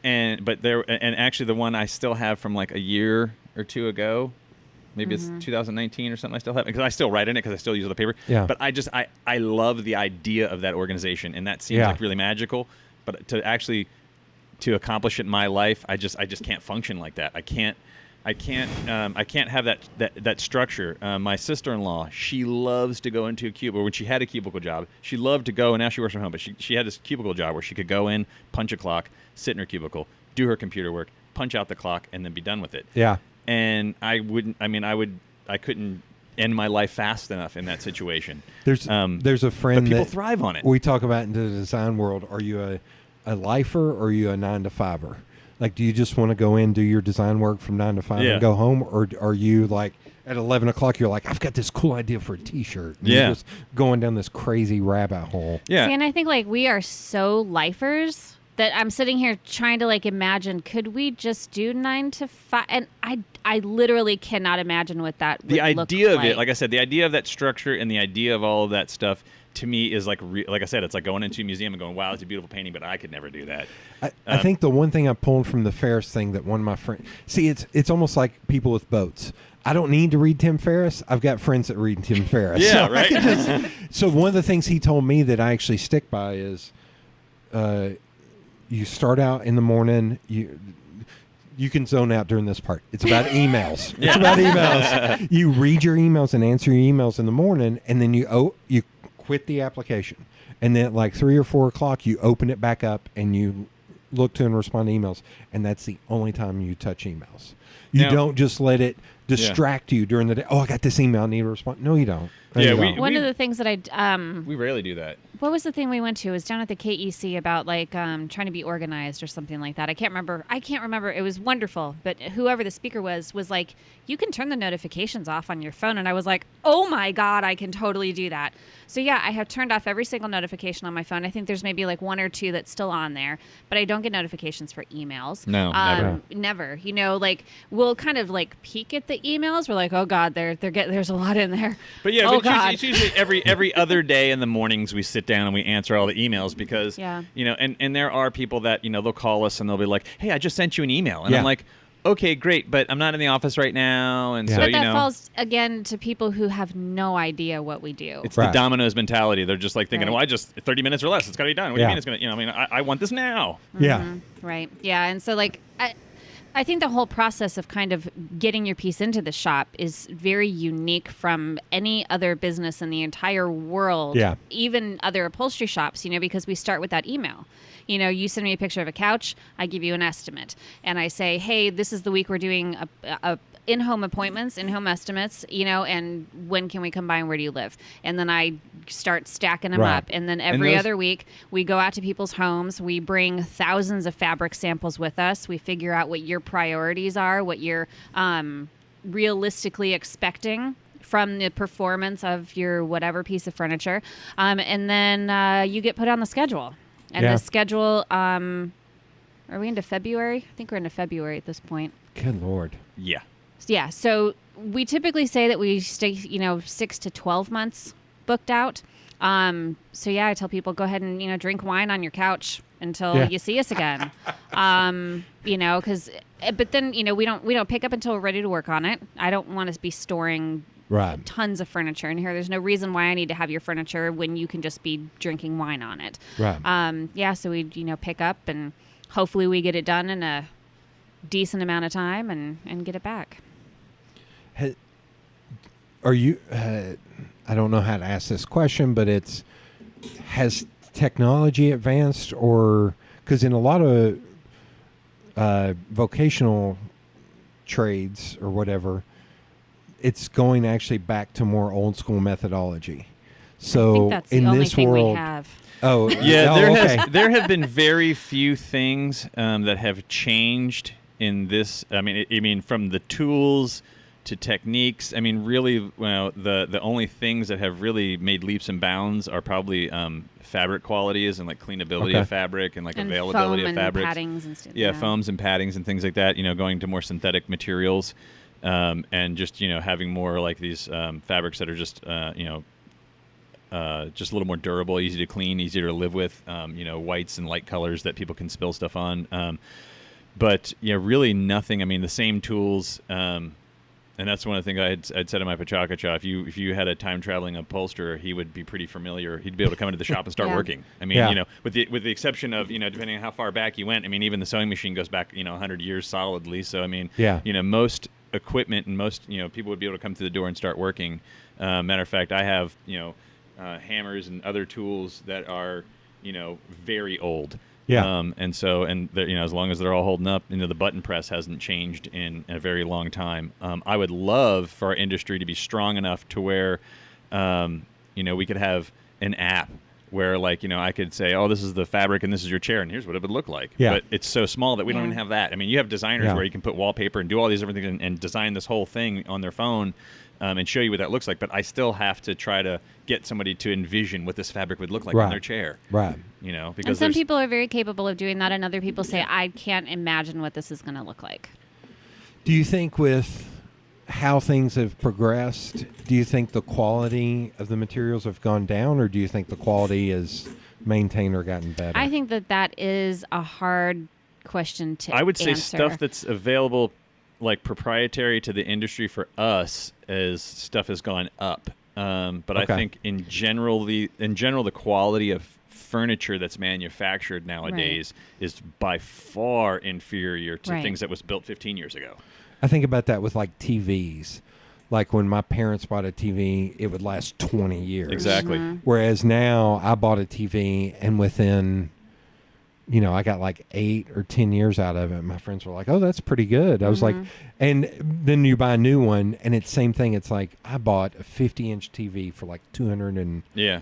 And actually the one I still have from a year or two ago, maybe it's 2019 or something. I still have because I still write in it because I still use the paper.
Yeah.
But I love the idea of that organization, and that seems really magical. But to accomplish it in my life, I just can't function like that. I can't have that structure. My sister-in-law, she loves to go into a cubicle. When she had a cubicle job, she loved to go, and now she works from home, but she had this cubicle job where she could go in, punch a clock, sit in her cubicle, do her computer work, punch out the clock, and then be done with it.
Yeah.
And I couldn't end my life fast enough in that situation.
There's a friend
but people
that
thrive on it.
We talk about in the design world. Are you a lifer or are you a 9-to-5er? Do you just want to go in, do your design work from 9 to 5 and go home? Or are you at 11 o'clock, you're like, I've got this cool idea for a T-shirt. And you're just going down this crazy rabbit hole.
Yeah.
See, and I think we are so lifers that I'm sitting here trying to like imagine, could we just do 9 to 5? And I literally cannot imagine what that would
The idea
look
of it, like I said, the idea of that structure and the idea of all of that stuff to me is like I said, it's like going into a museum and going, wow, it's a beautiful painting, but I could never do that.
I think the one thing I pulled from the Ferris thing that one of my friends, see, it's almost like people with boats. I don't need to read Tim Ferriss. I've got friends that read Tim Ferriss.
Yeah,
So
right.
So one of the things he told me that I actually stick by is, you start out in the morning. You can zone out during this part. It's about emails. It's about emails. You read your emails and answer your emails in the morning, and then you quit the application. And then at like 3 or 4 o'clock, you open it back up and you look to and respond to emails. And that's the only time you touch emails. You
Now-
don't just let it distract you during the day. Oh, I got this email. I need to respond. No, you don't. No,
Yeah,
you
we-
don't.
One of the things that
We rarely do that.
what was the thing we went to? It was down at the KEC about like trying to be organized or something like that. I can't remember. It was wonderful, but whoever the speaker was like, you can turn the notifications off on your phone, and I was like, oh my God, I can totally do that. So yeah, I have turned off every single notification on my phone. I think there's maybe like 1 or 2 that's still on there, but I don't get notifications for emails.
No,
never.
Never. You know, like we'll kind of like peek at the emails. We're like, oh God, there's a lot in there.
But yeah,
oh
but
God.
it's usually every other day in the mornings we sit down and we answer all the emails because,
Yeah.
you know, and there are people that, you know, they'll call us and they'll be like, hey, I just sent you an email. And
Yeah.
I'm like, okay, great, but I'm not in the office right now. And
Yeah.
so,
But
you
that
know,
falls again to people who have no idea what we do.
it's
Right.
the Domino's mentality. They're just like thinking,
Right.
well, I just 30 minutes or less. It's got to be done. What do
Yeah.
you mean it's going to, you know, I mean, I want this now.
Yeah.
Right. Yeah. And so, like, I think the whole process of kind of getting your piece into the shop is very unique from any other business in the entire world.
Yeah.
Even other upholstery shops, you know, because we start with that email. You know, you send me a picture of a couch, I give you an estimate. And I say, hey, this is the week we're doing a in-home appointments, in-home estimates, you know, and when can we come by and where do you live? And then I start stacking them
Right.
up. And then every
those-
other week we go out to people's homes. We bring thousands of fabric samples with us. We figure out what your priorities are, what you're realistically expecting from the performance of your whatever piece of furniture. And then you get put on the schedule. And
Yeah.
the schedule, are we into February? I think we're into February at this point.
Good Lord.
Yeah.
Yeah, so we typically say that we stay, 6 to 12 months booked out. So yeah, I tell people go ahead and drink wine on your couch until
Yeah.
you see us again. Because but then we don't pick up until we're ready to work on it. I don't want to be storing
Right.
tons of furniture in here. There's no reason why I need to have your furniture when you can just be drinking wine on it.
Right.
So we pick up and hopefully we get it done in a decent amount of time and get it back.
Are you? I don't know how to ask this question, but has technology advanced, or because in a lot of vocational trades or whatever, it's going actually back to more old school methodology. So
I think that's the
in
only
this
thing
world,
we have.
oh
Yeah,
okay.
there have been very few things that have changed in this. I mean, from the tools to techniques. I mean, really, well, the only things that have really made leaps and bounds are probably fabric qualities and like cleanability
Okay.
of fabric and like
And
availability
foam
of
and
fabrics.
paddings and stuff.
Yeah, foams and paddings and things like that. Going to more synthetic materials, and just having more like these fabrics that are just just a little more durable, easy to clean, easier to live with. Whites and light colors that people can spill stuff on. But really nothing. I mean, the same tools. And that's one of the things I'd said in my Pachakacha. If you had a time traveling upholsterer, he would be pretty familiar. He'd be able to come into the shop and start
Yeah.
working. I mean,
Yeah.
with the exception of depending on how far back you went. I mean, even the sewing machine goes back 100 years solidly. So I mean,
Yeah.
most equipment and most people would be able to come through the door and start working. Matter of fact, I have hammers and other tools that are very old.
Yeah.
And as long as they're all holding up, the button press hasn't changed in a very long time. I would love for our industry to be strong enough to where, we could have an app where like, I could say, oh, this is the fabric and this is your chair and here's what it would look like.
Yeah.
But it's so small that we don't even have that. I mean, you have designers
Yeah.
where you can put wallpaper and do all these different things and design this whole thing on their phone and show you what that looks like. But I still have to try to get somebody to envision what this fabric would look like on their chair.
Right.
Because
And some people are very capable of doing that, and other people say, I can't imagine what this is going to look like.
Do you think with how things have progressed, do you think the quality of the materials have gone down, or do you think the quality is maintained or gotten better?
I think that is a hard question to
I would say
answer.
stuff that's available, like proprietary to the industry for us, as stuff has gone up. But I
Okay.
think in general the quality of furniture that's manufactured nowadays is by far inferior to
Right.
things that was built 15 years ago.
I think about that with like TVs. Like when my parents bought a TV, it would last 20 years.
Exactly.
Whereas now I bought a TV and within, I got like 8 or 10 years out of it. My friends were like, oh, that's pretty good. I was like, and then you buy a new one and it's same thing. It's like I bought a 50-inch TV for like $230
Yeah.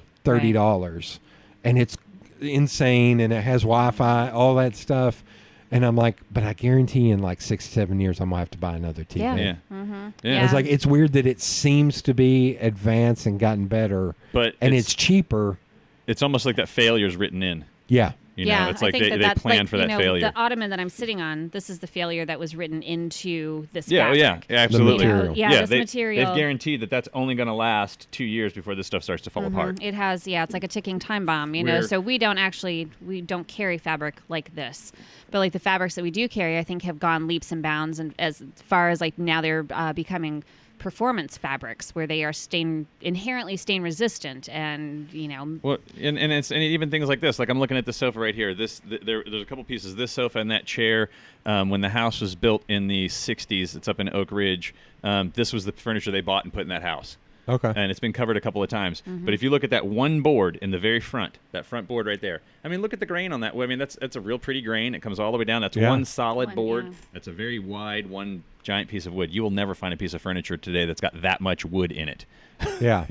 and it's insane and it has Wi-Fi, all that stuff. And I'm like, but I guarantee in like 6-7 years, I'm going to have to buy another TV.
Yeah.
Yeah.
Mm-hmm.
Yeah.
It's like, it's weird that it seems to be advanced and gotten better,
But
and it's cheaper.
it's almost like that failure is written in.
Yeah.
It's
I
like
think
they
that
planned for that failure.
The ottoman that I'm sitting on, this is the failure that was written into this
Yeah,
fabric.
absolutely.
material.
This
they,
material.
They've guaranteed that that's only going to last 2 years before this stuff starts to fall apart.
It has, it's like a ticking time bomb, so we don't carry fabric like this. But like the fabrics that we do carry, I think have gone leaps and bounds, and as far as like now they're becoming performance fabrics where they are inherently stain resistant, and
Well, and even things like this. Like I'm looking at the sofa right here. There's a couple pieces. This sofa and that chair. When the house was built in the '60s, it's up in Oak Ridge. This was the furniture they bought and put in that house.
Okay.
And it's been covered a couple of times. But if you look at that one board in the very front, that front board right there, I mean, look at the grain on that. I mean, that's a real pretty grain. It comes all the way down. That's one solid
One,
board.
yeah.
That's a very wide, one giant piece of wood. You will never find a piece of furniture today that's got that much wood in it.
Yeah.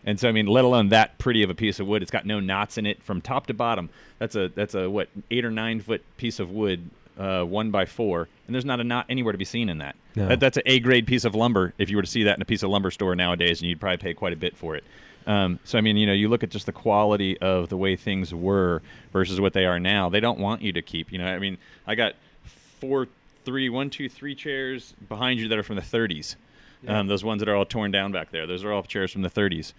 And so, I mean, let alone that pretty of a piece of wood. It's got no knots in it from top to bottom. That's a what, 8 or 9 foot piece of wood, 1x4, and there's not a knot anywhere to be seen in that.
No.
That's an A-grade piece of lumber if you were to see that in a piece of lumber store nowadays, and you'd probably pay quite a bit for it. So, I mean, you look at just the quality of the way things were versus what they are now. They don't want you to keep, I mean, I got 3 chairs behind you that are from the 30s. Those ones that are all torn down back there. Those are all chairs from the 30s.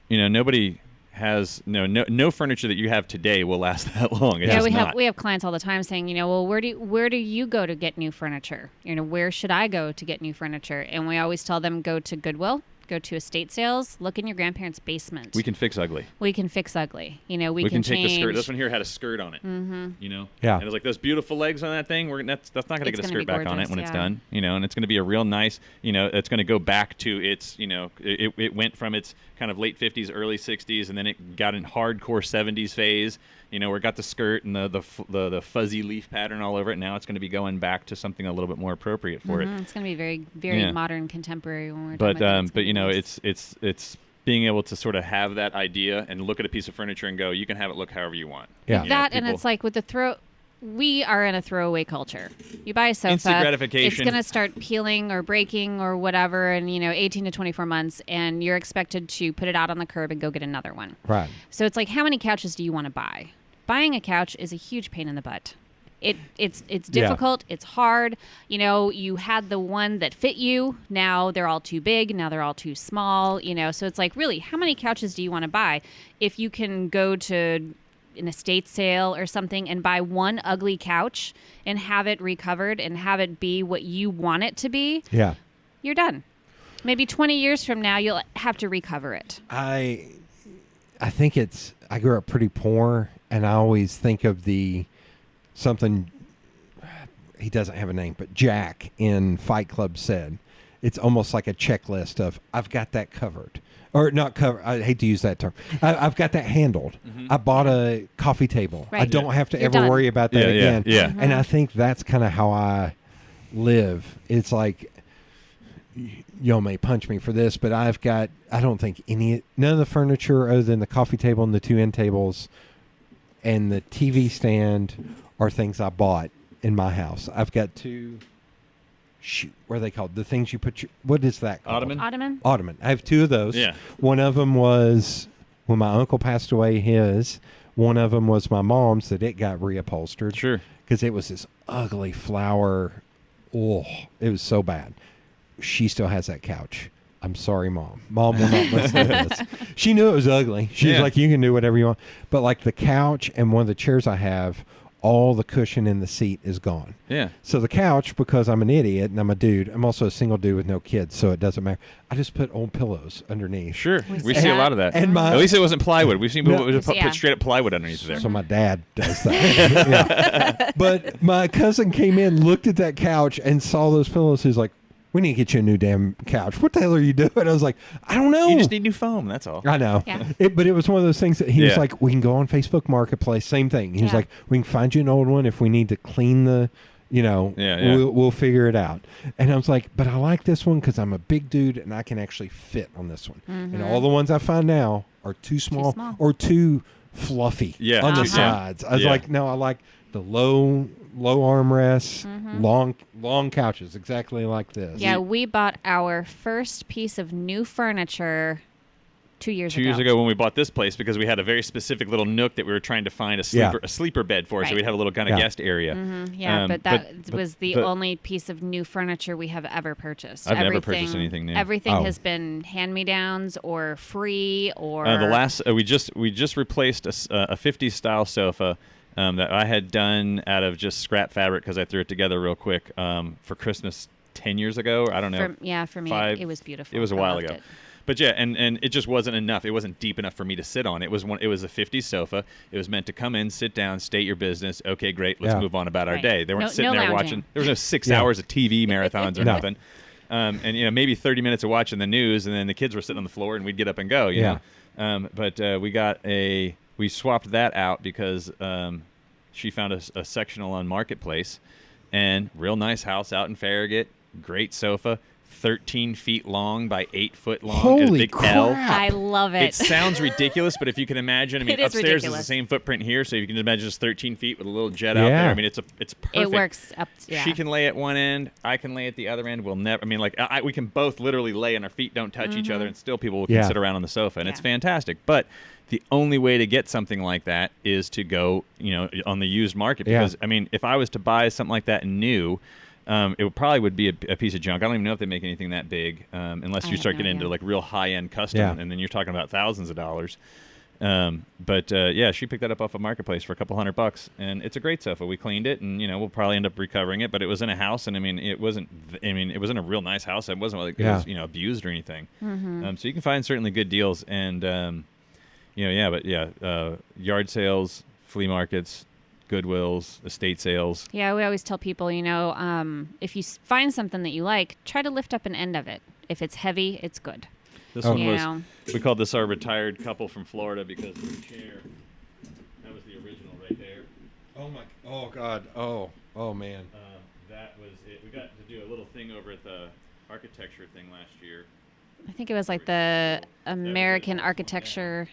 Nobody has no furniture that you have today will last that long. It's just
we have clients all the time saying, well, where do you go to get new furniture? Where should I go to get new furniture? And we always tell them, go to Goodwill, go to estate sales, look in your grandparents' basement.
We can fix ugly.
We can fix ugly. We
can
can
take
change.
the skirt. This one here had a skirt on it.
Yeah.
And it's like those beautiful legs on that thing. That's not going to
It's
get a
gonna
skirt
be
back on it
gorgeous,
when it's
yeah.
done. And it's going to be a real nice. It's going to go back to its. It went from its kind of late 50s, early 60s, and then it got in hardcore 70s phase. Where it got the skirt and the fuzzy leaf pattern all over it. Now it's going to be going back to something a little bit more appropriate for it.
It's going to be very, very
Yeah.
modern, contemporary when we're
But
done with it.
it's being able to sort of have that idea and look at a piece of furniture and go, you can have it look however you want.
Yeah.
And it's like with the we are in a throwaway culture. You buy a sofa,
Instant gratification.
it's going to start peeling or breaking or whatever in 18 to 24 months, and you're expected to put it out on the curb and go get another one.
Right.
So it's like, how many couches do you want to buy? Buying a couch is a huge pain in the butt. It's difficult. It's hard. You had the one that fit you. Now they're all too big. Now they're all too small. So it's like, really, how many couches do you want to buy? If you can go to an estate sale or something and buy one ugly couch and have it recovered and have it be what you want it to be,
Yeah.
you're done. Maybe 20 years from now, you'll have to recover it.
I think I grew up pretty poor, and I always think of something, he doesn't have a name, but Jack in Fight Club said, it's almost like a checklist of, I've got that covered. Or not covered, I hate to use that term. I've got that handled. I bought a coffee table. I
Right.
don't have to
You're
ever
done.
worry about that
Yeah,
again.
yeah.
And I think that's kind of how I live. It's like, y'all may punch me for this, but I don't think none of the furniture other than the coffee table and the 2 end tables and the TV stand are things I bought in my house. I've got 2, what are they called? The things you put what is that called? Ottoman. I have 2 of those.
Yeah.
One of them was when my uncle passed away, one of them was my mom's that it got reupholstered.
Sure.
Because it was this ugly flower. Oh, it was so bad. She still has that couch. I'm sorry, Mom. Mom will not listen to this. She knew it was ugly. She was like, you can do whatever you want. But like the couch and one of the chairs I have, all the cushion in the seat is gone.
Yeah.
So the couch, because I'm an idiot and I'm a dude, I'm also a single dude with no kids, so it doesn't matter. I just put old pillows underneath.
Sure. We
see
see a
that.
lot of that.
And
At least it wasn't plywood. We've seen people
No.
put straight up plywood underneath there.
So my dad does that. Yeah. But my cousin came in, looked at that couch, and saw those pillows. He's like, we need to get you a new damn couch. What the hell are you doing? I was like, I don't know.
You just need new foam. That's all.
I know.
Yeah.
But it was one of those things that he was
Yeah.
like, we can go on Facebook Marketplace. Same thing. He was
Yeah.
like, we can find you an old one if we need to clean the,
Yeah.
we'll figure it out. And I was like, but I like this one because I'm a big dude and I can actually fit on this one. And all the ones I find now are too small, or too fluffy
Yeah.
on the
Uh-huh.
sides. I was
Yeah.
like, no, I like the low armrests, long couches, exactly like this.
Yeah, we bought our first piece of new furniture 2 years ago.
2 years ago when we bought this place because we had a very specific little nook that we were trying to find a sleeper bed for, so
Right.
we'd have a little kind of
Yeah.
guest area.
Yeah, but that
but
was the only piece of new furniture we have ever purchased.
I've never purchased anything new.
Everything
Oh.
has been hand-me-downs or free or
The last we just replaced a 50s style sofa that I had done out of just scrap fabric because I threw it together real quick for Christmas 10 years ago. I don't know.
For me,
five-
it was beautiful.
It was a
I
while
loved
ago.
it.
But yeah, and it just wasn't enough. It wasn't deep enough for me to sit on. It was a 50s sofa. It was meant to come in, sit down, state your business. Okay, great. Let's
Yeah.
move on about our
Right.
day. They weren't
No-
sitting
no
there
lounging.
watching. There was no 6
Yeah.
hours of TV marathons or
No.
nothing. And maybe 30 minutes of watching the news, and then the kids were sitting on the floor, and we'd get up and go. You know? But we swapped that out because she found a sectional on Marketplace, and real nice house out in Farragut. Great sofa, 13 feet long by 8 foot long.
Holy
and a big L.
crap.
I love
It
it.
sounds ridiculous, but if you can imagine, I mean,
It is
upstairs is the
ridiculous.
same footprint here, so you can imagine just 13 feet with a little jet out there. I mean, it's perfect.
It works up. Yeah.
She can lay at one end. I can lay at the other end. We'll never. I mean, like we can both literally lay, and our feet don't touch each other, and still people can
Yeah.
sit around on the sofa, and it's
Yeah.
fantastic. But the only way to get something like that is to go, on the used market.
Yeah.
Because I mean, if I was to buy something like that new, would be a piece of junk. I don't even know if they make anything that big, unless
I
you
have
start
no
getting into
idea.
like real high end custom,
Yeah.
and then you're talking about thousands of dollars. Yeah, she picked that up off of Marketplace for a couple $100, and it's a great sofa. We cleaned it, and we'll probably end up recovering it. But it was in a house, and it wasn't a real nice house. It wasn't like it was abused or anything. So you can find certainly good deals, and yard sales, flea markets, Goodwills, estate sales.
Yeah, we always tell people, if you find something that you like, try to lift up an end of it. If it's heavy, it's good.
This
Oh.
one
You
was,
know.
we called this our retired couple from Florida because the chair, that was the original right there.
Oh God. Oh man.
That was it. We got to do a little thing over at the architecture thing last year.
I think it was like the American
awesome,
architecture.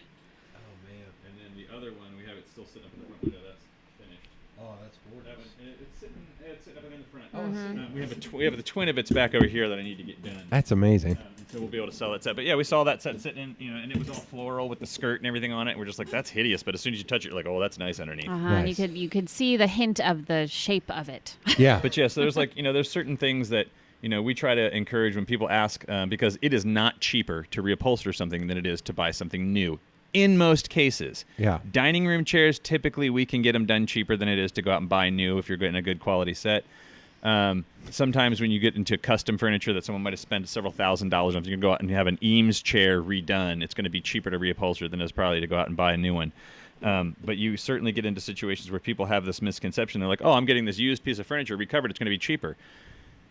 Oh man.
And then the other one, we have it still sitting up in the front window. That's finished.
Oh, that's
That one, and it's sitting up in the front.
Mm-hmm.
We have the twin of it's back over here that I need to get done.
That's amazing.
And so we'll be able to sell that set. But yeah, we saw that set sitting in, and it was all floral with the skirt and everything on it. We're just like, that's hideous. But as soon as you touch it, you're like, oh, that's nice underneath.
Nice.
You could see the hint of the shape of it.
Yeah.
But yeah, so there's there's certain things that we try to encourage when people ask, because it is not cheaper to reupholster something than it is to buy something new. In most cases.
Yeah.
Dining room chairs, typically we can get them done cheaper than it is to go out and buy new if you're getting a good quality set. Sometimes when you get into custom furniture that someone might have spent several $1,000s on, if you can go out and have an Eames chair redone, it's going to be cheaper to reupholster than it is probably to go out and buy a new one. But you certainly get into situations where people have this misconception. They're like, oh, I'm getting this used piece of furniture recovered. It's going to be cheaper.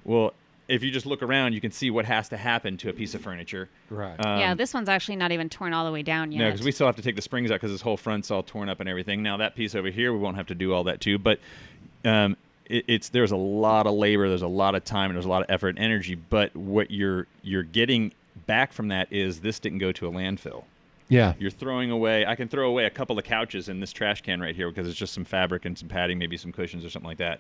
Well, if you just look around, you can see what has to happen to a piece of furniture.
Right.
Yeah, this one's actually not even torn all the way down yet.
No, because we still have to take the springs out because this whole front's all torn up and everything. Now that piece over here, we won't have to do all that too. But there's a lot of labor, there's a lot of time, and there's a lot of effort and energy. But what you're getting back from that is this didn't go to a landfill.
Yeah.
You're throwing away. I can throw away a couple of couches in this trash can right here because it's just some fabric and some padding, maybe some cushions or something like that.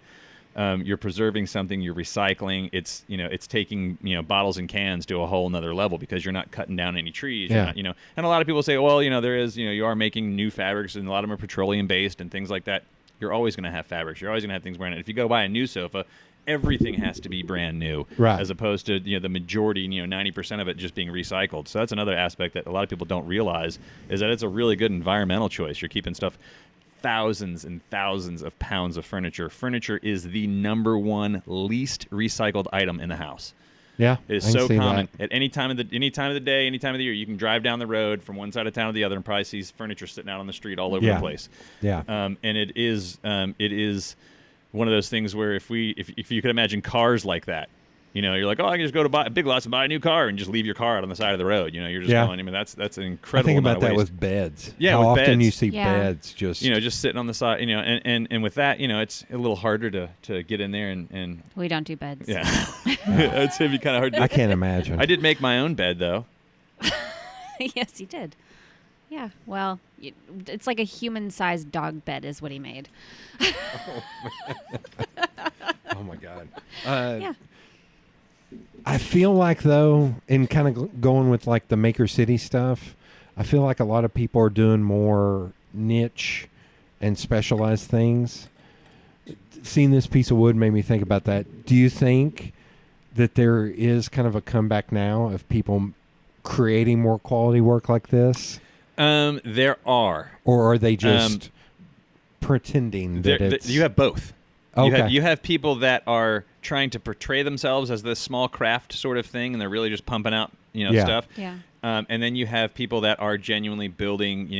You're preserving something. You're recycling. It's taking bottles and cans to a whole nother level because you're not cutting down any trees.
Yeah.
You're not, and a lot of people say, well, there is, you are making new fabrics, and a lot of them are petroleum based and things like that. You're always going to have fabrics. You're always going to have things brand new. If you go buy a new sofa, everything has to be brand new,
right,
as opposed to the majority, 90% of it just being recycled. So that's another aspect that a lot of people don't realize is that it's a really good environmental choice. You're keeping stuff. Thousands and thousands of pounds of furniture. Furniture is the number one least recycled item in the house.
Yeah,
it is
I can
so
see
common.
that.
At any time of the day, any time of the year, you can drive down the road from one side of town to the other and probably see furniture sitting out on the street all over the place.
Yeah,
and it is one of those things where if you could imagine cars like that, you're like, oh, I can just go to Big Lots and buy a new car and just leave your car out on the side of the road. You're just going. I mean, that's an incredible.
I think
amount
about
of
that
waste.
with beds.
Yeah,
how
with
often
beds.
you see
Yeah.
beds just
just sitting on the side. And with that, it's a little harder to get in there and
We don't do beds.
yeah, it's gonna be kind of hard.
I can't imagine.
I did make my own bed though.
Yes, he did. Yeah. Well, it's like a human-sized dog bed is what he made.
Oh my God.
Yeah.
I feel like though, in kind of going with like the Maker City stuff, I feel like a lot of people are doing more niche and specialized things. Seeing this piece of wood made me think about that. Do you think that there is kind of a comeback now of people creating more quality work like this?
There are.
Or are they just pretending that it's...
You have both.
Okay.
You have people that are trying to portray themselves as this small craft sort of thing, and they're really just pumping out stuff.
Yeah.
And then you have people that are genuinely building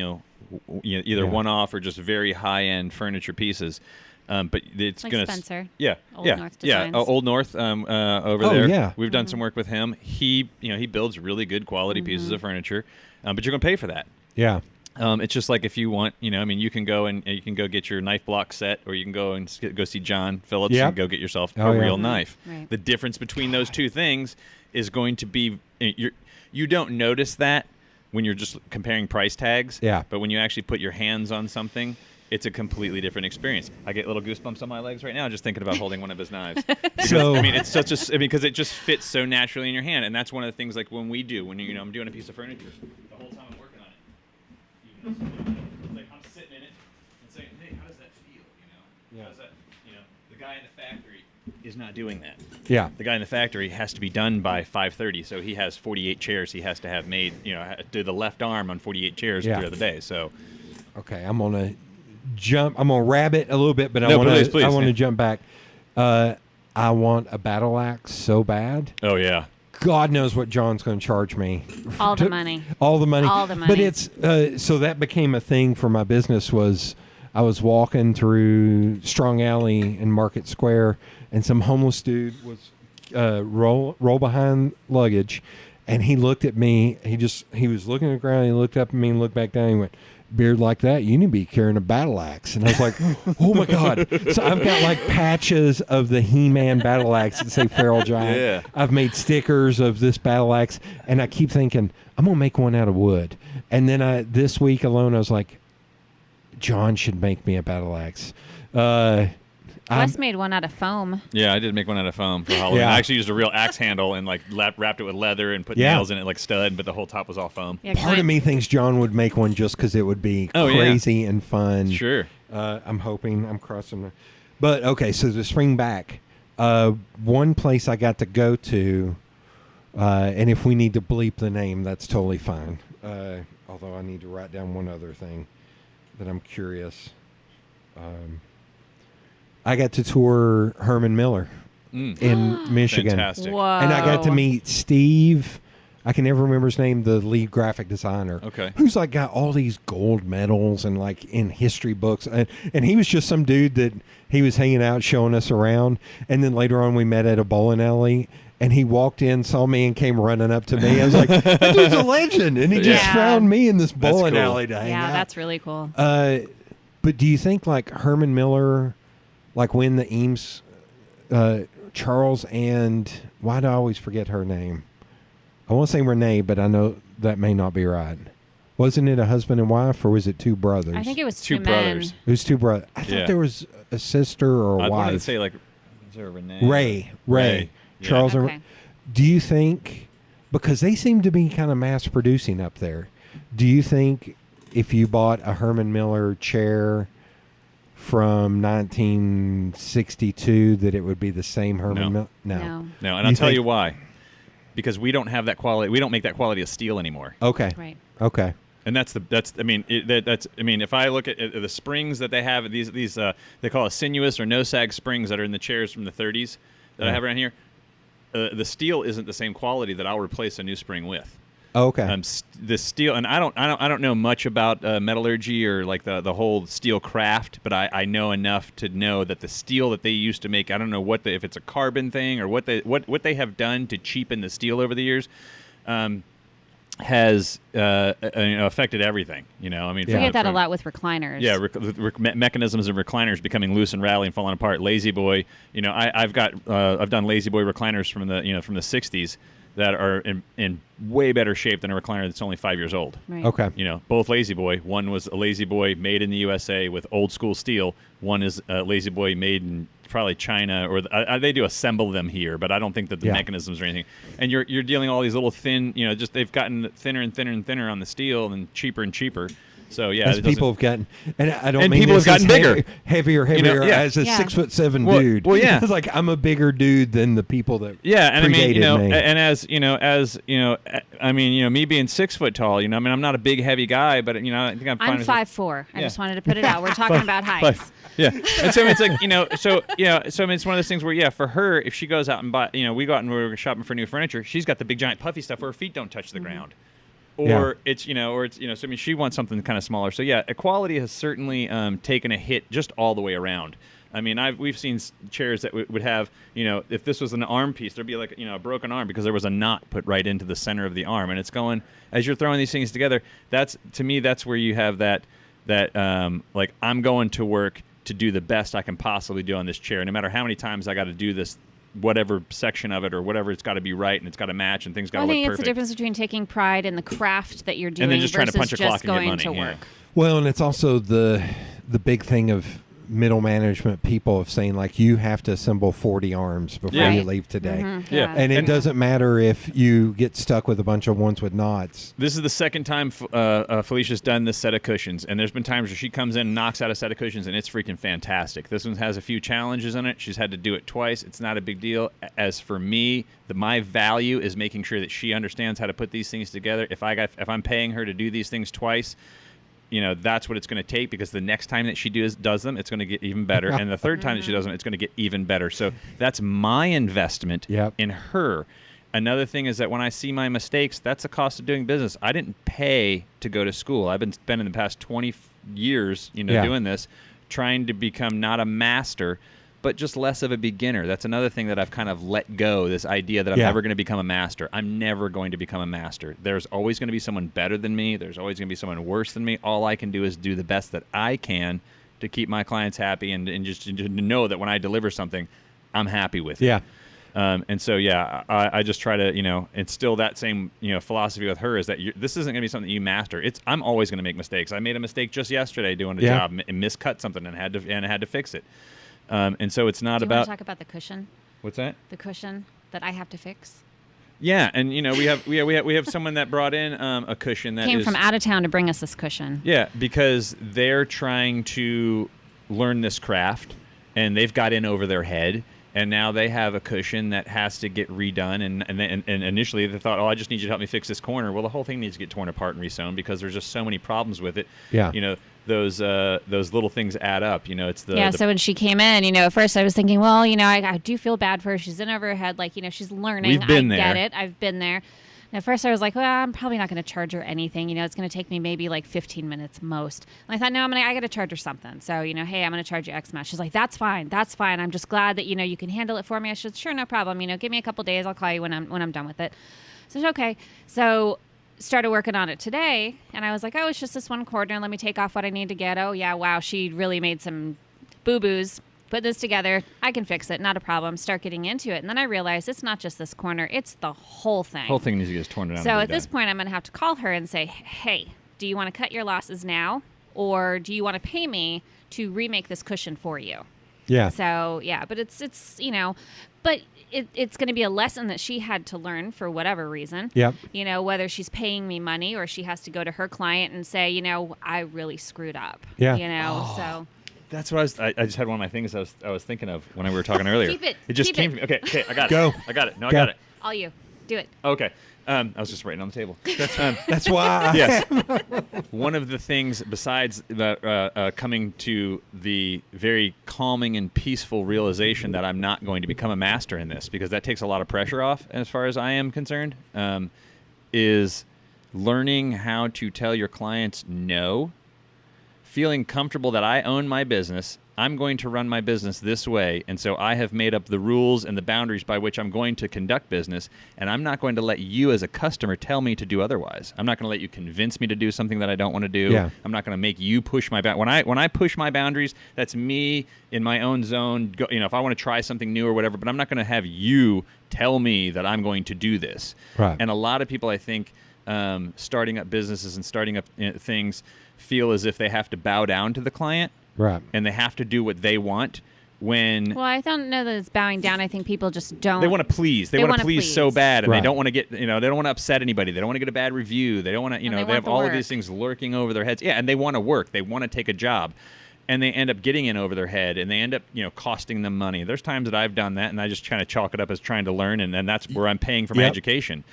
either one-off or just very high-end furniture pieces. But it's
Like
going
Spencer.
Yeah.
Old
yeah.
North
Yeah.
Designs.
Old North over
Oh,
there.
yeah.
We've done some work with him. He builds really good quality pieces of furniture, but you're going to pay for that.
Yeah.
It's just like if you want, you can go and you can go get your knife block set, or you can go and go see John Phillips
Yep.
and go get yourself
Oh,
a
yeah.
real
Mhm.
knife.
Right.
The difference between those two things is going to be you don't notice that when you're just comparing price tags.
Yeah.
But when you actually put your hands on something, it's a completely different experience. I get little goosebumps on my legs right now just thinking about holding one of his knives. Because,
So-
it's because it just fits so naturally in your hand, and that's one of the things like when I'm doing a piece of furniture, the whole time I'm working on it. Like I'm sitting in it and saying, "Hey, how does that feel?"
Yeah.
How does that, the guy in the factory is not doing that.
Yeah.
The guy in the factory has to be done by 5:30, so he has 48 chairs he has to have made. Do the left arm on 48 chairs
Yeah.
throughout the day. So,
Okay, I'm gonna rabbit a little bit, but I
No,
want
please,
to
yeah.
jump back. I want a battle axe so bad.
oh yeah,
God knows what John's going to charge me.
All the money.
All the money.
All the money.
But it's so that became a thing for my business. Was I was walking through Strong Alley in Market Square, and some homeless dude was roll behind luggage, and he looked at me. He was looking at the ground. He looked up at me and looked back down. And he went, "Beard like that, you need to be carrying a battle axe." And I was like, "Oh my God!" So I've got like patches of the He-Man battle axe that say "Feral Giant."
Yeah.
I've made stickers of this battle axe, and I keep thinking I'm gonna make one out of wood. And then this week alone, I was like, John should make me a battle axe.
Wes made one out of foam.
yeah. I did make one out of foam for Halloween.
Yeah.
I actually used a real axe handle and like wrapped it with leather and put
Yeah.
nails in it like stud, but the whole top was all foam.
Yeah, 'cause
Part of me thinks John would make one just because it would be
Oh, yeah.
crazy and fun.
Sure.
I'm hoping. I'm crossing. But okay, so to spring back, one place I got to go to, and if we need to bleep the name, that's totally fine. Although I need to write down one other thing that I'm curious. I got to tour Herman Miller in Michigan.
Fantastic.
Whoa.
And I got to meet Steve. I can never remember his name, the lead graphic designer.
Okay.
Who's like got all these gold medals and like in history books. And he was just some dude that he was hanging out showing us around. And then later on we met at a bowling alley. And he walked in, saw me, and came running up to me. I was like, that dude's a legend. And he just
Yeah.
found me in this
That's
bowling
cool.
alley to hang
Yeah,
out.
that's really cool.
But do you think like Herman Miller like when the Eames, Charles and why do I always forget her name? I want to say Renee, but I know that may not be right. Wasn't it a husband and wife, or was it two brothers?
I think it was
Two
two
brothers.
men.
It was two brothers. I
Yeah.
thought there was a sister or a
I'd want to
wife.
say like, is there a Renee?
Ray.
Yeah.
Charles
Okay.
and do you think, because they seem to be kind of mass producing up there, do you think if you bought a Herman Miller chair from 1962 that it would be the same Herman Miller?
No.
No, and
You
I'll tell
think-
you why. Because we don't have that quality. We don't make that quality of steel anymore.
Okay.
Right.
Okay.
And that's if I look at the springs that they have, these they call it sinuous or no sag springs that are in the chairs from the 30s that I have around here. The steel isn't the same quality that I'll replace a new spring with.
Okay.
The steel, and I don't know much about metallurgy or like the whole steel craft, but I know enough to know that the steel that they used to make, I don't know if it's a carbon thing or what they have done to cheapen the steel over the years, has affected everything. I mean,
We get that a lot with recliners.
Yeah, mechanisms of recliners becoming loose and rattling, and falling apart. Lazy Boy, I've done Lazy Boy recliners from the from the 60s that are in way better shape than a recliner that's only 5 years old.
Right.
Okay.
Both Lazy Boy. One was a Lazy Boy made in the USA with old school steel. One is a Lazy Boy made in probably China, or they do assemble them here, but I don't think that the mechanisms or anything. And you're dealing all these little thin, just they've gotten thinner and thinner and thinner on the steel and cheaper and cheaper. So yeah,
as people have gotten, and I don't
And
mean
people
this
have gotten
as
bigger.
heavier.
yeah.
As a
Yeah.
6'7"
Well-
dude.
well, yeah.
It's like I'm a bigger dude than the people that
Yeah, and I mean,
predated me.
and me being 6 foot tall, I mean, I'm not a big, heavy guy, but I think I'm fine.
I'm
with
5'4". I
Yeah.
just wanted to put it out. We're talking about heights.
Yeah, and so it's like so I mean, it's one of those things where for her, if she goes out and buy, we go out and we're shopping for new furniture, she's got the big giant puffy stuff where her feet don't touch the ground. Or it's so I mean, she wants something kind of smaller. So yeah, equality has certainly taken a hit just all the way around. I mean, we've seen chairs that would have, if this was an arm piece, there'd be like a broken arm because there was a knot put right into the center of the arm, and it's going as you're throwing these things together. That's where you have that like I'm going to work to do the best I can possibly do on this chair, no matter how many times I got to do this. Whatever section of it or whatever, it's got to be right and it's got to match and things got to
I
look
think it's
perfect.
the difference between taking pride in the craft that you're doing
And then just trying to
versus
punch a clock
just
and get
going
money,
to
yeah.
work.
Well, and it's also the big thing of middle management people of saying like you have to assemble 40 arms before
Yeah.
you
Right.
leave today.
Mm-hmm.
Yeah.
And it
And-
doesn't matter if you get stuck with a bunch of ones with knots.
This is the second time Felicia's done this set of cushions, and there's been times where she comes in and knocks out a set of cushions, and it's freaking fantastic. This one has a few challenges in it. She's had to do it twice. It's not a big deal. As for me, my value is making sure that she understands how to put these things together. If I'm paying her to do these things twice, that's what it's going to take, because the next time that she does them, it's going to get even better. And the third time that she does them, it's going to get even better. So that's my investment in her. Another thing is that when I see my mistakes, that's the cost of doing business. I didn't pay to go to school. I've been spending the past 20 years, doing this, trying to become not a master, but just less of a beginner. That's another thing that I've kind of let go, this idea that I'm never going to become a master. I'm never going to become a master. There's always going to be someone better than me. There's always going to be someone worse than me. All I can do is do the best that I can to keep my clients happy and just to know that when I deliver something, I'm happy with it.
Yeah.
And so, I just try to, instill that same, philosophy with her, is that this isn't going to be something that you master. I'm always going to make mistakes. I made a mistake just yesterday doing a job and miscut something and had to fix it. And so it's not
Do you
about.
want to talk about the cushion?
What's that?
The cushion that I have to fix.
Yeah, and we have someone that brought in a cushion that
Came from out of town to bring us this cushion.
Yeah, because they're trying to learn this craft, and they've got in over their head, and now they have a cushion that has to get redone. And initially they thought, I just need you to help me fix this corner. Well, the whole thing needs to get torn apart and resewn because there's just so many problems with it.
Yeah.
Those little things add up. It's the
So when she came in, at first I was thinking, well, I do feel bad for her. She's in over her head, like, she's learning.
We've been
I
there.
get it. I've been there. And at first I was like, well, I'm probably not going to charge her anything. It's going to take me maybe like 15 minutes most. And I thought, no, I got to charge her something. So, hey, I'm going to charge you X amount. She's like, that's fine. That's fine. I'm just glad that, you can handle it for me. I said, sure, no problem. Give me a couple days. I'll call you when I'm done with it. So I said, okay. So started working on it today, and I was like, it's just this one corner. Let me take off what I need to get. Oh, yeah, wow, she really made some boo-boos put this together. I can fix it. Not a problem. Start getting into it. And then I realized it's not just this corner. It's the whole thing.
Whole thing needs to get torn down.
So
and
at this
redone.
point, I'm going to have to call her and say, hey, do you want to cut your losses now? Or do you want to pay me to remake this cushion for you?
Yeah.
So, yeah, but it's but it's going to be a lesson that she had to learn for whatever reason.
Yep.
Whether she's paying me money or she has to go to her client and say, I really screwed up.
Yeah.
So.
That's what I just had one of my things I was thinking of when we were talking earlier.
Keep it.
It just
Keep
came
it.
to me. Okay, I got
Go.
it. I got it. No, I
Go.
got it.
All you. Do it.
Okay. I was just writing on the table.
That's why.
Yes. One of the things besides coming to the very calming and peaceful realization that I'm not going to become a master in this, because that takes a lot of pressure off as far as I am concerned, is learning how to tell your clients no, feeling comfortable that I own my business. I'm going to run my business this way, and so I have made up the rules and the boundaries by which I'm going to conduct business, and I'm not going to let you as a customer tell me to do otherwise. I'm not going to let you convince me to do something that I don't want to do.
Yeah.
I'm not going to make you push my when I push my boundaries, that's me in my own zone. If I want to try something new or whatever, but I'm not going to have you tell me that I'm going to do this.
Right.
And a lot of people, I think, starting up businesses and starting up things feel as if they have to bow down to the client.
Right.
And they have to do what they want when
Well, I don't know that it's bowing down. I think people just don't.
they want to please. They want to please so bad, and
Right.
they don't want to get, they don't want to upset anybody. They don't want to get a bad review. They don't want to,
And they
they
want
have
the
all of
work.
these things lurking over their heads. Yeah, and they want to work. They want to take a job. And they end up getting in over their head, and they end up, costing them money. There's times that I've done that, and I just kind of chalk it up as trying to learn, and then that's where I'm paying for my
Yep.
education.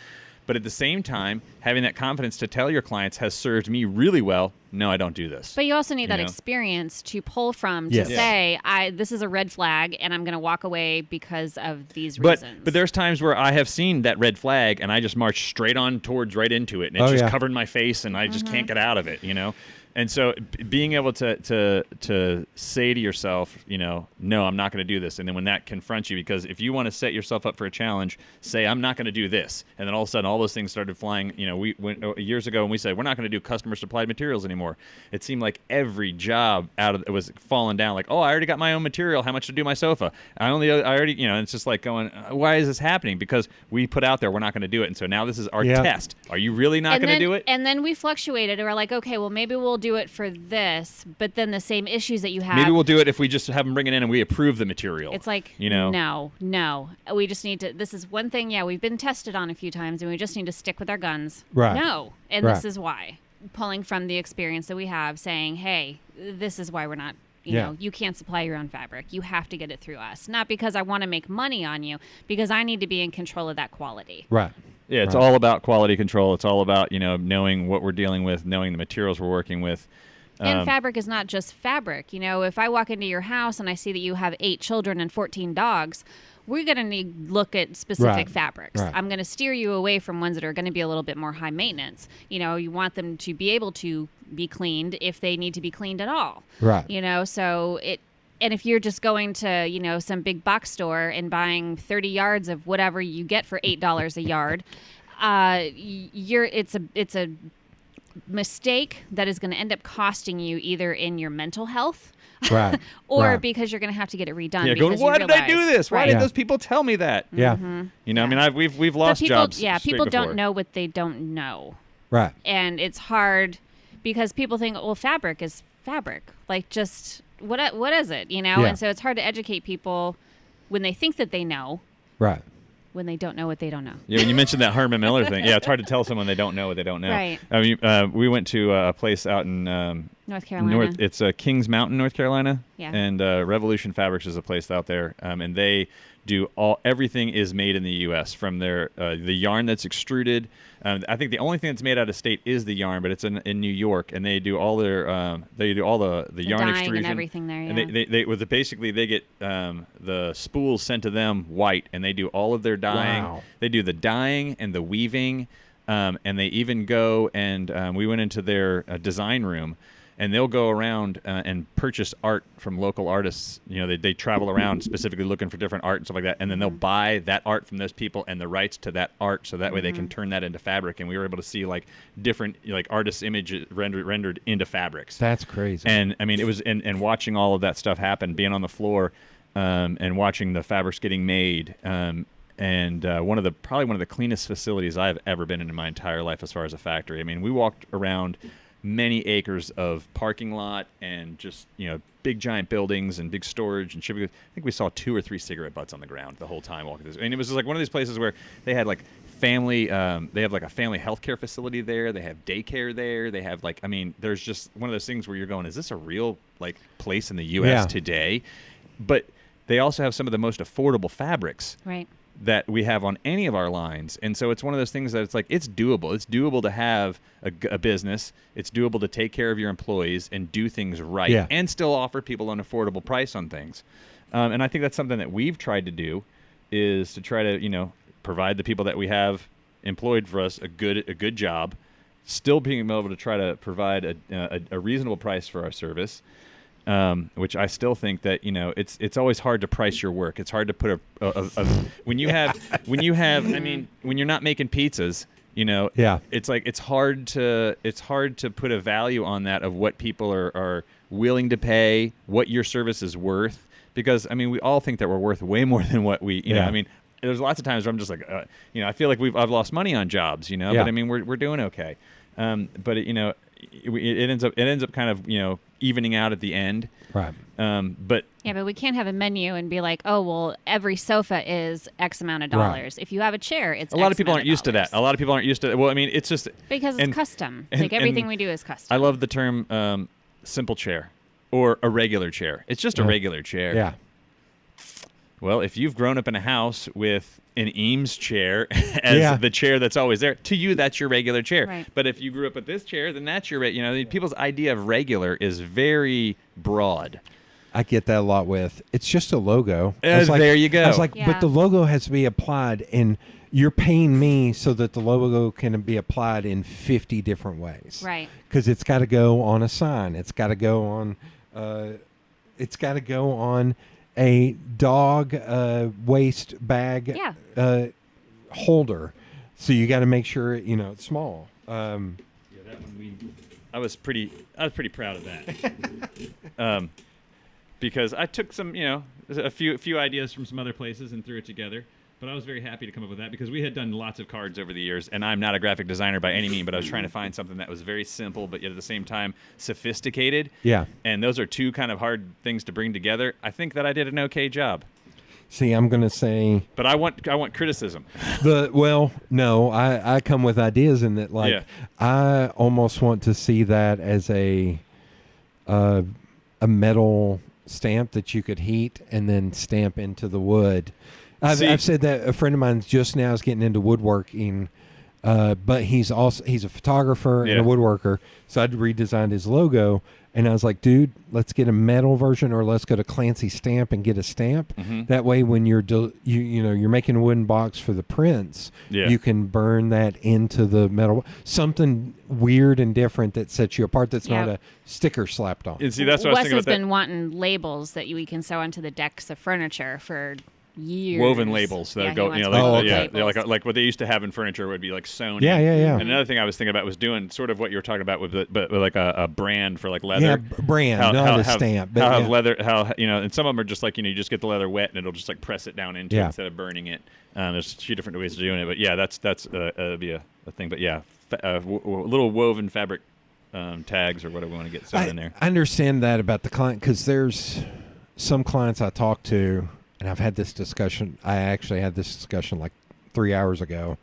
But at the same time, having that confidence to tell your clients has served me really well. No, I don't do this.
But you also need that
know?
experience to pull from to
Yes.
say, this is a red flag, and I'm going to walk away because of these
But
reasons.
there's times where I have seen that red flag, and I just march straight on towards right into it, and it's
Oh,
just
yeah.
covered my face, and I just can't get out of it, And so being able to say to yourself, no, I'm not going to do this. And then when that confronts you, because if you want to set yourself up for a challenge, say, I'm not going to do this. And then all of a sudden, all those things started flying. We went years ago and we said, we're not going to do customer supplied materials anymore. It seemed like every job it was falling down. Like, oh, I already got my own material. How much to do my sofa? I already, it's just like going, why is this happening? Because we put out there, we're not going to do it. And so now this is our
Yeah.
test. Are you really not going to do it?
And then we fluctuated. And we're like, okay, well, maybe we'll do it for this, but then the same issues that you have.
Maybe we'll do it if we just have them bring it in and we approve the material.
It's like,
no.
No. We just need to, this is one thing, we've been tested on a few times, and we just need to stick with our guns.
Right.
No. And
Right.
this is why. Pulling from the experience that we have, saying, hey, this is why we're not,
Yeah.
you can't supply your own fabric. You have to get it through us. Not because I want to make money on you, because I need to be in control of that quality.
Right.
Yeah, it's
Right.
all about quality control. It's all about, knowing what we're dealing with, knowing the materials we're working with.
And fabric is not just fabric. If I walk into your house and I see that you have 8 children and 14 dogs, we're going to need to look at specific
Right.
fabrics.
Right.
I'm going to steer you away from ones that are going to be a little bit more high maintenance. You want them to be able to be cleaned if they need to be cleaned at all.
Right.
And if you're just going to, some big box store and buying 30 yards of whatever you get for $8 a yard, it's a mistake that is going to end up costing you either in your mental health
Right.
or
Right.
because you're going to have to get it redone.
Yeah,
because
why
you
did I do
realize-
this? Why
Right.
did
Yeah.
those people tell me that?
Yeah.
We've
But
lost
people,
jobs.
people
straight
don't
before.
know what they don't know.
Right.
And it's hard because people think, well, fabric is fabric. Like, just what is it?
Yeah.
And so it's hard to educate people when they think that they know,
Right.
when they don't know what they don't know.
Yeah, when you mentioned that Herman Miller thing, it's hard to tell someone they don't know what they don't know.
Right.
I mean, we went to a place out in
North Carolina.
It's Kings Mountain, North Carolina.
Yeah.
And Revolution Fabrics is a place out there, and they do everything is made in the U.S. from their the yarn that's extruded. I think the only thing that's made out of state is the yarn, but it's in New York, and they do all their the yarn
dyeing
extrusion
and everything there. Yeah.
And they get the spools sent to them white, and they do all of their dyeing.
Wow.
They do the dyeing and the weaving, and they even go and we went into their design room. and they'll go around and purchase art from local artists. You know, they travel around specifically looking for different art and stuff like that, and then they'll buy that art from those people and the rights to that art, so that way they can turn that into fabric. And we were able to see like different like artists' images rendered into fabrics.
That's crazy.
And I mean, it was and watching all of that stuff happen, being on the floor, and watching the fabrics getting made. And probably one of the cleanest facilities I've ever been in my entire life as far as a factory. I mean, we walked around many acres of parking lot and just, you know, big giant buildings and big storage and shipping. I think we saw 2 or 3 cigarette butts on the ground the whole time walking this. And it was just like one of these places where they had like family, they have like a family healthcare facility there. They have daycare there. They have like, I mean, there's just one of those things where you're going, is this a real like place in the U.S. today? But they also have some of the most affordable fabrics.
Right.
That we have on any of our lines. And so it's one of those things that it's like, it's doable. It's doable to have a business. It's doable to take care of your employees and do things right and still offer people an affordable price on things. And I think that's something that we've tried to do, is to try to, you know, provide the people that we have employed for us a good job, still being able to try to provide a reasonable price for our service. Which I still think that, you know, it's always hard to price your work. It's hard to put when you have I mean, when you're not making pizzas, you know, it's like it's hard to put a value on that of what people are willing to pay, what your service is worth, because I mean, we all think that we're worth way more than what we, you know, I mean, there's lots of times where I'm just like, you know, I feel like I've lost money on jobs, you know, but I mean, we're doing okay. But it, you know, it ends up kind of, you know, evening out at the end.
Right.
But
we can't have a menu and be like, oh, well, every sofa is X amount of dollars. If you have a chair, it's
a lot
X
of people
amount
aren't used to that. A lot of people aren't used to that. Well, I mean, it's just
because it's custom. Like everything we do is custom.
I love the term simple chair or a regular chair. It's just a regular chair.
Yeah.
Well, if you've grown up in a house with an Eames chair as the chair that's always there, to you, that's your regular chair.
Right.
But if you grew up with this chair, then that's your, you know, people's idea of regular is very broad.
I get that a lot with, it's just a logo.
There you go.
I was like, but the logo has to be applied, and you're paying me so that the logo can be applied in 50 different ways.
Right.
Because it's got to go on a sign. It's got to go on, a dog waste bag holder. So you got to make sure, you know, it's small.
That one I was pretty proud of that. Because I took some, you know, a few ideas from some other places and threw it together. But I was very happy to come up with that because we had done lots of cards over the years, and I'm not a graphic designer by any means, but I was trying to find something that was very simple, but yet at the same time sophisticated. Yeah. And those are two kind of hard things to bring together. I think that I did an okay job.
See, I'm going to say...
But I want criticism.
No, I come with ideas in that, like, I almost want to see that as a metal stamp that you could heat and then stamp into the wood. I've said that a friend of mine just now is getting into woodworking, but he's a photographer and a woodworker. So I'd redesigned his logo, and I was like, dude, let's get a metal version, or let's go to Clancy Stamp and get a stamp. Mm-hmm. That way, when you're you're making a wooden box for the prints, you can burn that into the metal. Something weird and different that sets you apart. That's not a sticker slapped on.
And see, that's what
Wes
I was thinking
has
about
been wanting labels that we can sew onto the decks of furniture for years.
Woven labels that go, you know, they're like what they used to have in furniture would be like sewn.
Yeah.
And another thing I was thinking about was doing sort of what you were talking about with like a brand for like leather.
Yeah, brand, not a stamp.
But have leather, you know, and some of them are just like, you know, you just get the leather wet and it'll just like press it down into it instead of burning it. There's a few different ways of doing it, but yeah, that's be a thing. But yeah, little woven fabric tags or whatever we want to get sewn in there.
I understand that about the client, because there's some clients I talk to. And I've had this discussion. I actually had this discussion like 3 hours ago,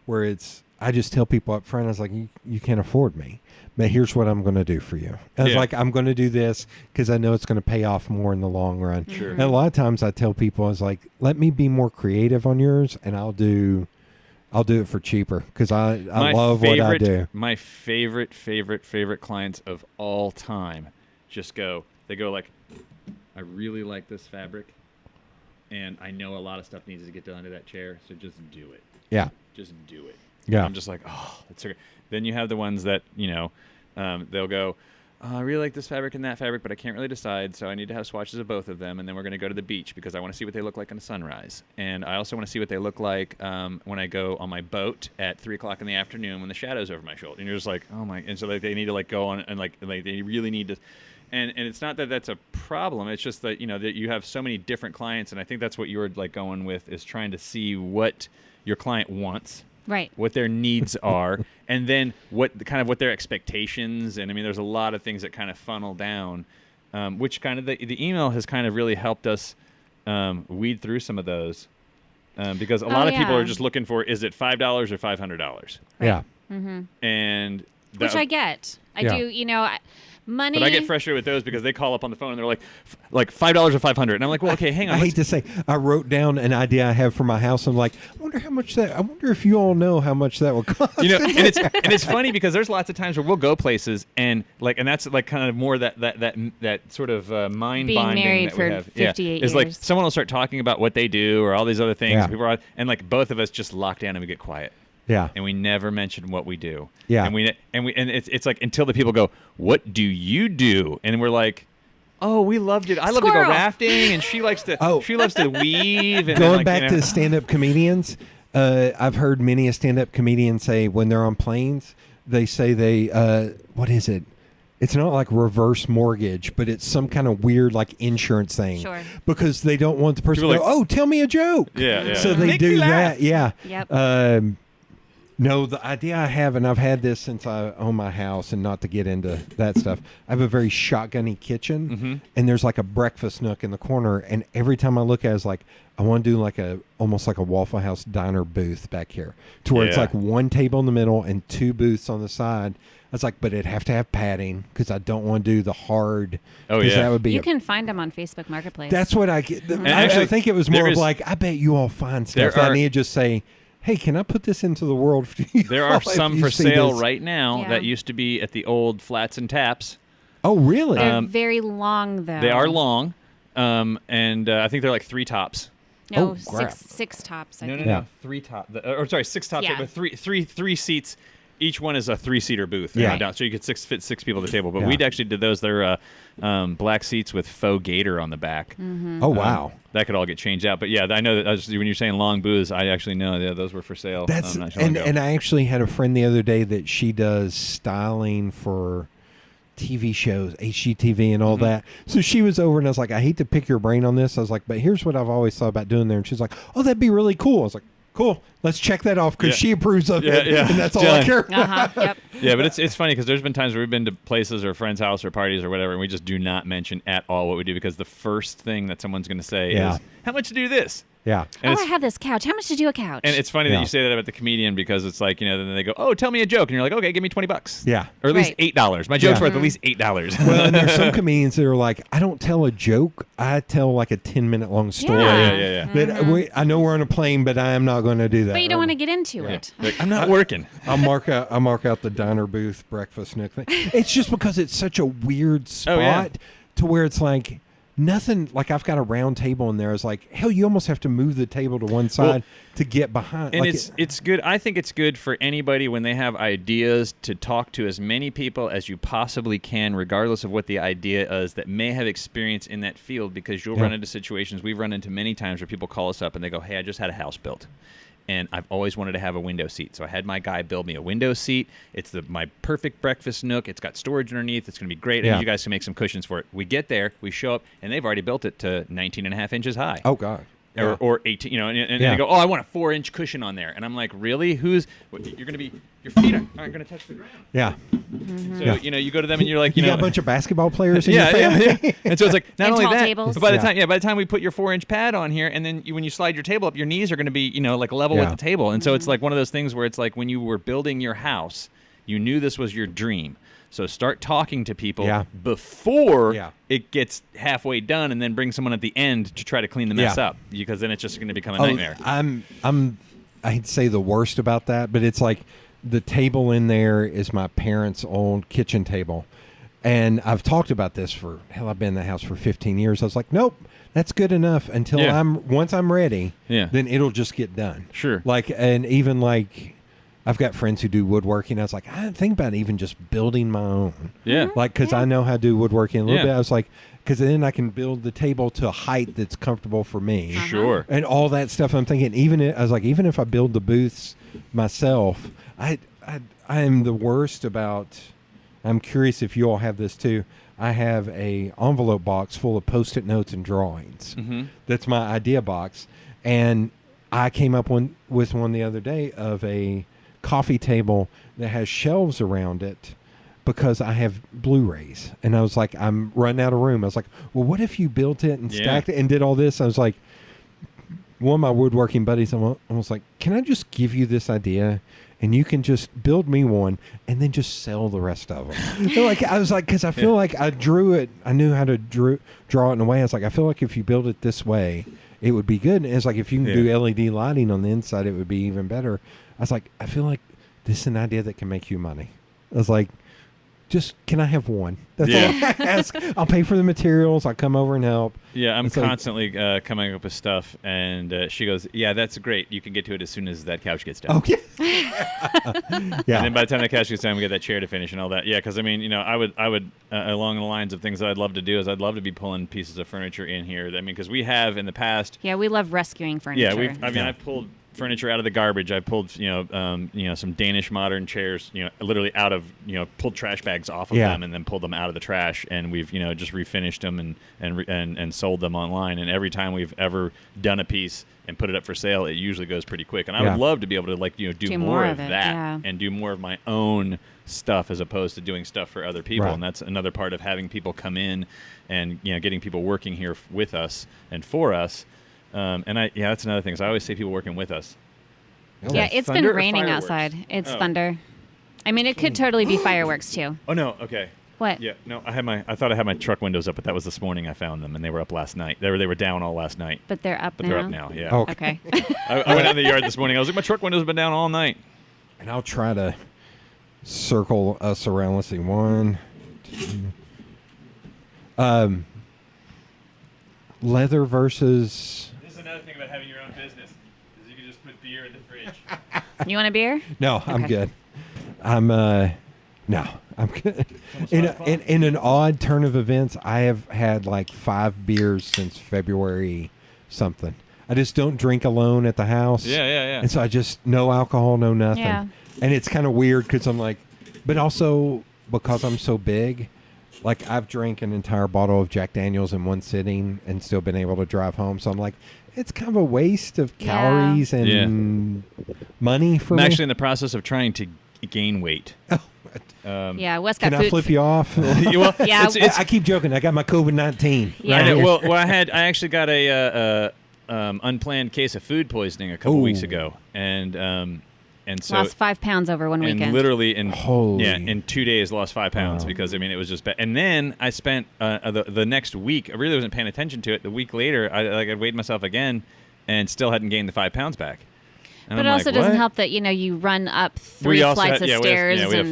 where I just tell people up front, I was like, you can't afford me, but here's what I'm going to do for you. I was like, I'm going to do this because I know it's going to pay off more in the long run.
Sure.
And a lot of times I tell people, I was like, let me be more creative on yours, and I'll do it for cheaper because I love what I do.
My favorite clients of all time they go like, I really like this fabric. And I know a lot of stuff needs to get done to that chair, so just do it.
Yeah.
Just do it.
Yeah.
And I'm just like, oh, that's so great. Then you have the ones that, you know, they'll go, I really like this fabric and that fabric, but I can't really decide, so I need to have swatches of both of them, and then we're going to go to the beach because I want to see what they look like on a sunrise. And I also want to see what they look like when I go on my boat at 3 o'clock in the afternoon when the shadow's over my shoulder. And you're just like, oh my, and so like, they need to like go on and like they really need to, and it's not that that's a problem, it's just that, you know, that you have so many different clients, and I think that's what you were like going with, is trying to see what your client wants.
Right.
What their needs are, and then what their expectations, and I mean, there's a lot of things that kind of funnel down, which kind of the email has kind of really helped us weed through some of those, because a lot of people are just looking for, is it $5 or $500?
Right.
Yeah.
Mm-hmm.
And
which I get. I
Yeah.
do. You know, money.
But I get frustrated with those because they call up on the phone and they're like $5 or $500, and I'm like, well, okay, hang on.
I hate to say, I wrote down an idea I have for my house. I'm like, I wonder if you all know how much that would cost.
You know, and it's funny because there's lots of times where we'll go places and that's like kind of more that sort of mind
Being
bonding
married
that
for
we have.
58
It's like
years.
someone will start talking about what they do or all these other things.
Yeah.
And people are, and like both of us just lock down and we get quiet.
Yeah.
And we never mention what we do.
Yeah.
And it's like until the people go, "What do you do?" And we're like, "Oh, we loved it. I love to go
Squirrel.
rafting, and she likes to. She loves to weave." And
Going
like,
back
you know,
to stand-up comedians, I've heard many a stand-up comedian say when they're on planes, they say they what is it? It's not like reverse mortgage, but it's some kind of weird like insurance thing.
Sure.
Because they don't want the person to
People
go,
like-
"Oh, tell me a joke."
Yeah, yeah.
So they
Make
do
me laugh.
that. Yeah.
Yep.
No, the idea I have, and I've had this since I own my house, and not to get into that stuff, I have a very shotgunny kitchen, and there's like a breakfast nook in the corner, and every time I look at it, it's like, I want to do like almost like a Waffle House diner booth back here, to where it's
Yeah.
like one table in the middle and 2 booths on the side. I was like, but it'd have to have padding, because I don't want to do the hard,
Oh,
'cause
yeah.
that would be
You can find them on Facebook Marketplace.
that's what I get. I
actually,
think it was
there
more of
is-
like, I bet you all find
there
stuff. I
are-
need to just say, hey, can I put this into the world for you?
There are
if
some
you
for
see
sale
this?
right now
Yeah.
that used to be at the old Flats and Taps.
Oh, really?
They're very long though.
They are long, and I think they're like 3 tops.
No,
Oh, crap.
six tops. I
No,
think.
Yeah.
3 top. Or sorry, 6 tops.
Yeah.
But three seats. Each one is a 3-seater booth.
Yeah.
Down, so you could fit 6 people at the table. But
Yeah.
we actually did those. They're black seats with faux gator on the back.
Oh, wow.
That could all get changed out. But yeah, I know that when you're saying long booths, I actually know those were for sale.
That's
not too long ago.
and I actually had a friend the other day that she does styling for TV shows, HGTV and all that. So she was over and I was like, I hate to pick your brain on this. I was like, but here's what I've always thought about doing there. And she's like, oh, that'd be really cool. I was like, cool. Let's check that off because
Yeah.
she approves of it.
Yeah.
And that's all I
Done.
care about.
Yep.
Yeah, but it's funny because there's been times where we've been to places or friends' house or parties or whatever, and we just do not mention at all what we do because the first thing that someone's going to say
Yeah.
is, "How much to do this?"
Yeah.
And
Oh,
it's,
I have this couch. How much to do a couch?
and it's funny
Yeah.
that you say that about the comedian because it's like, then they go, "Oh, tell me a joke," and you're like, "Okay, give me $20."
Yeah.
Or at least
Right.
$8. My joke's
Yeah.
worth at least $8.
Well, and there's some comedians that are like, I don't tell a joke. I tell like a 10-minute long story.
Yeah.
Yeah.
That I know we're on a plane, but I am not going to do that.
but you don't want to get into it.
Like, I'm not working.
I'll mark out the diner booth breakfast nook thing. It's just because it's such a weird spot
Oh, yeah.
to where it's like nothing. Like I've got a round table in there. It's like hell. You almost have to move the table to one side to get behind.
And
like
it's good. I think it's good for anybody when they have ideas to talk to as many people as you possibly can, regardless of what the idea is, that may have experience in that field, because you'll
Yeah.
run into situations. We've run into many times where people call us up and they go, "Hey, I just had a house built, and I've always wanted to have a window seat. So I had my guy build me a window seat. It's my perfect breakfast nook. It's got storage underneath. It's going to be great.
Yeah.
And you guys can make some cushions for it." We get there, we show up, and they've already built it to 19.5 inches high.
oh god. Yeah.
Or 18, and
Yeah.
they go, "Oh, I want a 4-inch cushion on there," and I'm like, "Really? Your feet aren't going to touch the ground."
Yeah.
So
Yeah.
you go to them and you're like,
You
know,
got a bunch of basketball players in your
yeah,
family.
yeah. And so it's like not
And
only
tall
that,
tables.
but by the
Yeah.
time we put your 4-inch pad on here, and then when you slide your table up, your knees are going to be like level with
Yeah.
the table, and so it's like one of those things where it's like when you were building your house, you knew this was your dream. So start talking to people
Yeah.
before
Yeah.
it gets halfway done, and then bring someone at the end to try to clean the mess
Yeah.
up, because then it's just going to become a
Oh,
nightmare.
I'd say the worst about that, but it's like the table in there is my parents' old kitchen table. And I've talked about this I've been in the house for 15 years. I was like, nope, that's good enough until
Yeah.
once I'm ready,
Yeah.
then it'll just get done.
Sure.
Like, and even like, I've got friends who do woodworking. I was like, I think about even just building my own.
Yeah.
Like, because I know how to do woodworking a little
Yeah.
bit. I was like, because then I can build the table to a height that's comfortable for me.
Sure.
And all that stuff. I'm thinking, I was like, even if I build the booths myself, I am the worst about. I'm curious if you all have this too. I have a envelope box full of Post-it notes and drawings.
Mm-hmm.
That's my idea box, and I came up with one the other day of a coffee table that has shelves around it because I have Blu-rays, and I was like, I'm running out of room. I was like, well, what if you built it and stacked it and did all this? I was like, one of my woodworking buddies, I was like, can I just give you this idea and you can just build me one and then just sell the rest of them? I was like, because I feel like I drew it. I knew how to draw it in a way. I was like, I feel like if you build it this way, it would be good. And it's like, if you can do LED lighting on the inside, it would be even better. I was like, I feel like this is an idea that can make you money. I was like, just, can I have one? That's all I ask. I'll pay for the materials. I'll come over and help.
Yeah, I'm
It's like-
constantly coming up with stuff, and she goes, "Yeah, that's great. You can get to it as soon as that couch gets done."
Okay.
And then by the time that couch gets done, we get that chair to finish and all that. Yeah, because I mean, I would along the lines of things that I'd love to do is I'd love to be pulling pieces of furniture in here. I mean, because we have in the past.
Yeah, we love rescuing furniture.
Yeah, I've pulled furniture out of the garbage. I pulled some Danish modern chairs, literally out of pulled trash bags off of them and then pulled them out of the trash, and we've just refinished them and sold them online. And every time we've ever done a piece and put it up for sale, it usually goes pretty quick. And I would love to be able to do more of
it,
that and do more of my own stuff as opposed to doing stuff for other people.
Right.
And that's another part of having people come in and getting people working here with us and for us. That's another thing. So I always say people working with us.
Yeah, it's been
Thunder or
raining
fireworks?
outside. It's
Oh.
thunder. I mean, it could totally be fireworks too.
Oh no, okay.
What?
Yeah, no, I thought I had my truck windows up, but that was this morning I found them, and they were up last night. They were down all last night,
But they're up
but
now.
they're up now. Yeah.
Okay.
I went out in the yard this morning. I was like, my truck windows have been down all night.
And I'll try to circle us around. Let's see. 1, 2. Leather versus.
This is another thing about having your own business, is you can just put beer in the fridge.
You want a beer?
No, I'm
Okay.
good. I'm good. In an odd turn of events, I have had like 5 beers since February something. I just don't drink alone at the house.
Yeah.
And so I just, no alcohol, no nothing.
Yeah.
And it's kind of weird because I'm like, but also because I'm so big, like I've drank an entire bottle of Jack Daniels in one sitting and still been able to drive home. So I'm like, it's kind of a waste of
Yeah.
calories and money for
I'm
me.
actually in the process of trying to gain weight.
Yeah, Wes got
Can I
food.
flip you off?
Well,
Yeah.
I keep joking. I got my COVID-19.
Yeah.
I know.
here.
Well, I actually got a unplanned case of food poisoning a couple weeks
Ooh.
ago, and so
Lost 5 pounds over one
and
weekend.
literally
Holy.
in 2 days lost 5 pounds
Wow.
because I mean it was just bad. And then I spent the next week, I really wasn't paying attention to it. The week later, I weighed myself again and still hadn't gained the 5 pounds back. And
But it
I'm
also
like,
doesn't
what?
help that you run up 3
also
flights
had-
of
yeah, we have-
stairs
yeah, we have-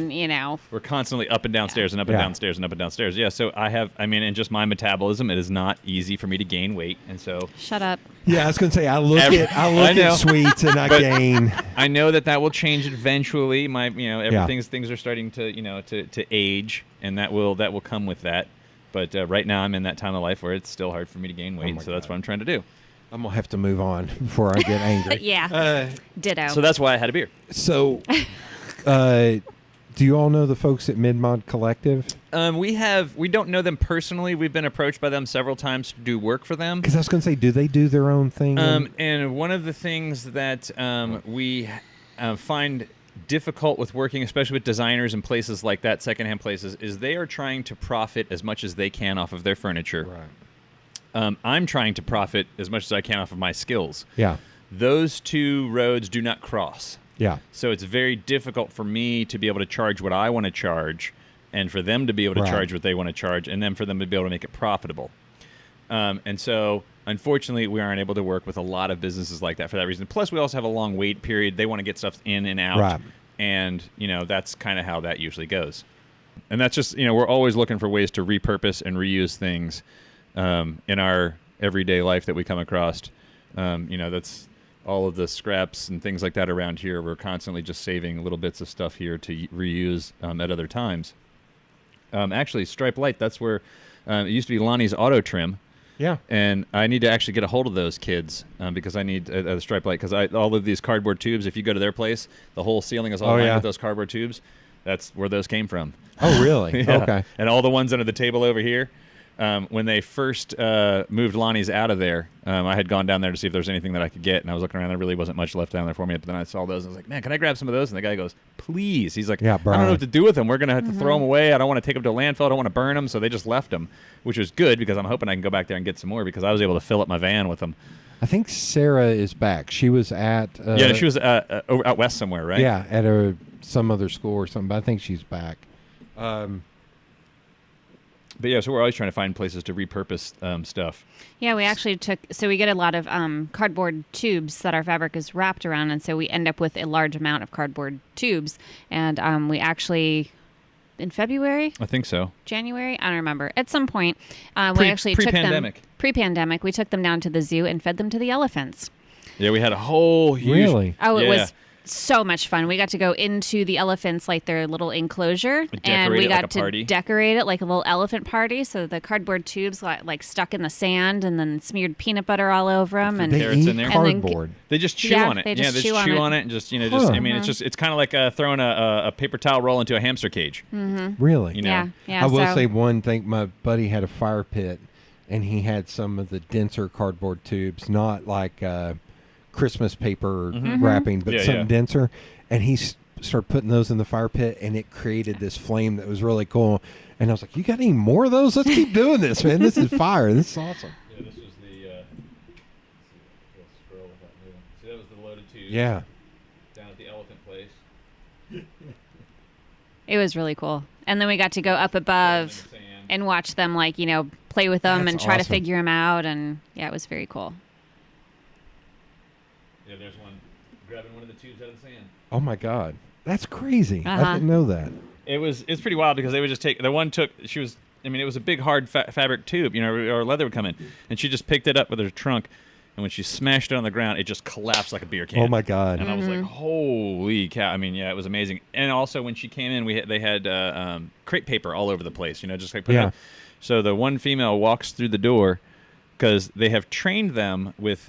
and
We're constantly up and down stairs and up and
Yeah.
down stairs and up and down stairs. Yeah, so and just my metabolism, it is not easy for me to gain weight, and so
shut up.
Yeah, I was gonna say I look
Every-
at
I know.
sweets and I gain.
I know that will change eventually. My things are starting to to age, and that will come with that. But right now I'm in that time of life where it's still hard for me to gain weight,
my
so that's
God.
what I'm trying to do.
I'm gonna have to move on before I get angry.
Yeah. Ditto.
So that's why I had a beer.
So, do you all know the folks at Mid-Mod Collective?
We don't know them personally. We've been approached by them several times to do work for them.
Because I was gonna say, do they do their own thing?
And one of the things that we find difficult with working, especially with designers and places like that, secondhand places, is they are trying to profit as much as they can off of their furniture.
Right.
I'm trying to profit as much as I can off of my skills.
Yeah.
Those two roads do not cross.
Yeah.
So it's very difficult for me to be able to charge what I want to charge and for them to be able to
Right.
charge what they want to charge and then for them to be able to make it profitable. And so, unfortunately, we aren't able to work with a lot of businesses like that for that reason. Plus, we also have a long wait period. They want to get stuff in and out.
Right.
And, that's kind of how that usually goes. And that's just, we're always looking for ways to repurpose and reuse things in our everyday life that we come across. all of the scraps and things like that around here. We're constantly just saving little bits of stuff here to reuse at other times. Actually, Stripe Light, that's where it used to be Lonnie's Auto Trim.
Yeah.
And I need to actually get a hold of those kids because I need a Stripe Light, because all of these cardboard tubes, if you go to their place, the whole ceiling is all lined with those cardboard tubes. That's where those came from.
Oh, really?
Yeah.
Okay.
And all the ones under the table over here, when they first moved Lonnie's out of there, I had gone down there to see if there was anything that I could get, and I was looking around. There really wasn't much left down there for me, but then I saw those, and I was like, man, can I grab some of those? And the guy goes, please. He's like,
Yeah,
I don't know what to do with them. We're going to have to throw them away. I don't want to take them to a landfill. I don't want to burn them. So they just left them, which was good because I'm hoping I can go back there and get some more, because I was able to fill up my van with them.
I think Sarah is back. She was at...
yeah, she was over out west somewhere, right?
Yeah, at some other school or something, but I think she's back.
But yeah, so we're always trying to find places to repurpose stuff.
Yeah, we actually we get a lot of cardboard tubes that our fabric is wrapped around, and so we end up with a large amount of cardboard tubes. And we actually, in February?
I think so.
January? I don't remember. At some point, we actually took them... Pre-pandemic. We took them down to the zoo and fed them to the elephants.
Yeah, we had a whole huge...
Really?
Oh, it was so much fun. We got to go into the elephants, like their little enclosure, and we got to decorate it like a little elephant party. So the cardboard tubes got like stuck in the sand, and then smeared peanut butter all over them. And
carrots in there.
Cardboard.
They just chew on it.
They just chew
on it, and just I mean, it's kind of like throwing a paper towel roll into a hamster cage.
Mm-hmm.
Really?
You know?
Yeah.
I will say one thing. My buddy had a fire pit, and he had some of the denser cardboard tubes, not like Christmas paper wrapping, but something denser. And he started putting those in the fire pit, and it created this flame that was really cool. And I was like, you got any more of those? Let's keep doing this, man. This is fire. This is awesome.
Yeah, this was the scroll without moving. See, that was the loaded tube.
Yeah.
Down at the elephant place.
It was really cool. And then we got to go up above and watch them, like, play with them and try to figure them out. And yeah, it was very cool.
Yeah, there's one grabbing one of the tubes out of the sand.
Oh my God, that's crazy! I didn't know that.
It's pretty wild because they would just take the one took. She was, I mean, it was a big hard fabric tube, or leather would come in, and she just picked it up with her trunk, and when she smashed it on the ground, it just collapsed like a beer can.
Oh my God!
And I was like, holy cow! I mean, yeah, it was amazing. And also when she came in, they had crepe paper all over the place, just like put it up. So the one female walks through the door because they have trained them with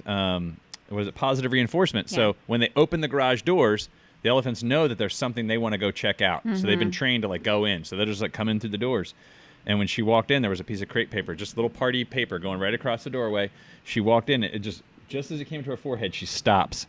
was it positive reinforcement. Yeah. So when they open the garage doors, the elephants know that there's something they want to go check out. So they've been trained to like go in. So they're just like coming through the doors. And when she walked in, there was a piece of crepe paper, just little party paper going right across the doorway. She walked in, it just as it came to her forehead, she stops.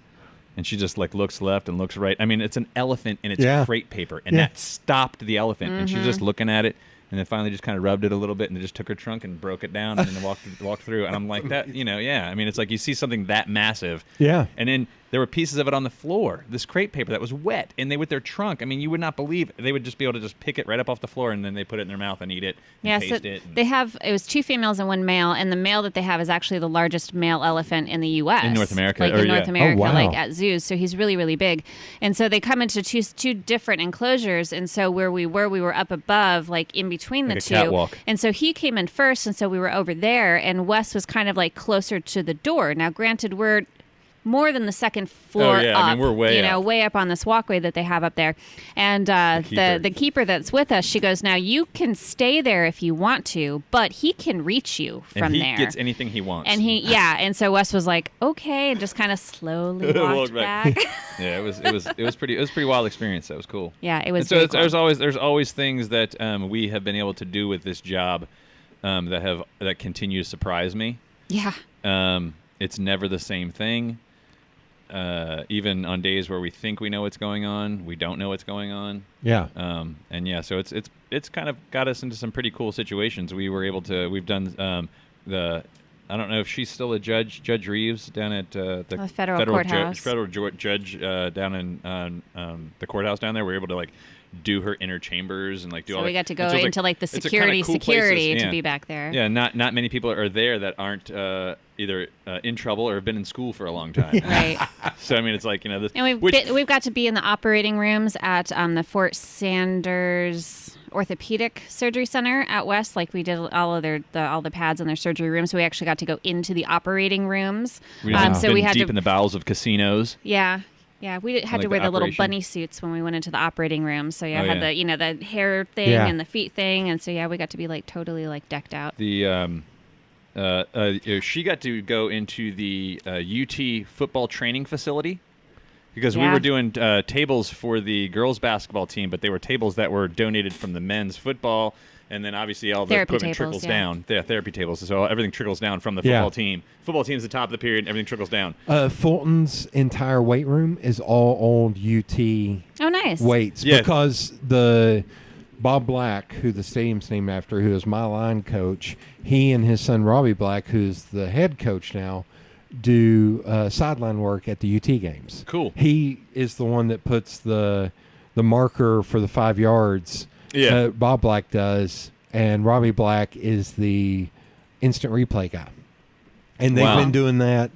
And she just like looks left and looks right. I mean, it's an elephant and it's crepe paper. And that stopped the elephant. And she's just looking at it. And then finally just kind of rubbed it a little bit and then just took her trunk and broke it down and then walked through. And I'm like, that, I mean, it's like you see something that massive. Yeah. And then there were pieces of it on the floor, this crepe paper that was wet. And they, with their trunk, I mean, you would not believe it. They would just be able to just pick it right up off the floor and then they put it in their mouth and eat it and taste it.
They have, it was 2 females and 1 male. And the male that they have is actually the largest male elephant in the U.S.
In North America.
Like in North America, like at zoos. So he's really, really big. And so they come into two different enclosures. And so where we were up above, like in between the two.
Catwalk.
And so he came in first, and so we were over there, and Wes was kind of like closer to the door. Now, granted, we're more than the second floor up.
I mean, we're way up.
Way up on this walkway that they have up there. And the keeper that's with us, she goes, now you can stay there if you want to, but he can reach you from there.
And he gets anything he wants.
And and so Wes was like, okay, and just kind of slowly walked back.
Yeah, it was pretty wild experience. That was cool.
Yeah, it was.
And so
cool.
there's always things that we have been able to do with this job that continue to surprise me. Yeah. It's never the same thing. Even on days where we think we know what's going on, we don't know what's going on. Yeah. So it's kind of got us into some pretty cool situations. We've done I don't know if she's still a judge, Judge Reeves down at the
federal courthouse.
Federal judge down in the courthouse down there. We're able to like do her inner chambers and like do all. So
we got to go into like the security to be back there.
Yeah, not many people are there that aren't either in trouble or have been in school for a long time.
Right.
So I mean, it's like this.
And we've got to be in the operating rooms at the Fort Sanders orthopedic surgery center out west. Like we did all of all the pads in their surgery rooms. So we actually got to go into the operating rooms.
So we had deep in the bowels of casinos.
Yeah. Yeah, we had to wear the little
operation.
bunny suits when we went into the operating room. So I had the hair thing
Yeah.
and the feet thing, and so we got to be like totally like decked out.
The she got to go into the UT football training facility because we were doing tables for the girls basketball team, but they were tables that were donated from the men's football. And then obviously all the
Therapy
equipment
tables,
trickles down. Yeah, therapy tables. So everything trickles down from the football team. Football team's the top of the period. Everything trickles down.
Fulton's entire weight room is all old UT
Oh, nice.
weights because the Bob Black, who the stadium's named after, who is my line coach, he and his son Robbie Black, who's the head coach now, do sideline work at the UT games.
Cool.
He is the one that puts the marker for the 5 yards.
Yeah.
Bob Black does, and Robbie Black is the instant replay guy. And they've been doing that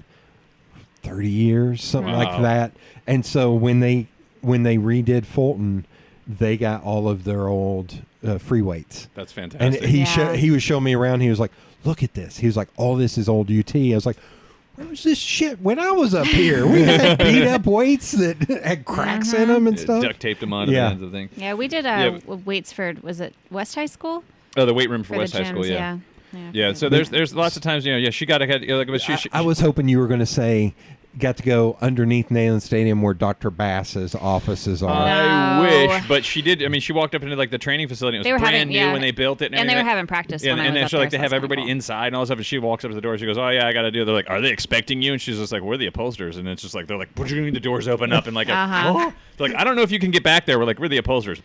30 years, something like that. And so when they redid Fulton, they got all of their old free weights.
That's fantastic.
And he was showing me around. He was like, "Look at this." He was like, "All this is old UT." I was like, "Where was this shit when I was up here? We had beat up weights that had cracks in them and stuff."
Duct taped them onto the ends of the thing.
Yeah, we did weights for, was it West High School?
Oh, the weight room for
the
West High School,
gyms,
Yeah, so there's lots of times, she got to
I was hoping you were going to say, got to go underneath Neyland Stadium where Dr. Bass's offices are.
I
No.
wish, but she did. I mean, she walked up into like the training facility. It was
They were
brand
having-
new when they built it,
And they were having practice when I
and
was
then
up
so like
there,
they
so
have
that's
everybody
kinda cool.
inside and all this stuff. And she walks up to the door. She goes, "Oh yeah, I got to do it." They're like, "Are they expecting you?" And she's just like, "We're the upholsterers." And it's just like they're like, "What do you mean the doors open up?" And like,
Uh-huh.
they're like, "I don't know if you can get back there." We're like, "We're the upholsterers."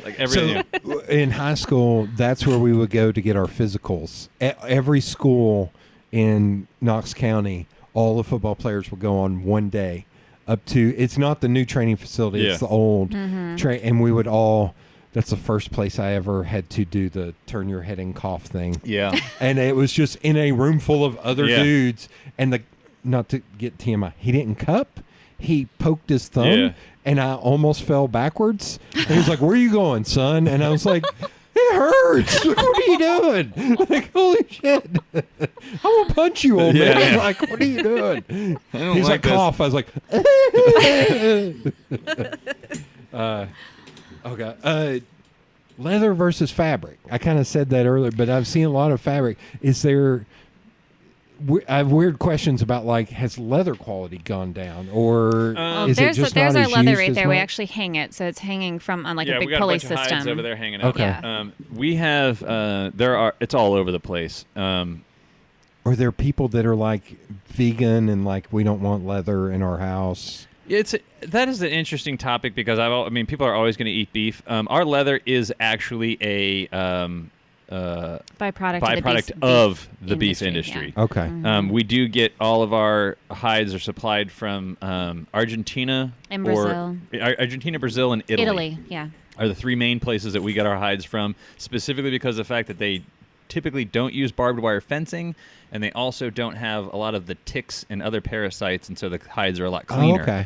Like everything.
So in high school, that's where we would go to get our physicals. Every school in Knox County, all the football players would go on one day up to, it's not the new training facility, it's the old and we would all, that's the first place I ever had to do the turn your head and cough thing.
Yeah.
And it was just in a room full of other
Yeah.
dudes. And not to get TMI, he didn't cup. He poked his thumb,
Yeah.
and I almost fell backwards. And he was like, "Where are you going, son?" And I was like, "It hurts. Like, what are you doing?" Like, holy shit. I will punch you, old
Yeah,
man.
yeah.
Like, what are you doing?
don't
He's
like
like,
this.
cough. I was like, okay. Leather versus fabric. I kind of said that earlier, but I've seen a lot of fabric. Is there... I have weird questions about, like, has leather quality gone down, or is it just
there's
not
our
as
leather
used
right
as
there. We
much?
actually hang it, so it's hanging from on like
Yeah,
a
we
big
got a
pulley
bunch of hides
system.
over there hanging out.
Okay.
Yeah.
We have it's all over the place.
Are there people that are like vegan and like we don't want leather in our house?
That is an interesting topic because people are always going to eat beef. Our leather is actually a
byproduct
of the beef industry.
yeah.
Okay.
We do get all of our hides are supplied from Argentina
And Brazil.
Argentina, Brazil, and
Italy, yeah.
are the three main places that we get our hides from, specifically because of the fact that they typically don't use barbed wire fencing, and they also don't have a lot of the ticks and other parasites, and so the hides are a lot cleaner.
Oh, okay.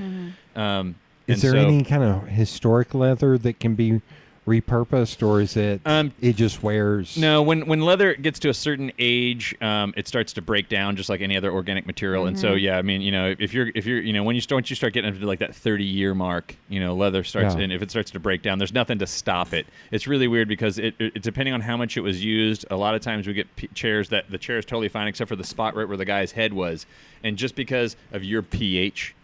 and
Is there
so-
any kind of historic leather that can be repurposed, or is it it just wears?
No, when leather gets to a certain age, it starts to break down just like any other organic material. And so if you're once you start getting into like that 30-year mark, leather starts, and if it starts to break down, there's nothing to stop it. It's really weird because it depending on how much it was used. A lot of times we get chairs that the chair is totally fine except for the spot right where the guy's head was, and just because of your pH.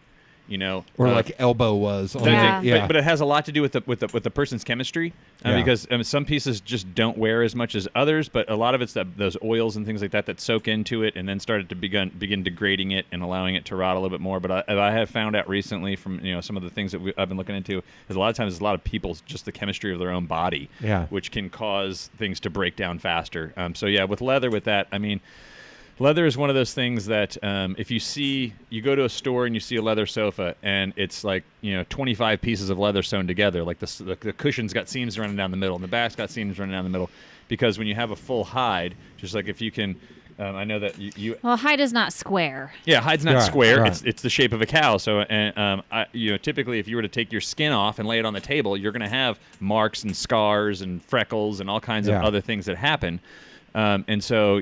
Or like elbow was. On
Yeah.
it.
But it has a lot to do with the person's chemistry, because some pieces just don't wear as much as others. But a lot of it's those oils and things like that soak into it and then started to begin degrading it and allowing it to rot a little bit more. But I have found out recently from some of the things that I've been looking into is a lot of times it's a lot of people's just the chemistry of their own body, which can cause things to break down faster. With leather, with that, leather is one of those things that if you go to a store and you see a leather sofa and it's like 25 pieces of leather sewn together, like the cushion's got seams running down the middle and the back's got seams running down the middle, because when you have a full hide, just like if you can I know that you
Well, hide is not square.
yeah, hide's not
Right,
square.
right.
It's the shape of a cow. So, typically, if you were to take your skin off and lay it on the table, you're going to have marks and scars and freckles and all kinds of
Yeah.
other things that happen. And so,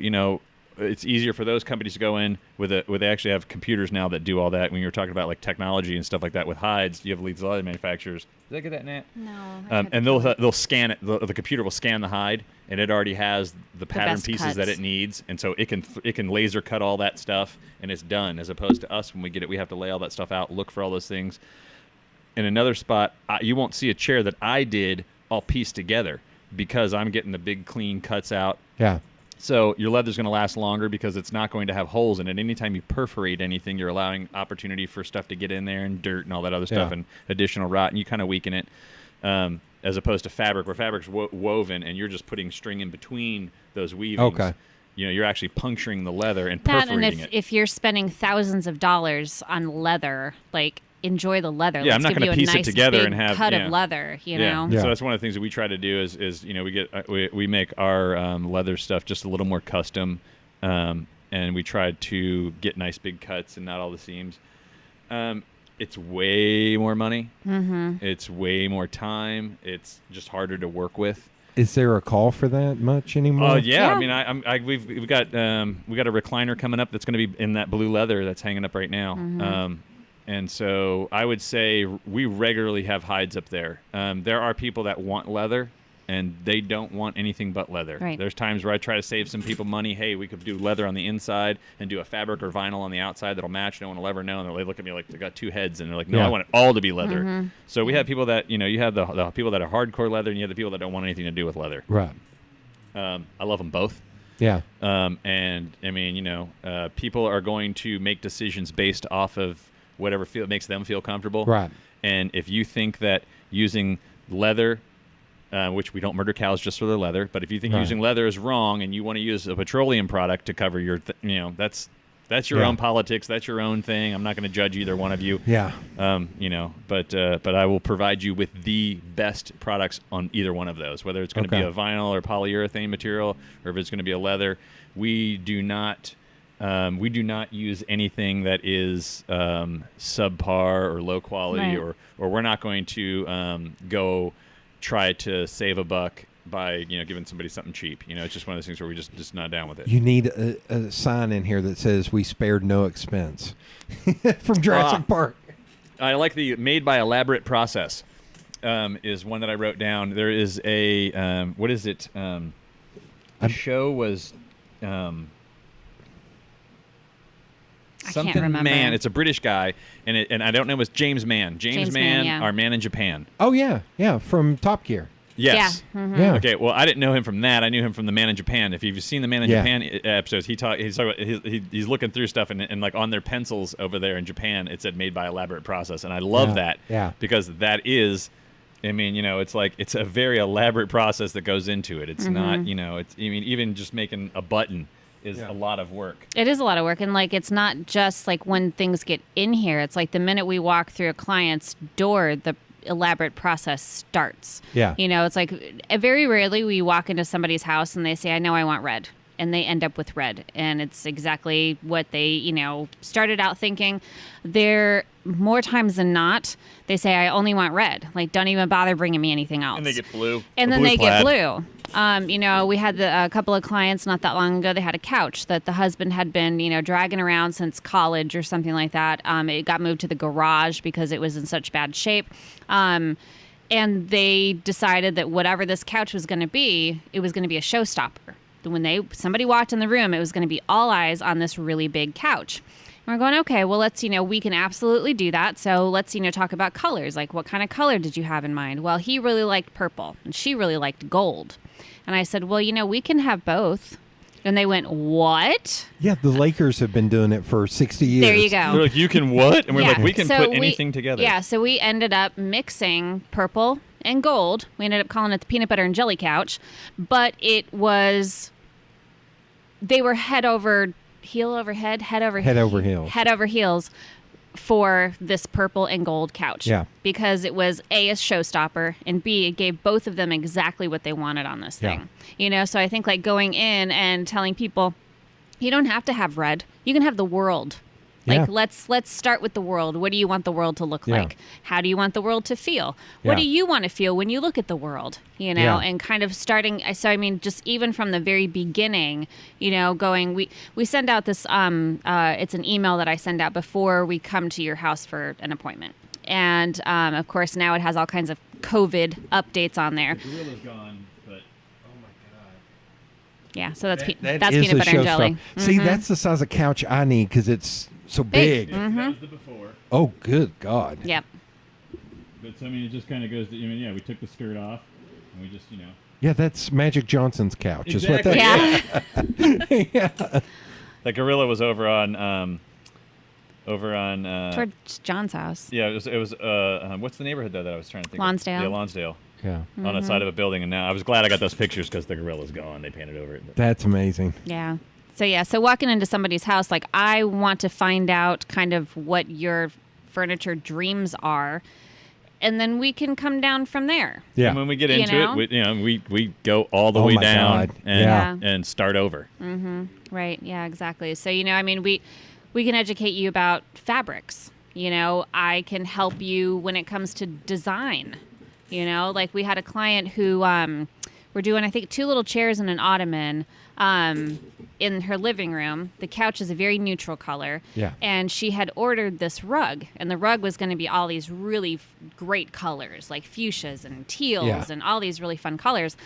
it's easier for those companies to go in with they actually have computers now that do all that. When you're talking about like technology and stuff like that with hides, you have these other manufacturers. Did I get that, Nat?
No.
And they'll scan it. The computer will scan the hide, and it already has the pattern
best
pieces that
cuts.
it needs, and so it can laser cut all that stuff, and it's done. As opposed to us, when we get it, we have to lay all that stuff out, look for all those things. In another spot, you won't see a chair that I did all pieced together because I'm getting the big clean cuts out.
Yeah.
So your leather's going to last longer because it's not going to have holes in it. Anytime you perforate anything, you're allowing opportunity for stuff to get in there and dirt and all that other stuff
Yeah.
and additional rot, and you kind of weaken it. As opposed to fabric, where fabric's woven and you're just putting string in between those weavings.
Okay.
You're actually puncturing the leather and
That,
perforating
and
it.
if you're spending thousands of dollars on leather, like enjoy the leather.
Yeah, I'm
Let's
not
give
gonna
you a
piece it
nice
together
big
and have-
cut
yeah.
of leather. You
Yeah.
know.
Yeah.
So that's one of the things that we try to do is we make our leather stuff just a little more custom, and we try to get nice big cuts and not all the seams. It's way more money. Mm-hmm. It's way more time. It's just harder to work with.
Is there a call for that much anymore?
Oh yeah. I
Yeah.
mean, we've got a recliner coming up that's going to be in that blue leather that's hanging up right now.
Mm-hmm.
And so I would say we regularly have hides up there. There are people that want leather, and they don't want anything but leather.
Right.
There's times where I try to save some people money. Hey, we could do leather on the inside and do a fabric or vinyl on the outside that'll match. No one will ever know. And they look at me like they got two heads, and they're like, no,
Yeah.
I want it all to be leather.
Mm-hmm.
So we have people that, you have the people that are hardcore leather, and you have the people that don't want anything to do with leather.
Right.
I love them both.
Yeah.
And I mean, people are going to make decisions based off of whatever makes them feel comfortable.
Right.
And if you think that using leather, which we don't murder cows just for their leather, but if you think
Right.
using leather is wrong and you want to use a petroleum product to cover your, that's your
Yeah.
own politics. That's your own thing. I'm not going to judge either one of you.
Yeah.
But I will provide you with the best products on either one of those, whether it's going to
Okay.
be a vinyl or polyurethane material, or if it's going to be a leather. We do not use anything that is subpar or low quality,
Right.
or we're not going to go try to save a buck by giving somebody something cheap. It's just one of those things where we just not down with it.
You need a sign in here that says "We spared no expense" from Jurassic Park.
I like the made by elaborate process. Is one that I wrote down. There is a what is it? The show was something
remember.
Man. It's a British guy, and I don't know. It was James Mann. James Mann,
yeah.
our man in Japan.
Oh yeah, from Top Gear.
Yes.
Yeah. Mhm.
Yeah.
Okay. Well, I didn't know him from that. I knew him from the Man in Japan. If you've seen the Man in
Yeah.
Japan episodes, he's talking about he's looking through stuff and like on their pencils over there in Japan, it said made by elaborate process, and I love
Yeah.
that.
Yeah.
Because that is, I mean, it's like it's a very elaborate process that goes into it. It's not, it's even just making a button is a lot of work.
It is a lot of work, and like it's not just like when things get in here. It's like the minute we walk through a client's door, the elaborate process starts.
Yeah.
It's like very rarely we walk into somebody's house and they say, "I know I want red," and they end up with red, and it's exactly what they started out thinking. They're more times than not they say, "I only want red." Like, don't even bother bringing me anything else.
And they get blue.
And
or
then
blue
they
plaid.
get blue. We had a couple of clients not that long ago. They had a couch that the husband had been, dragging around since college or something like that. It got moved to the garage because it was in such bad shape. And they decided that whatever this couch was going to be, it was going to be a showstopper. When somebody walked in the room, it was going to be all eyes on this really big couch. And we're going, okay, well, let's, we can absolutely do that. So let's, talk about colors. Like, what kind of color did you have in mind? Well, he really liked purple and she really liked gold. And I said, well, we can have both. And they went, what?
Yeah, the Lakers have been doing it for 60 years.
There you go.
They're like, you can what? And we're like,
Yeah.
we can
So
put
we-
anything together.
Yeah, so we ended up mixing purple and gold. We ended up calling it the peanut butter and jelly couch. But they were head over heels for this purple and gold couch.
Yeah.
Because it was A, a showstopper, and B, it gave both of them exactly what they wanted on this thing. So I think like going in and telling people, You don't have to have red. You can have the world. Like,
Yeah.
let's start with the world. What do you want the world to look
Yeah.
like? How do you want the world to feel? What
Yeah.
do you want to feel when you look at the world? You know,
Yeah.
and kind of starting. So, I mean, just even from the very beginning, you know, going, we send out this, it's an email that I send out before we come to your house for an appointment. And, of course, now it has all kinds of COVID updates on there.
The gorilla's gone, but
Yeah, so that's
That
that's
is
peanut
a
butter and jelly.
showstopper. See, that's the size of couch I need because it's so big.
Mm-hmm.
that was the before.
Oh, good God.
Yep.
But so, I mean, it just kind of goes to, I mean, yeah, we took the skirt off, and we just, you know.
Yeah, that's Magic Johnson's couch. Is what
Exactly.
that
Yeah.
yeah.
The gorilla was over on
Towards John's house.
yeah, it was what's the neighborhood though that I was trying to think
Lonsdale.
of? Yeah, Lonsdale.
Yeah.
On the side of a building, and now I was glad I got those pictures because the gorilla's gone. They painted over it.
That's amazing.
Yeah. So walking into somebody's house, like, I want to find out kind of what your furniture dreams are, and then we can come down from there.
Yeah.
And when we get
You
into
know?
it, we go all the
Oh
way
my
down
God.
and
Yeah.
and start over.
Right. Yeah, exactly. So, you know, I mean, we can educate you about fabrics. You know, I can help you when it comes to design. You know, like, we had a client who we're doing, I think, 2 little chairs and an ottoman in her living room. The couch is a very neutral color.
Yeah.
And she had ordered this rug, and the rug was going to be all these really great colors, like fuchsias and teals
Yeah.
and all these really fun colors.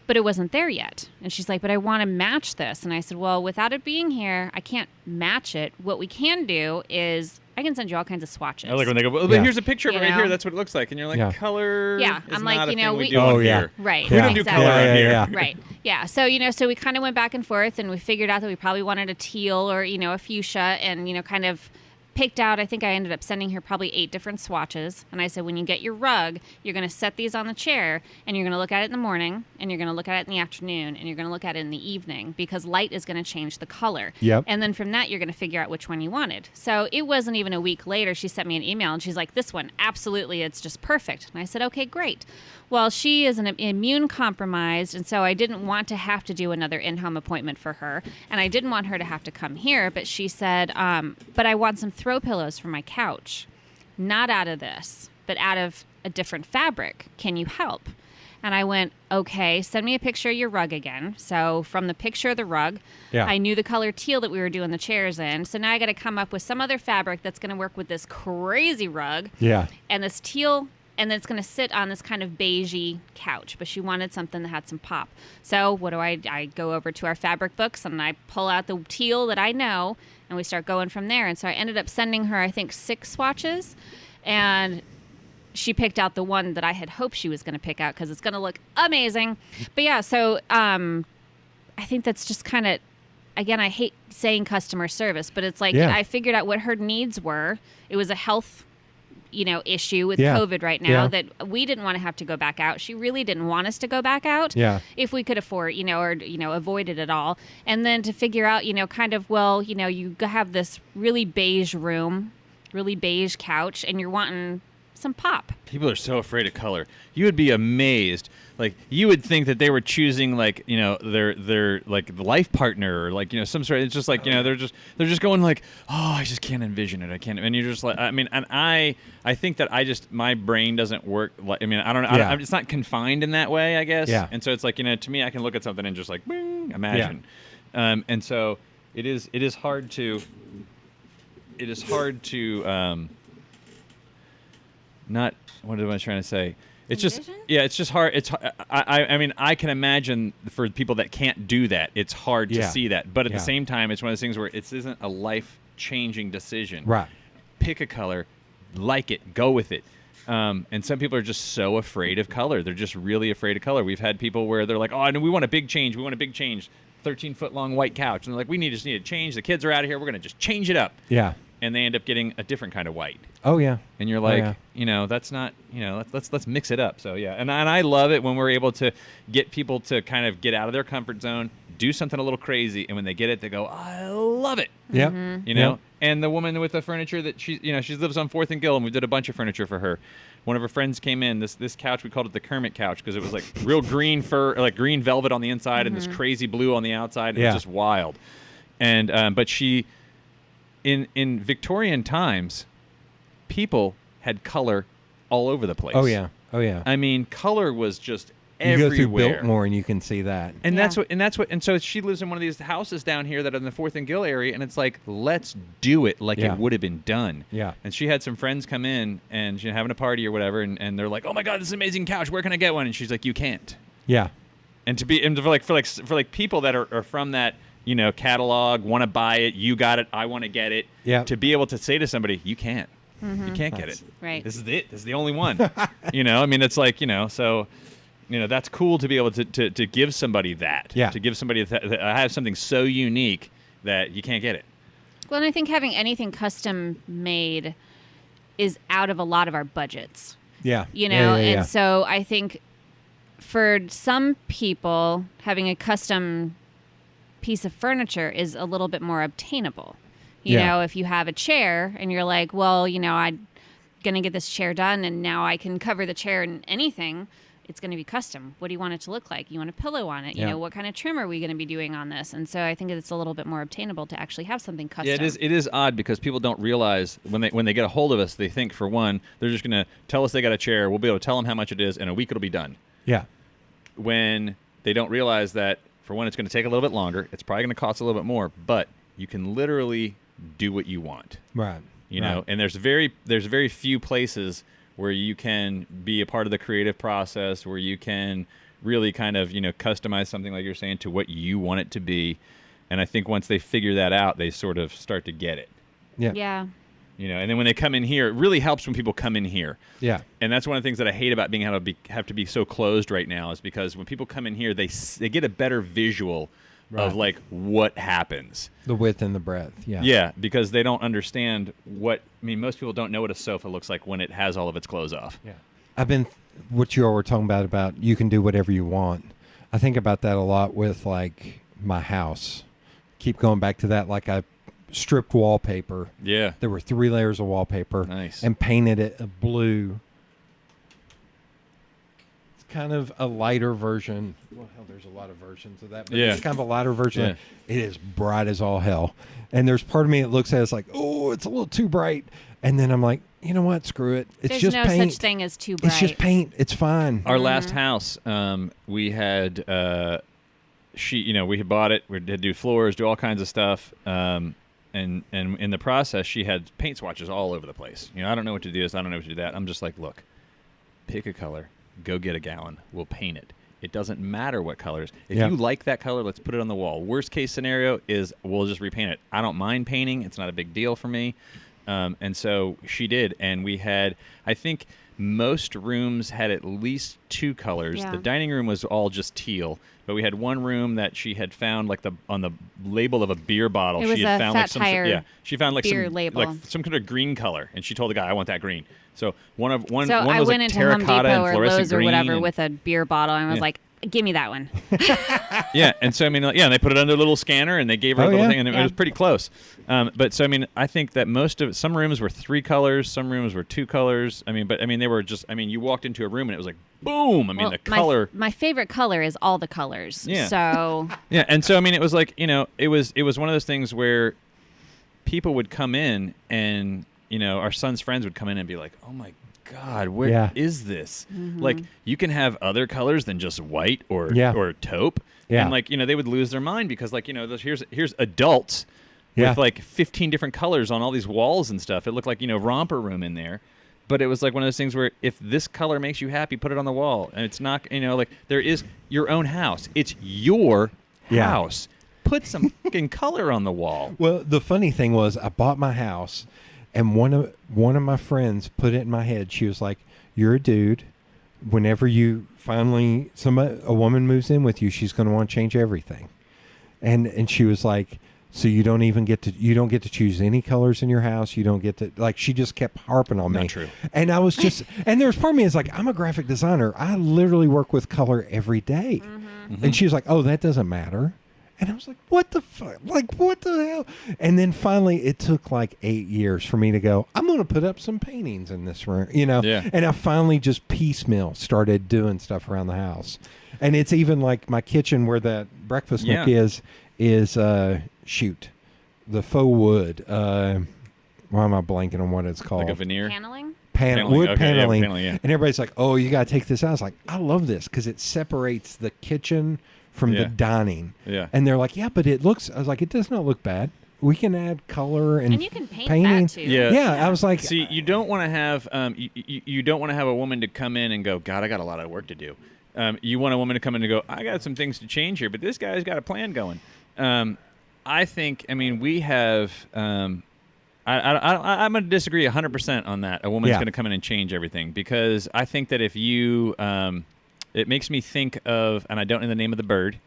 But it wasn't there yet. And she's like, but I want to match this. And I said, well, without it being here, I can't match it. What we can do is I can send you all kinds of swatches.
I like when they go, well,
Yeah.
here's a picture of it
You
right
know?
here. That's what it looks like. And you're like,
Yeah.
color
Yeah,
is
I'm like,
not a
you know,
thing we
we-
do
Oh,
on
yeah.
here.
Right.
We don't do
exactly.
color on here.
Yeah.
Right. Yeah. So, you know, so we kind of went back and forth, and we figured out that we probably wanted a teal or, you know, a fuchsia, and, you know, kind of picked out, I think I ended up sending her probably 8 different swatches. And I said, when you get your rug, you're going to set these on the chair, and you're going to look at it in the morning, and you're going to look at it in the afternoon, and you're going to look at it in the evening, because light is going to change the color.
Yep.
And then from that, you're going to figure out which one you wanted. So it wasn't even a week later, she sent me an email, and she's like, this one, absolutely, it's just perfect. And I said, okay, great. Well, she is an immune compromised, and so I didn't want to have to do another in-home appointment for her, and I didn't want her to have to come here, but she said, but I want some throw pillows for my couch, not out of this, but out of a different fabric. Can you help? And I went, okay, send me a picture of your rug again. So from the picture of the rug,
Yeah.
I knew the color teal that we were doing the chairs in. So now I got to come up with some other fabric that's going to work with this crazy rug
Yeah.
and this teal, and then it's going to sit on this kind of beigey couch. But she wanted something that had some pop. So what do? I go over to our fabric books, and I pull out the teal that I know, and we start going from there. And so I ended up sending her, I think, 6 swatches, and she picked out the one that I had hoped she was going to pick out because it's going to look amazing. But yeah, so I think that's just kind of, again, I hate saying customer service, but it's like,
Yeah.
I figured out what her needs were. It was a health, you know, issue with
Yeah.
COVID right now
Yeah.
that we didn't want to have to go back out. She really didn't want us to go back out.
Yeah.
If we could afford, you know, or, you know, avoid it at all. And then to figure out, you know, kind of, well, you know, you have this really beige room, really beige couch, and you're wanting some pop.
People are so afraid of color. You would be amazed. Like, you would think that they were choosing, like, you know, their like life partner, or like, you know, some sort. It's just like, you know, they're just going like, oh, I just can't envision it. I can't. And you're just like, I mean, and I think that my brain doesn't work. Like, I mean, I don't know.
Yeah.
It's not confined in that way, I guess.
Yeah.
And so it's like, you know, to me, I can look at something and just like, bing, imagine. And so it is hard to. It is hard to. Not what am I trying to say? It's just
Envision?
it's just hard. It's I mean, I can imagine for people that can't do that, it's hard to
Yeah.
see that. But at
Yeah.
the same time, it's one of those things where it isn't a life-changing decision.
Right.
Pick a color, like it, go with it. And some people are just so afraid of color. They're just really afraid of color. We've had people where they're like, oh, no, we want a big change. We want a big change. 13-foot-long white couch. And they're like, we just need to change. The kids are out of here. We're going to just change it up.
Yeah.
And they end up getting a different kind of white.
Oh, yeah.
And you're
Oh,
like,
yeah.
you know, that's not, you know, let's mix it up. So yeah, and I love it when we're able to get people to kind of get out of their comfort zone, do something a little crazy, and when they get it, they go, I love it.
Yep.
You know.
Yep.
And the woman with the furniture that she lives on 4th and Gill, and we did a bunch of furniture for her. One of her friends came in. This couch, we called it the Kermit couch because it was like real green fur, like green velvet on the inside, and this crazy blue on the outside. And It
Yeah.
was just wild. And but she, in Victorian times, people had color all over the place.
Oh yeah.
I mean, color was just
You
everywhere.
go through Biltmore and you can see that.
And
Yeah.
that's what, and so she lives in one of these houses down here that are in the 4th and Gill area, and it's like, let's do it like
Yeah.
it would have been done.
Yeah.
And she had some friends come in and she's having a party or whatever, and they're like, oh my God, this is an amazing couch. Where can I get one? And she's like, you can't.
Yeah.
And for people that are from that, catalog, want to buy it, you got it, I want to get it.
Yeah.
To be able to say to somebody, you can't. You can't get it.
Right.
This is it. This is the only one. I mean, it's like, so, that's cool to be able to give somebody that.
Yeah.
To give somebody that I have something so unique that you can't get it.
Well, and I think having anything custom made is out of a lot of our budgets.
Yeah.
And so I think for some people, having a custom piece of furniture is a little bit more obtainable. You
Yeah.
know, if you have a chair and you're like, well, I'm going to get this chair done and now I can cover the chair in anything, it's going to be custom. What do you want it to look like? You want a pillow on it? You
Yeah.
know, what kind of trim are we going to be doing on this? And so I think it's a little bit more obtainable to actually have something custom.
Yeah, it is odd because people don't realize when they get a hold of us, they think, for one, they're just going to tell us they got a chair. We'll be able to tell them how much it is. In a week, it'll be done.
Yeah.
When they don't realize that, for one, it's going to take a little bit longer. It's probably going to cost a little bit more, but you can literally do what you want.
Right.
You know, and there's very few places where you can be a part of the creative process, where you can really kind of, customize something like you're saying to what you want it to be. And I think once they figure that out, they sort of start to get it.
Yeah.
Yeah.
And then when they come in here, it really helps when people come in here.
Yeah.
And that's one of the things that I hate about being have to be so closed right now, is because when people come in here, they get a better visual of like what happens.
The width and the breadth. Yeah.
Yeah, because they don't understand most people don't know what a sofa looks like when it has all of its clothes off.
Yeah. What you all were talking about you can do whatever you want. I think about that a lot with like my house. Keep going back to that. Like I stripped wallpaper.
Yeah.
There were 3 layers of wallpaper.
Nice.
And painted it a blue. It's kind of a lighter version. Well, hell, there's a lot of versions of that. But
Yeah.
it's kind of a lighter version.
Yeah.
It is bright as all hell. And there's part of me that looks at it, it's like, oh, it's a little too bright. And then I'm like, you know what? Screw it. It's
There's
just
no
paint.
such thing as too bright.
It's just paint. It's fine.
Our last house, we had we had bought it. We had to do floors, do all kinds of stuff. And in the process, she had paint swatches all over the place. I don't know what to do this. I don't know what to do that. I'm just like, look, pick a color, go get a gallon. We'll paint it. It doesn't matter what colors. If you like that color, let's put it on the wall. Worst case scenario is we'll just repaint it. I don't mind painting. It's not a big deal for me. And so she did. And we had, I think most rooms had at least 2 colors.
Yeah.
The dining room was all just teal. But we had one room that she had found on the label of a beer bottle.
It was
she had
a
found
Fat
like some
Tire
she found like
beer
some
label.
some kind of green color, and she told the guy, "I want that green." So one
So
was
I
like
went into Home
terracotta
Depot
and
or
fluorescent
Lowe's or
green
whatever
and-
with a beer bottle and I was
Yeah.
like, give me that one.
Yeah, and so and they put it under a little scanner and they gave her a little
yeah?
thing, and it was pretty close. But so I think that some rooms were 3 colors, some rooms were 2 colors. They were just. You walked into a room and it was like boom.
Well,
The color.
My favorite color is all the colors.
Yeah.
So
Yeah, and so it was like it was one of those things where people would come in and our son's friends would come in and be like, oh my God, where is this? Like, you can have other colors than just white or taupe.
Yeah.
And they would lose their mind because here's adults with like 15 different colors on all these walls and stuff. It looked like romper room in there. But it was like one of those things where if this color makes you happy, put it on the wall. And it's not, like there is your own house. It's your house. Put some fucking color on the wall.
Well, the funny thing was I bought my house and one of my friends put it in my head. She was like, you're a dude. Whenever you finally, a woman moves in with you, she's going to want to change everything. And she was like, so you don't get to choose any colors in your house. You don't get to, like, she just kept harping on me.
Not true.
And I was just, and there's part of me is like, I'm a graphic designer. I literally work with color every day. And she was like, oh, that doesn't matter. And I was like, what the fuck? Like, what the hell? And then finally, it took like 8 years for me to go, I'm going to put up some paintings in this room,
Yeah.
And I finally just piecemeal started doing stuff around the house. And it's even like my kitchen where that breakfast nook is shoot, the faux wood. Why am I blanking on what it's called?
Like a veneer.
Paneling?
Wood
okay,
paneling.
Yeah, paneling, yeah.
And everybody's like, oh, you got to take this out. I was like, I love this because it separates the kitchen from the
Yeah.
dining.
Yeah.
And they're like, yeah, but it looks, I was like, it does not look bad. We can add color and
And you can paint
painting.
that too.
Yeah.
Yeah, I was like,
See, you don't want to have you don't want to have a woman to come in and go, God, I got a lot of work to do. You want a woman to come in and go, I got some things to change here, but this guy's got a plan going. I think, I mean, we have. I'm going to disagree 100% on that. A woman's
Yeah.
going to come in and change everything because I think that if you, it makes me think of, and I don't know the name of the bird,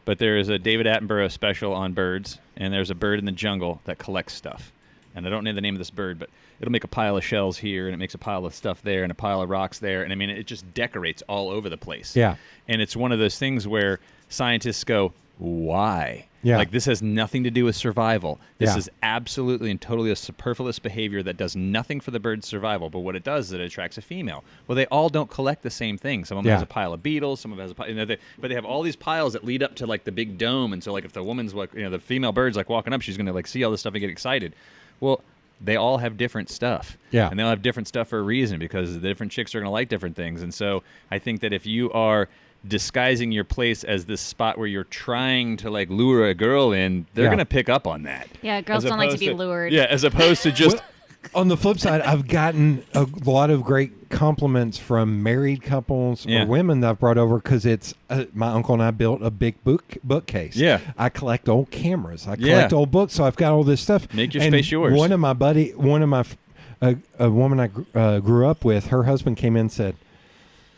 but there is a David Attenborough special on birds, and there's a bird in the jungle that collects stuff. And I don't know the name of this bird, but it'll make a pile of shells here, and it makes a pile of stuff there, and a pile of rocks there. And I mean, it just decorates all over the place.
Yeah.
And it's one of those things where scientists go, why?
Yeah.
Like, this has nothing to do with survival. This
Yeah.
is absolutely and totally a superfluous behavior that does nothing for the bird's survival. But what it does is it attracts a female. Well, they all don't collect the same thing. Some of them
Yeah.
has a pile of beetles. Some of them has a pile, but they have all these piles that lead up to like the big dome. And so like if the woman's like, the female bird's like walking up, she's going to like see all this stuff and get excited. Well, they all have different stuff.
Yeah.
And they'll have different stuff for a reason because the different chicks are going to like different things. And so I think that if you are disguising your place as this spot where you're trying to like lure a girl in, they're
Yeah.
going to pick up on that.
Yeah, girls
As
don't like to
opposed
be lured.
Yeah, as opposed to just
on the flip side, I've gotten a lot of great compliments from married couples
Yeah.
or women that I've brought over because it's my uncle and I built a big bookcase.
Yeah.
I collect old cameras. I
Yeah.
collect old books, so I've got all this stuff.
Make your
And
space yours.
One of my a woman I grew up with, her husband came in and said,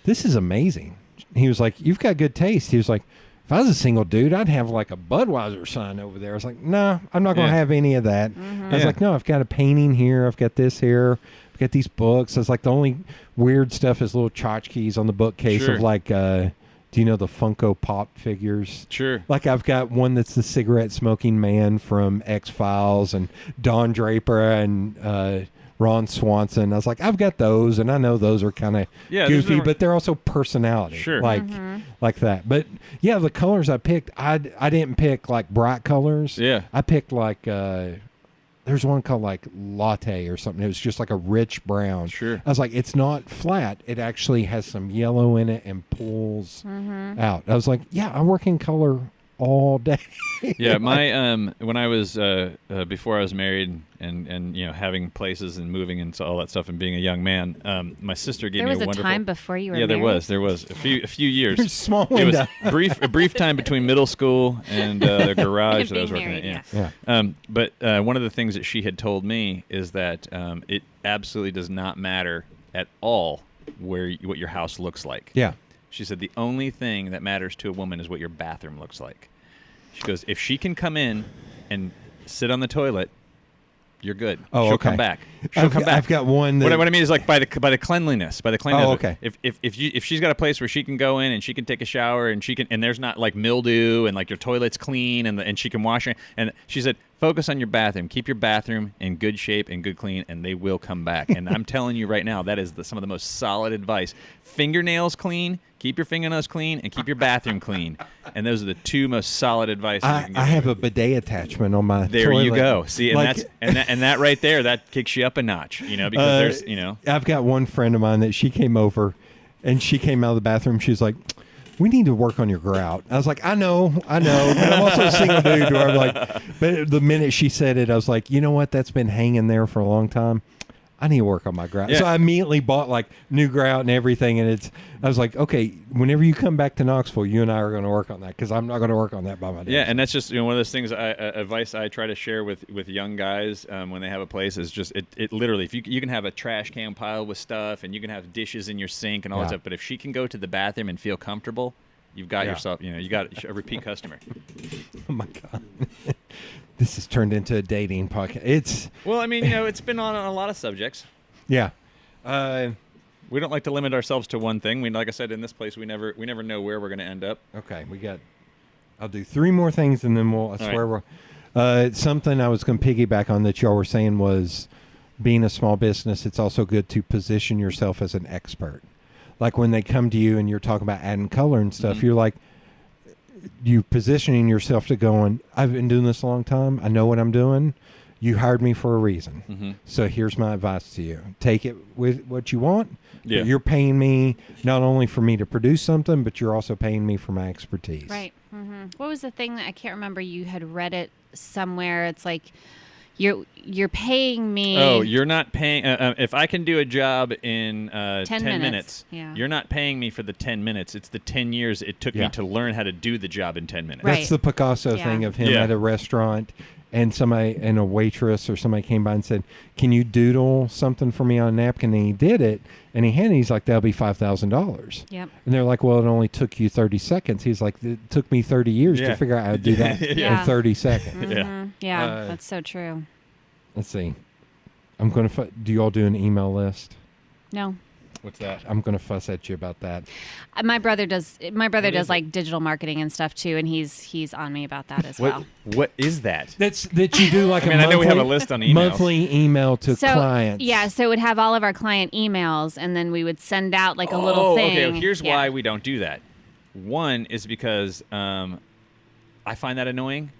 "This is amazing." He was like, "You've got good taste." He was like, "If I was a single dude, I'd have like a Budweiser sign over there." I was like, "No, I'm not going to
Yeah.
have any of that." I was
Yeah.
like, "No, I've got a painting here. I've got this here. I've got these books." I was like, the only weird stuff is little tchotchkes on the bookcase
Sure.
of like, do you know the Funko Pop figures?
Sure.
Like I've got one that's the cigarette smoking man from X-Files and Don Draper and Ron Swanson. I was like, I've got those, and I know those are kind of
Yeah, there's
goofy,
no-
but they're also personality,
Sure.
like that. But yeah, the colors I picked, I didn't pick like bright colors.
Yeah.
I picked like there's one called like latte or something. It was just like a rich brown.
Sure.
I was like, it's not flat. It actually has some yellow in it and pulls out. I was like, yeah, I work in color all day.
Yeah, my when I was before I was married and having places and moving and all that stuff and being a young man, my sister gave
There
me
was
a
a
wonderful
time before you were
Yeah,
married?
there was a few years.
There's a small
It was
window.
a brief time between middle school and the garage that I was
Being
working
married,
at.
Yeah.
But one of the things that she had told me is that it absolutely does not matter at all what your house looks like.
Yeah.
She said the only thing that matters to a woman is what your bathroom looks like. She goes, if she can come in and sit on the toilet, you're good.
Oh,
She'll
okay.
come back. She'll come back.
I've got one that
What I mean is like by the cleanliness.
Oh, okay.
If she's got a place where she can go in and she can take a shower and there's not like mildew and like your toilet's clean and she can wash it, and she said focus on your bathroom, keep your bathroom in good shape and good clean, and they will come back. And I'm telling you right now, that is some of the most solid advice. Fingernails clean, keep your fingernails clean, and keep your bathroom clean. And those are the two most solid advice. you can
I
get.
have a bidet attachment on my
There
toilet.
you go. See, and
Like-
that right there, that kicks you up a notch, because there's.
I've got one friend of mine that she came over and she came out of the bathroom. She was like, we need to work on your grout. I was like, I know. But I'm also a single dude where I'm like, but the minute she said it, I was like, you know what? That's been hanging there for a long time. I need to work on my grout.
Yeah.
So I immediately bought like new grout and everything. And I was like, okay, whenever you come back to Knoxville, you and I are going to work on that because I'm not going to work on that by myself.
Yeah, and that's just one of those things. Advice I try to share with young guys when they have a place is just it literally. If you can have a trash can pile with stuff and you can have dishes in your sink and all that
Yeah.
stuff, but if she can go to the bathroom and feel comfortable, you've got
Yeah.
yourself. You got a repeat customer.
Oh my God. This has turned into a dating podcast.
Well, I mean, it's been on a lot of subjects.
Yeah.
We don't like to limit ourselves to one thing. Like I said, in this place, we never know where we're going to end up.
Okay, I'll do 3 more things and then I swear something I was going to piggyback on that y'all were saying was being a small business, it's also good to position yourself as an expert. Like when they come to you and you're talking about adding color and stuff,
Mm-hmm.
you're like, you positioning yourself to going, I've been doing this a long time. I know what I'm doing. You hired me for a reason.
Mm-hmm.
So here's my advice to you. Take it with what you want.
Yeah.
But you're paying me not only for me to produce something, but you're also paying me for my expertise.
Right. What was the thing that I can't remember? You had read it somewhere. It's like you're paying me.
Oh, you're not paying. If I can do a job in 10 minutes,
Yeah.
you're not paying me for the 10 minutes. It's the 10 years it took me to learn how to do the job in 10 minutes.
Right.
That's the Picasso
Yeah.
thing of him
Yeah.
at a restaurant, and somebody and a waitress or somebody came by and said, "Can you doodle something for me on a napkin?" And he did it, and he handed. He's like, "That'll be $5,000."
Yep.
And they're like, "Well, it only took you 30 seconds." He's like, "It took me 30 years
Yeah.
to figure out how to do that
Yeah.
in 30 seconds."
Yeah.
Yeah, that's so true.
Let's see. I'm gonna. Do you all do an email list?
No.
What's that?
I'm gonna fuss at you about that.
My brother does. My brother
What
does
is
like digital marketing and stuff too, and he's on me about that as well.
What is that?
That you do like
I mean, I know we have a list on emails.
monthly email to
So
clients.
yeah, so it would have all of our client emails, and then we would send out like a little thing.
Okay. Here's
Yeah.
why we don't do that. One is because I find that annoying,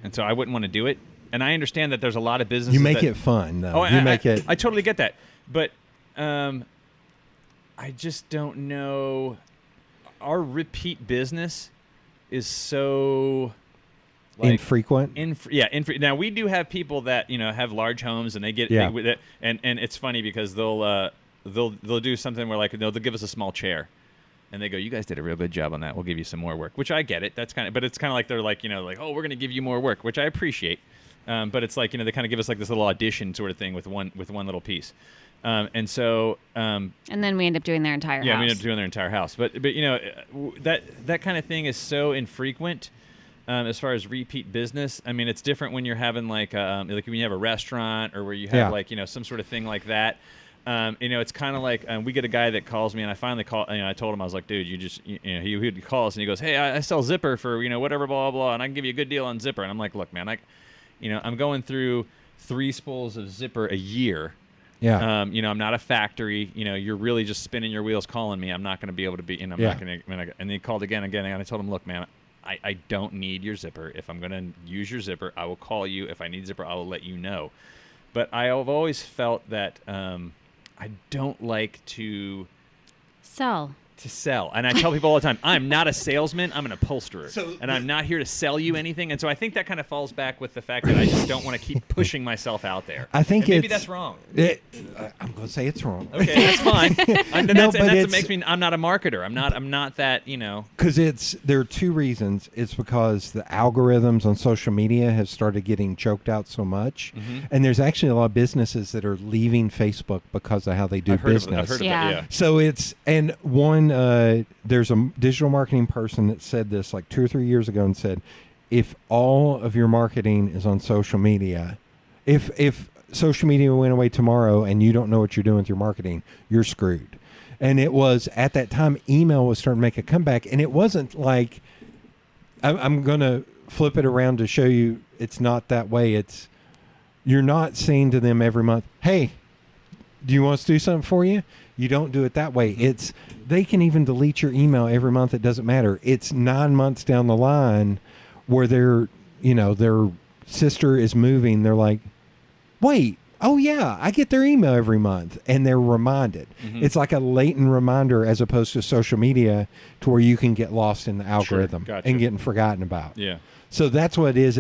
and so I wouldn't want to do it. And I understand that there's a lot of businesses.
You make
that,
it fun though.
Oh,
you make it.
I totally get that, but I just don't know. Our repeat business is so
infrequent.
Now we do have people that have large homes and they get
Yeah.
and it's funny because they'll do something where like they'll give us a small chair. And they go, you guys did a real good job on that. We'll give you some more work, which I get it. But it's kind of like they're like, oh, we're going to give you more work, which I appreciate. But it's like, they kind of give us like this little audition sort of thing with one little piece. And so,
and then we end up doing their entire
yeah,
house.
we end up doing their entire house. But that kind of thing is so infrequent as far as repeat business. I mean, it's different when you're having like when you have a restaurant or where you have some sort of thing like that. It's kind of like we get a guy that calls me, and I finally call. I told him, I was like, dude, he would call us, and he goes, hey, I sell Zipper for whatever, blah blah blah, and I can give you a good deal on Zipper. And I'm like, look, man, I'm going through 3 spools of Zipper a year.
Yeah.
I'm not a factory. You're really just spinning your wheels calling me. I'm not going to be able to be. I'm not going to. And he called again, and I told him, look, man, I don't need your Zipper. If I'm going to use your Zipper, I will call you. If I need Zipper, I will let you know. But I have always felt that. I don't like to
sell.
And I tell people all the time, I'm not a salesman, I'm an upholsterer. And I'm not here to sell you anything. And so I think that kind of falls back with the fact that I just don't want to keep pushing myself out there.
I think
maybe that's wrong.
I'm going to say it's wrong.
Okay, that's fine. That's what makes me. I'm not a marketer. I'm not that.
Because there are 2 reasons. It's because the algorithms on social media have started getting choked out so much, and there's actually a lot of businesses that are leaving Facebook because of how they do business.
I've heard of
Yeah.
that. Yeah.
So there's a digital marketing person that said this like 2 or 3 years ago and said, if all of your marketing is on social media, if social media went away tomorrow and you don't know what you're doing with your marketing, you're screwed. And it was at that time, email was starting to make a comeback, and it wasn't like, I'm going to flip it around to show you it's not that way. You're not saying to them every month, hey, do you want us to do something for you? You don't do it that way. They can even delete your email every month. It doesn't matter. It's 9 months down the line where their sister is moving. They're like, wait, oh yeah, I get their email every month, and they're reminded. It's like a latent reminder as opposed to social media to where you can get lost in the algorithm
Gotcha.
and getting forgotten about.
Yeah.
So that's what it is.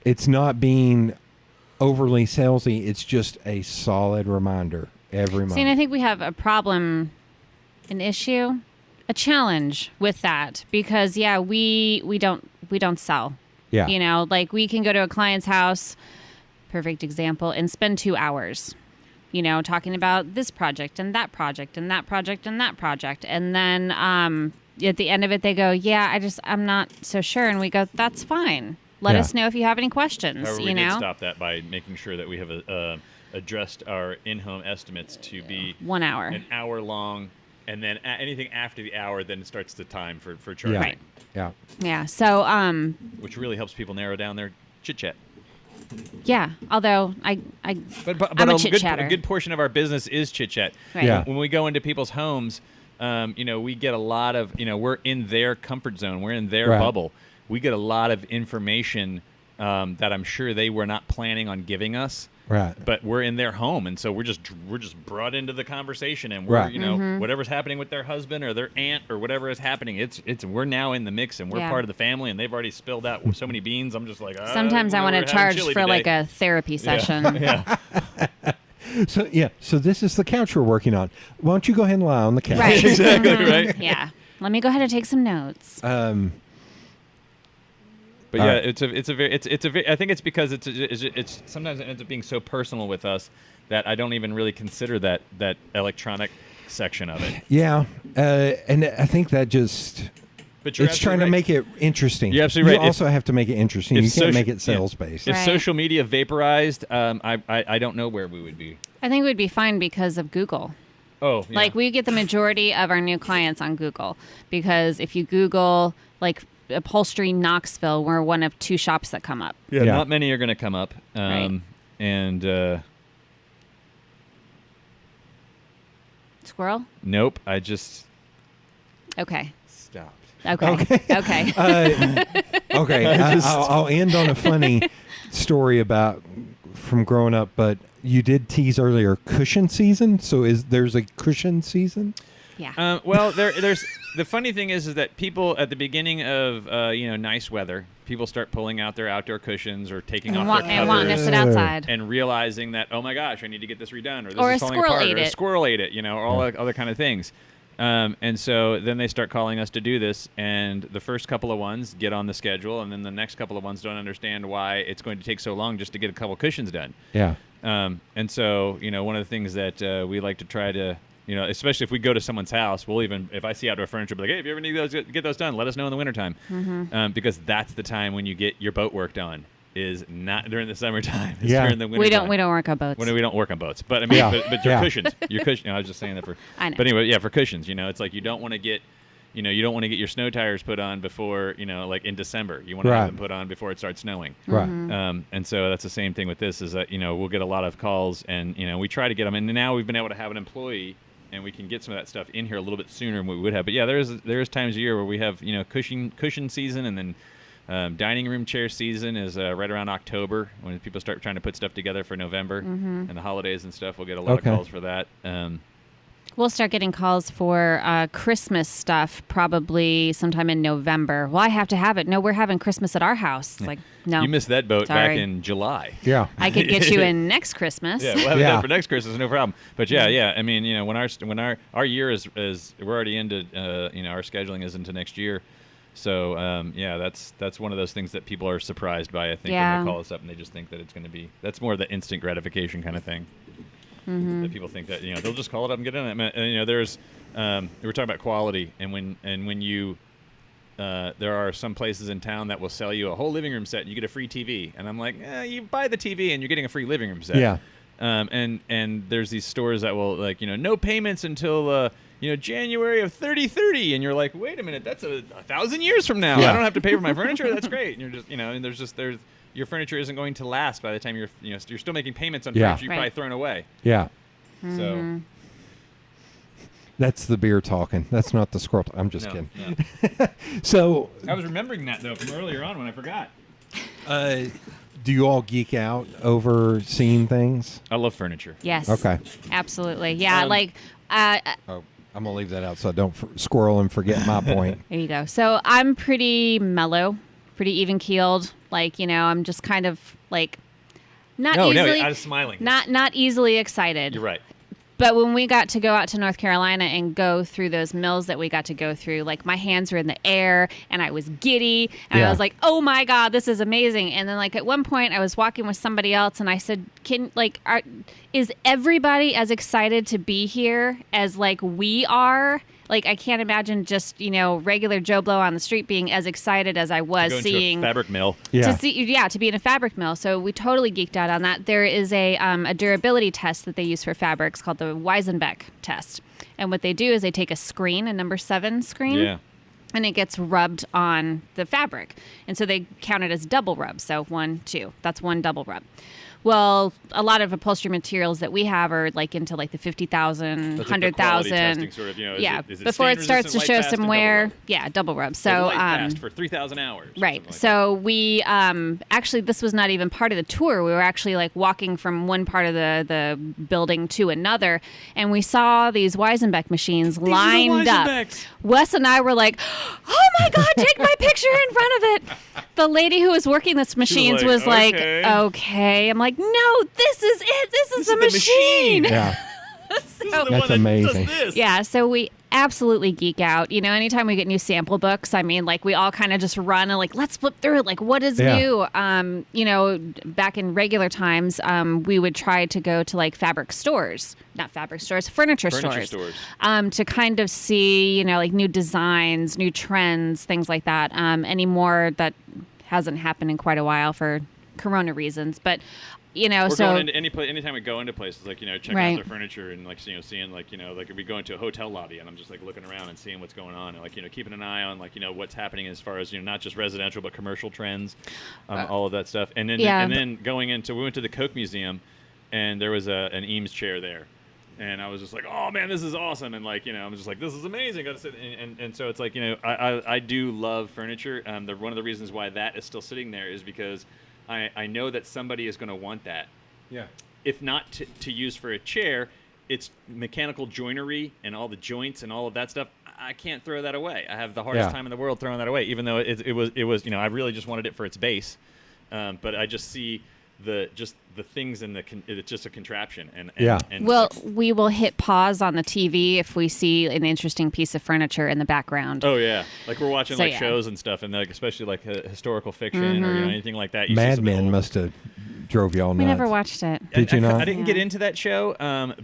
It's not being overly salesy. It's just a solid reminder every month.
See, and I think we have a problem, an issue, a challenge with that because we don't sell.
Yeah.
Like we can go to a client's house, perfect example, and spend 2 hours, talking about this project and that project and that project and that project. And then at the end of it, they go, I'm not so sure. And we go, that's fine. Let us know if you have any questions.
However, we did stop that by making sure that we have addressed our in-home estimates to be
1 hour,
an hour long, and then anything after the hour then starts the time for charging.
Right.
Yeah.
Yeah. So
which really helps people narrow down their chit chat.
yeah. Although I'm a chit chatter.
A good portion of our business is chit chat.
Right.
Yeah.
When we go into people's homes, we get a lot of, we're in their comfort zone. We're in their
Right.
bubble. We get a lot of information that I'm sure they were not planning on giving us.
Right.
But we're in their home, and so we're just brought into the conversation, and we're
Right.
whatever's happening with their husband or their aunt or whatever is happening, it's we're now in the mix, and we're
Yeah.
part of the family, and they've already spilled out so many beans. I'm just like,
Sometimes I want to charge for like a therapy session.
Yeah.
So this is the couch we're working on. Why don't you go ahead and lie on the couch?
Right.
Exactly,
Mhm.
right.
Yeah. Let me go ahead and take some notes.
But yeah, it's a very I think it's because it's sometimes it ends up being so personal with us that I don't even really consider that electronic section of it.
Yeah, and I think that just
But you're
it's trying to
absolutely
make it interesting.
You're absolutely right.
You also have to make it interesting.
if
You can't
soci-
make it
yeah.
sales based.
If
Right.
social media vaporized, I don't know where we would be.
I think we'd be fine because of Google.
Oh, yeah.
Like we get the majority of our new clients on Google because if you Google like upholstery Knoxville, we're one of 2 shops that come up.
yeah,
Yeah.
not many are going to come up.
Right.
And
Squirrel?
nope, I just
Okay.
stopped.
Okay. Okay.
Okay, I'll end on a funny story about from growing up, but you did tease earlier cushion season. So there's a cushion season?
Yeah.
Well, there's the funny thing is that people at the beginning of nice weather, people start pulling out their outdoor cushions or taking off their
And wanting to
covers
sit outside.
and realizing that, oh my gosh, I need to get this redone, or this
Or
is
a
falling
squirrel
apart,
ate
or a
it.
squirrel ate it, or all that other kind of things. And so then they start calling us to do this, and the first couple of ones get on the schedule, and then the next couple of ones don't understand why it's going to take so long just to get a couple cushions done.
Yeah.
And so, one of the things that we like to try to, especially if we go to someone's house, we'll even, if I see outdoor furniture, be like, hey, if you ever need those, get those done, let us know in the wintertime. Because that's the time when you get your boat work done, is not during the summertime. It's
Yeah.
during the wintertime.
We don't work on boats.
When we don't work on boats. But I mean,
Yeah.
but your
Yeah.
cushions, I was just saying that for,
I know.
but anyway, yeah, for cushions, it's like you don't want to get, you don't want to get your snow tires put on before, like in December. You want to
Right.
have them put on before it starts snowing.
Right.
And so that's the same thing with this is that, we'll get a lot of calls and, we try to get them. And now we've been able to have an employee and we can get some of that stuff in here a little bit sooner than we would have. But yeah, there's times a year where we have, cushion season, and then dining room chair season is right around October when people start trying to put stuff together for November and the holidays and stuff. We'll get a lot
Okay.
of calls for that.
We'll start getting calls for Christmas stuff probably sometime in November. Well, I have to have it. No, we're having Christmas at our house. Like, no.
You missed that boat back
Sorry.
in July.
Yeah.
I could get you in next Christmas.
Yeah, we'll have it
Yeah.
done for next Christmas, no problem. But yeah. I mean, when our year is we're already into, our scheduling is into next year. So that's one of those things that people are surprised by. I think
Yeah.
when they call us up and they just think that it's going to be. That's more the instant gratification kind of thing. That people think that they'll just call it up and get in it. And, there's we're talking about quality, and when you there are some places in town that will sell you a whole living room set and you get a free TV, and I'm like, you buy the TV and you're getting a free living room set.
Yeah.
And there's these stores that will no payments until January of 3030, and you're like, wait a minute, that's 1,000 years from now.
Yeah.
I don't have to pay for my furniture. That's great. And you're just and there's your furniture isn't going to last by the time you're still making payments on
Yeah.
furniture you've probably
Right.
thrown away.
Yeah.
So
That's the beer talking. That's not the squirrel. I'm just
no,
kidding.
no.
So,
I was remembering that though from earlier on when I forgot.
do you all geek out over seeing things?
I love furniture.
Yes.
Okay.
Absolutely. Yeah.
Oh, I'm gonna leave that out so I don't squirrel and forget my point.
There you go. So I'm pretty mellow, pretty even keeled. I'm just kind of not
No,
easily
I was smiling.
not easily excited.
You're right.
But when we got to go out to North Carolina and go through those mills that we got to go through, my hands were in the air and I was giddy and
Yeah.
I was like, "Oh my God, this is amazing!" And then at one point I was walking with somebody else and I said, is everybody as excited to be here as we are?" I can't imagine just regular Joe Blow on the street being as excited as I was
Go into
seeing
a fabric mill.
Yeah.
to be in a fabric mill. So we totally geeked out on that. There is a durability test that they use for fabrics called the Weisenbeck test. And what they do is they take a screen, a number 7 screen,
Yeah.
and it gets rubbed on the fabric. And so they count it as double rub. So 1, 2, that's one double rub. Well, a lot of upholstery materials that we have are like into like the 50,000,
That's like the quality
100,000.
testing sort of,
Yeah,
is it
before it starts to
stain-resistant,
show
light fast,
some
and
wear.
double rub?
Yeah, double rub.
Like
So
light fast for 3,000 hours. or
right.
something like
So we actually, this was not even part of the tour. We were actually like walking from one part of the building to another, and we saw these Weizenbeck machines
are the
lined up.
Weizenbecks.
Wes and I were like, "Oh my God, take my picture in front of it." The lady who was working this machines was like, "Okay." I'm like, "No, this is it. This is a
the
machine."
Yeah.
This is the
That's
one that
amazing.
does this.
Yeah, so we absolutely geek out. You know, anytime we get new sample books, I mean, like we all kind of just run and like, let's flip through it. Like, what is
Yeah.
new? You know, back in regular times, we would try to go to like furniture stores,
Furniture stores.
to kind of see, you know, like new designs, new trends, things like that. Anymore that hasn't happened in quite a while for Corona reasons, but. You know,
We're
so
going into any place, anytime we go into places, like, you know, checking
Right.
out their furniture and, like, you know, seeing, like, you know, like, if we go into a hotel lobby and I'm just, like, looking around and seeing what's going on and, like, you know, keeping an eye on, like, you know, what's happening as far as, you know, not just residential but commercial trends, all of that stuff. And then,
Yeah.
and then going into, we went to the Coke Museum and there was an Eames chair there. And I was just like, oh, man, this is awesome. And, like, you know, I'm just like, this is amazing. Gotta sit. And so it's like, you know, I do love furniture. One of the reasons why that is still sitting there is because I know that somebody is going to want that.
Yeah.
If not to use for a chair, it's mechanical joinery and all the joints and all of that stuff. I can't throw that away. I have the hardest time in the world throwing that away, even though it was you know, I really just wanted it for its base. But I just see the things in it's just a contraption. And
well, we will hit pause on the TV if we see an interesting piece of furniture in the background.
Oh yeah, like we're watching
So,
like
yeah.
shows and stuff, and like especially like historical fiction or you know, anything like that. You see
Mad
something
Men
old.
must have drove y'all nuts.
We never watched it.
Did you not?
I didn't get into that show,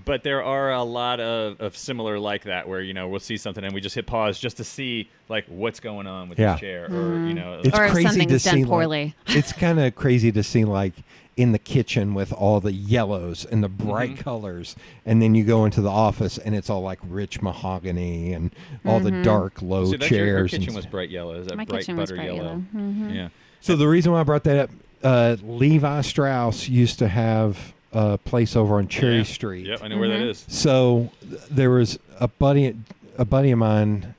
but there are a lot of similar like that where, you know, we'll see something and we just hit pause just to see like what's going on with this chair or, you know.
It's
Or if
crazy
something's
to
done
see.
poorly.
Like, it's kind of crazy to see like in the kitchen with all the yellows and the bright colors, and then you go into the office and it's all like rich mahogany and all the dark low
See, that
chairs.
your
and
kitchen
s-
was bright yellow. Is that
My
bright
kitchen was
butter
bright
yellow? Yeah.
So the reason why I brought that up, Levi Strauss used to have a place over on Cherry
Yeah.
Street.
Yep, I know where that is.
So there was a buddy of mine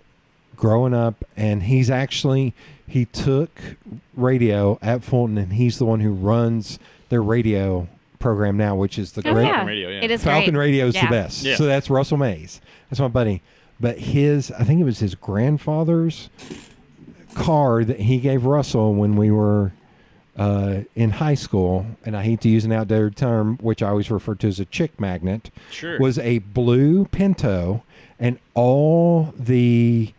growing up, and he took radio at Fulton, and he's the one who runs their radio program now, which is the
Oh,
great
yeah.
Radio, yeah.
It is
Falcon
great.
Radio is
Yeah.
the best.
Yeah.
So that's Russell Mays. That's my buddy. But I think it was his grandfather's car that he gave Russell when we were in high school, and I hate to use an outdated term, which I always refer to as a chick magnet,
Sure.
was a blue Pinto, and all the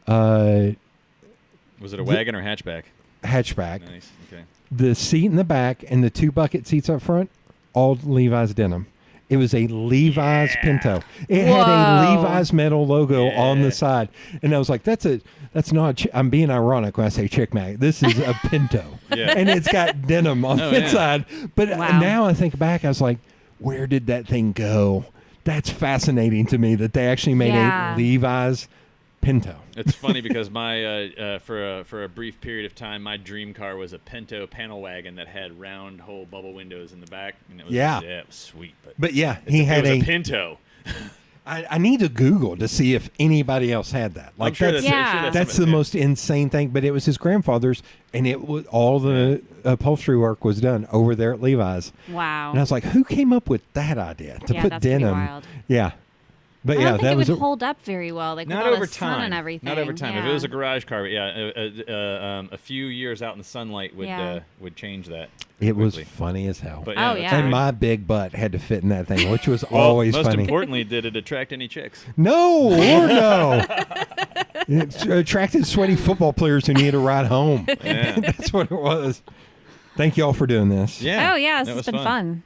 Was it a wagon or hatchback?
hatchback,
Nice. Okay.
the seat in the back, and the two bucket seats up front, all Levi's denim. It was a Levi's Pinto. It had a
Whoa.
Levi's metal logo on
Yeah.
the side, and I was like, "That's not." I'm being ironic when I say chick mag. This is a Pinto,
Yeah.
and it's got denim on
Oh,
the
yeah.
inside. But
Wow.
now I think back, I was like, "Where did that thing go?" That's fascinating to me that they actually made
Yeah.
a Levi's Pinto.
It's funny because my for a brief period of time, my dream car was a Pinto panel wagon that had round hole bubble windows in the back. And it was,
Yeah.
it was sweet.
But yeah,
it
he had
was
a.
a Pinto.
I need to Google to see if anybody else had that. Like
sure
that's
I'm sure
Yeah.
that's
some-
the most insane thing. But it was his grandfather's, and it was all the upholstery work was done over there at Levi's.
Wow.
And I was like, who came up with that idea to
Yeah,
put
that's pretty
denim?
wild.
Yeah, but
I
yeah,
don't think
that
it
was
would hold up very well, like
Not
with all
over
the sun
time.
and everything.
Not over time. If it
Yeah.
was a garage car, yeah, a few years out in the sunlight would
Yeah.
Would change that.
it was
quickly.
funny as hell.
But
Oh,
that's
yeah.
And
great.
my big butt had to fit in that thing, which was
Well,
always
most
funny.
importantly, did it attract any chicks?
No, Lord, no. It attracted sweaty football players who needed a ride home.
Yeah.
That's what it was. Thank you all for doing this.
Yeah.
Oh, yeah, this
that
has
was
been fun.